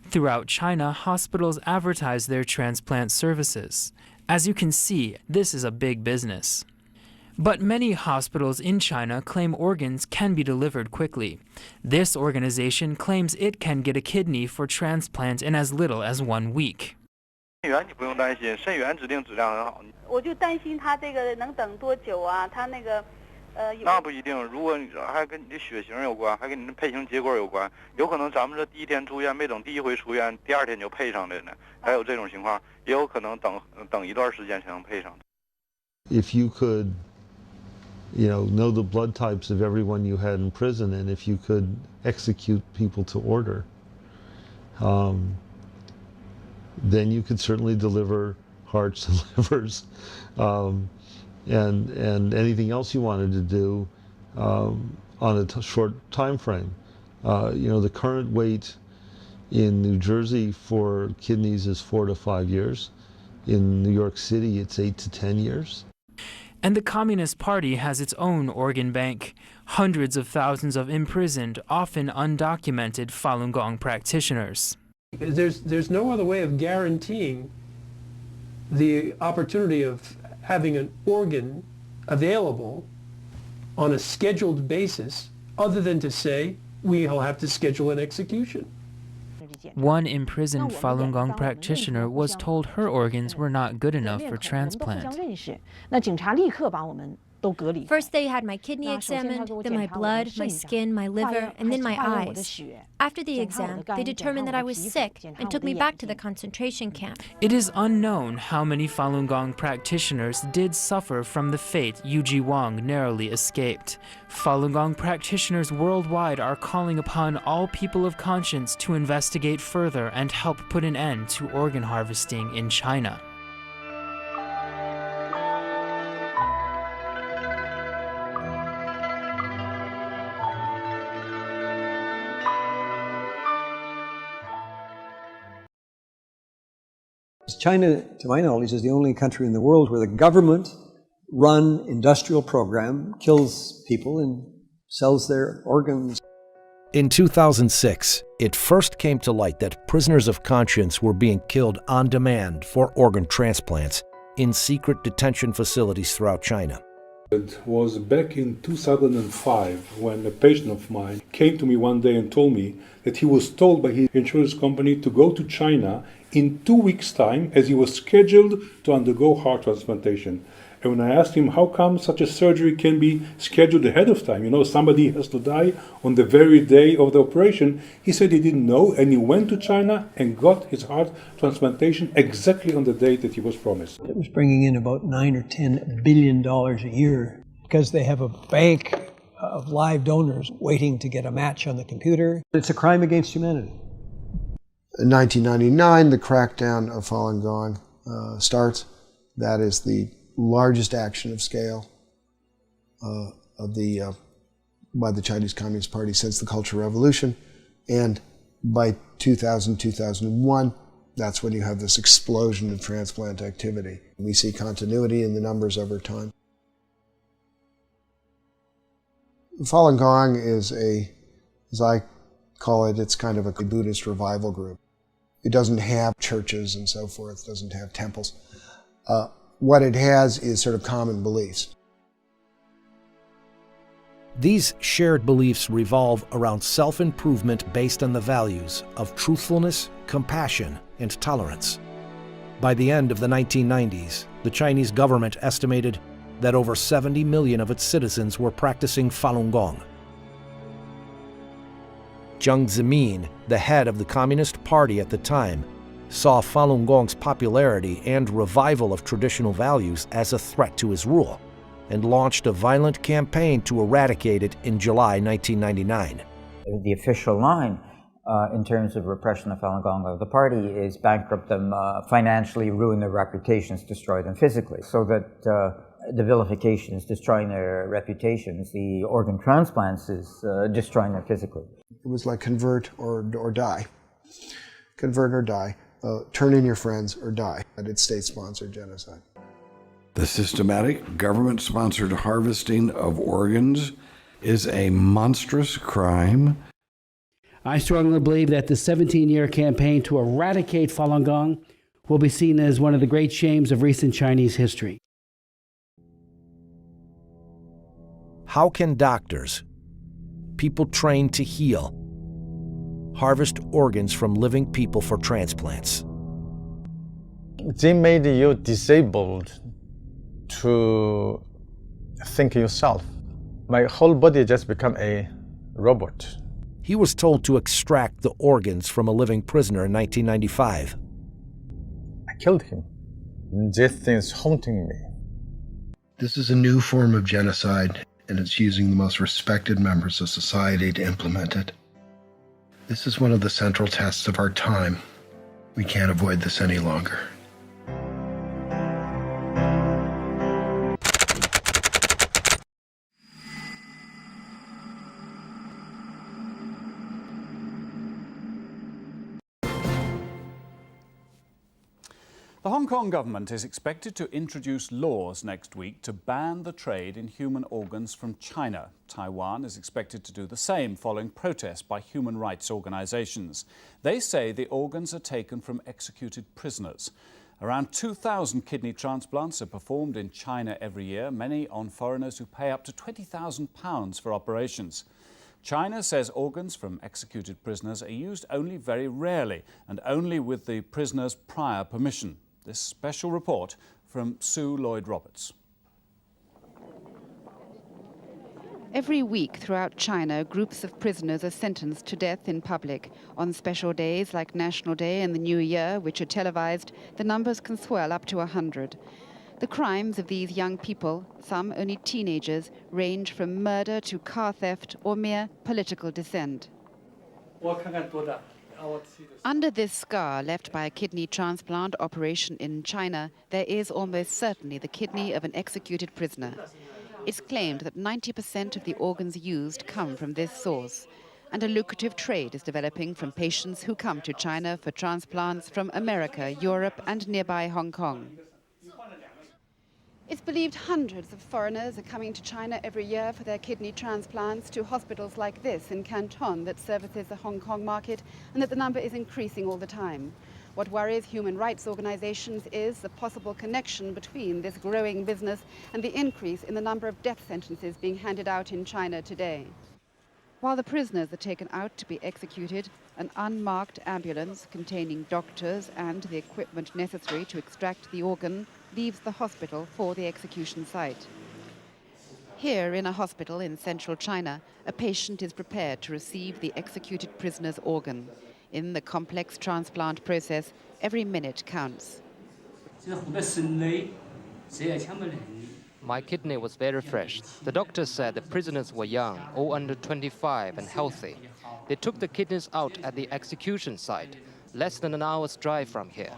Throughout China, hospitals advertise their transplant services. As you can see, this is a big business. But many hospitals in China claim organs can be delivered quickly. This organization claims it can get a kidney for transplant in as little as 1 week. 源你不用担心，肾源指定质量很好。我就担心他这个能等多久啊？他那个那不一定，如果你还跟你的血型有关，还跟你的配型结果有关，有可能咱们这第一天出院没等第一回出院，第2天就配上的呢，还有这种情况，也有可能等一段时间才能配上。If you could, know the blood types of everyone you had in prison, and if you could execute people to order, then you could certainly deliver hearts and livers, and anything else you wanted to do on a short time frame. The current wait in New Jersey for kidneys is 4 to 5 years. In New York City, it's 8 to 10 years. And the Communist Party has its own organ bank. Hundreds of thousands of imprisoned, often undocumented Falun Gong practitioners. There's no other way of guaranteeing the opportunity of having an organ available on a scheduled basis other than to say we'll have to schedule an execution. One imprisoned Falun Gong practitioner was told her organs were not good enough for transplant. First they had my kidney examined, then my blood, my skin, my liver, and then my eyes. After the exam, they determined that I was sick and took me back to the concentration camp. It is unknown how many Falun Gong practitioners did suffer from the fate Yuji Wang narrowly escaped. Falun Gong practitioners worldwide are calling upon all people of conscience to investigate further and help put an end to organ harvesting in China. China, to my knowledge, is the only country in the world where the government-run industrial program kills people and sells their organs. In 2006, it first came to light that prisoners of conscience were being killed on demand for organ transplants in secret detention facilities throughout China. It was back in 2005 when a patient of mine came to me one day and told me that he was told by his insurance company to go to China in 2 weeks' time as he was scheduled to undergo heart transplantation. And when I asked him how come such a surgery can be scheduled ahead of time, somebody has to die on the very day of the operation, he said he didn't know, and he went to China and got his heart transplantation exactly on the date that he was promised. It was bringing in about $9 or $10 billion a year because they have a bank of live donors waiting to get a match on the computer. It's a crime against humanity. In 1999, the crackdown of Falun Gong starts. That is the largest action of scale by the Chinese Communist Party since the Cultural Revolution. And by 2000, 2001, that's when you have this explosion of transplant activity. We see continuity in the numbers over time. Falun Gong is as I call it, it's kind of a Buddhist revival group. It doesn't have churches and so forth, it doesn't have temples. What it has is sort of common beliefs. These shared beliefs revolve around self-improvement based on the values of truthfulness, compassion, and tolerance. By the end of the 1990s, the Chinese government estimated that over 70 million of its citizens were practicing Falun Gong. Jiang Zemin, the head of the Communist Party at the time, saw Falun Gong's popularity and revival of traditional values as a threat to his rule, and launched a violent campaign to eradicate it in July 1999. The official line in terms of repression of Falun Gong of the party is bankrupt them financially, ruin their reputations, destroy them physically. So that the vilification is destroying their reputations, the organ transplants is destroying them physically. It was like convert or die. Convert or die. Turn in your friends or die. It's state-sponsored genocide. The systematic government-sponsored harvesting of organs is a monstrous crime. I strongly believe that the 17-year campaign to eradicate Falun Gong will be seen as one of the great shames of recent Chinese history. How can doctors, people trained to heal, harvest organs from living people for transplants? They made you disabled to think yourself. My whole body just become a robot. He was told to extract the organs from a living prisoner in 1995. I killed him. This thing is haunting me. This is a new form of genocide, and it's using the most respected members of society to implement it. This is one of the central tests of our time. We can't avoid this any longer. The Hong Kong government is expected to introduce laws next week to ban the trade in human organs from China. Taiwan is expected to do the same following protests by human rights organizations. They say the organs are taken from executed prisoners. Around 2,000 kidney transplants are performed in China every year, many on foreigners who pay up to £20,000 for operations. China says organs from executed prisoners are used only very rarely and only with the prisoner's prior permission. This special report from Sue Lloyd-Roberts. Every week throughout China, groups of prisoners are sentenced to death in public. On special days like National Day and the New Year, which are televised, the numbers can swell up to 100. The crimes of these young people, some only teenagers, range from murder to car theft or mere political dissent. Under this scar left by a kidney transplant operation in China, there is almost certainly the kidney of an executed prisoner. It's claimed that 90% of the organs used come from this source, and a lucrative trade is developing from patients who come to China for transplants from America, Europe, and nearby Hong Kong. It's believed hundreds of foreigners are coming to China every year for their kidney transplants to hospitals like this in Canton that services the Hong Kong market, and that the number is increasing all the time. What worries human rights organizations is the possible connection between this growing business and the increase in the number of death sentences being handed out in China today. While the prisoners are taken out to be executed, an unmarked ambulance containing doctors and the equipment necessary to extract the organ leaves the hospital for the execution site. Here in a hospital in central China, a patient is prepared to receive the executed prisoner's organ. In the complex transplant process, every minute counts. My kidney was very fresh. The doctor said the prisoners were young, all under 25 and healthy. They took the kidneys out at the execution site, less than an hour's drive from here.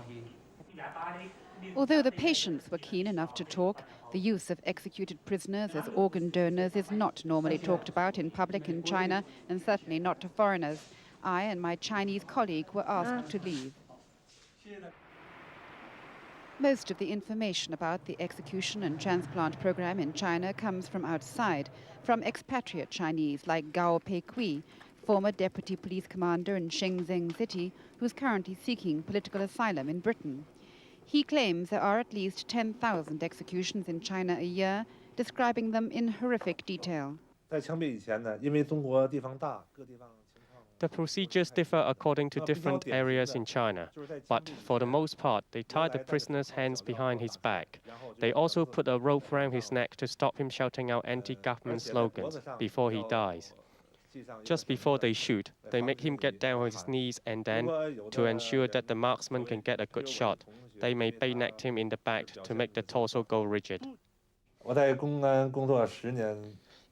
Although the patients were keen enough to talk, the use of executed prisoners as organ donors is not normally talked about in public in China, and certainly not to foreigners. I and my Chinese colleague were asked to leave. Most of the information about the execution and transplant program in China comes from outside, from expatriate Chinese like Gao Peikui, former deputy police commander in Shenzhen City, who's currently seeking political asylum in Britain. He claims there are at least 10,000 executions in China a year, describing them in horrific detail. The procedures differ according to different areas in China, but for the most part, they tie the prisoner's hands behind his back. They also put a rope around his neck to stop him shouting out anti-government slogans before he dies. Just before they shoot, they make him get down on his knees, and then, to ensure that the marksman can get a good shot, they may bayonet him in the back to make the torso go rigid.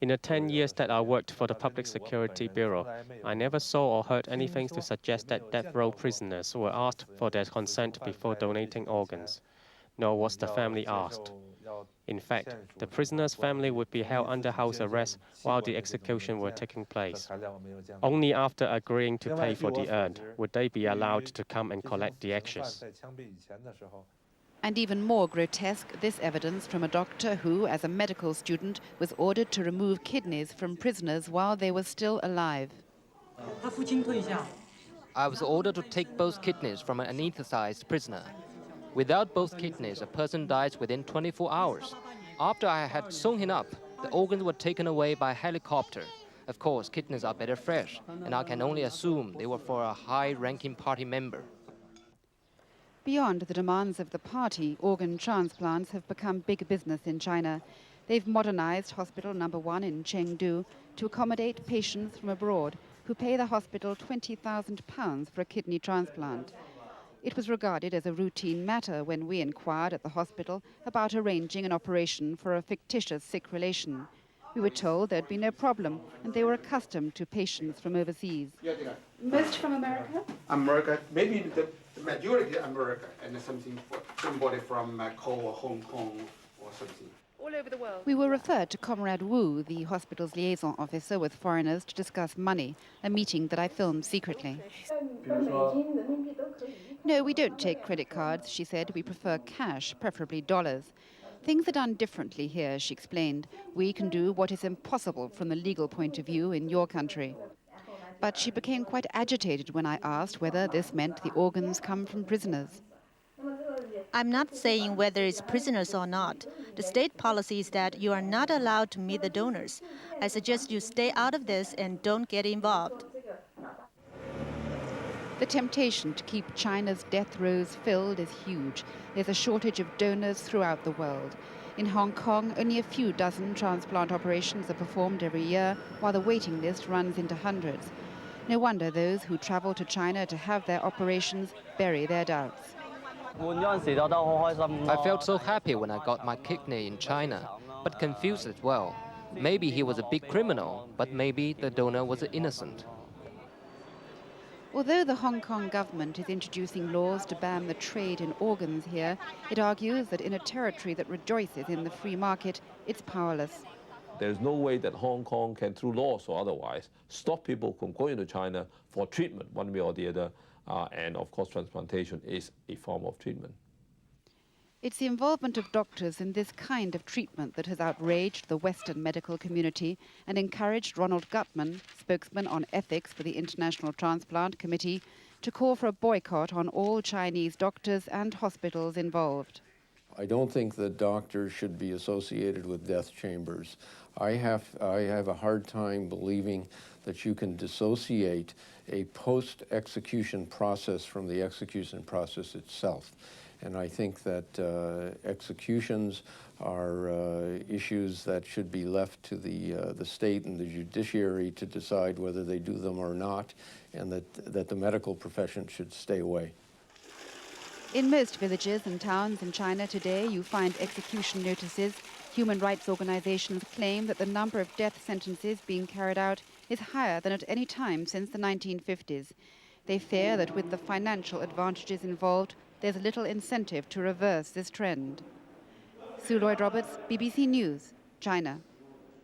In the 10 years that I worked for the Public Security Bureau, I never saw or heard anything to suggest that death row prisoners were asked for their consent before donating organs, nor was the family asked. In fact, the prisoner's family would be held under house arrest while the execution were taking place. Only after agreeing to pay for the urn would they be allowed to come and collect the ashes. And even more grotesque, this evidence from a doctor who, as a medical student, was ordered to remove kidneys from prisoners while they were still alive. I was ordered to take both kidneys from an anesthetized prisoner. Without both kidneys, a person dies within 24 hours. After I had sewn him up, the organs were taken away by helicopter. Of course, kidneys are better fresh, and I can only assume they were for a high-ranking party member. Beyond the demands of the party, organ transplants have become big business in China. They've modernized Hospital No. 1 in Chengdu to accommodate patients from abroad who pay the hospital £20,000 for a kidney transplant. It was regarded as a routine matter when we inquired at the hospital about arranging an operation for a fictitious sick relation. We were told there'd be no problem, and they were accustomed to patients from overseas. Most from America? America, maybe the majority America, and somebody from Macau or Hong Kong or something. All over the world. We were referred to Comrade Wu, the hospital's liaison officer with foreigners, to discuss money, a meeting that I filmed secretly. No, we don't take credit cards, she said. We prefer cash, preferably dollars. Things are done differently here, she explained. We can do what is impossible from the legal point of view in your country. But she became quite agitated when I asked whether this meant the organs come from prisoners. I'm not saying whether it's prisoners or not. The state policy is that you are not allowed to meet the donors. I suggest you stay out of this and don't get involved. The temptation to keep China's death rows filled is huge. There's a shortage of donors throughout the world. In Hong Kong, only a few dozen transplant operations are performed every year, while the waiting list runs into hundreds. No wonder those who travel to China to have their operations bury their doubts. I felt so happy when I got my kidney in China, but confused as well. Maybe he was a big criminal, but maybe the donor was innocent. Although the Hong Kong government is introducing laws to ban the trade in organs here, it argues that in a territory that rejoices in the free market, it's powerless. There's no way that Hong Kong can, through laws or otherwise, stop people from going to China for treatment one way or the other. And of course, transplantation is a form of treatment. It's the involvement of doctors in this kind of treatment that has outraged the Western medical community and encouraged Ronald Gutman, spokesman on ethics for the International Transplant Committee, to call for a boycott on all Chinese doctors and hospitals involved. I don't think that doctors should be associated with death chambers. I have a hard time believing that you can dissociate a post-execution process from the execution process itself. And I think that executions are issues that should be left to the state and the judiciary to decide whether they do them or not, and that the medical profession should stay away. In most villages and towns in China today, you find execution notices. Human rights organizations claim that the number of death sentences being carried out is higher than at any time since the 1950s. They fear that with the financial advantages involved, there's little incentive to reverse this trend. Sue Lloyd-Roberts, BBC News, China.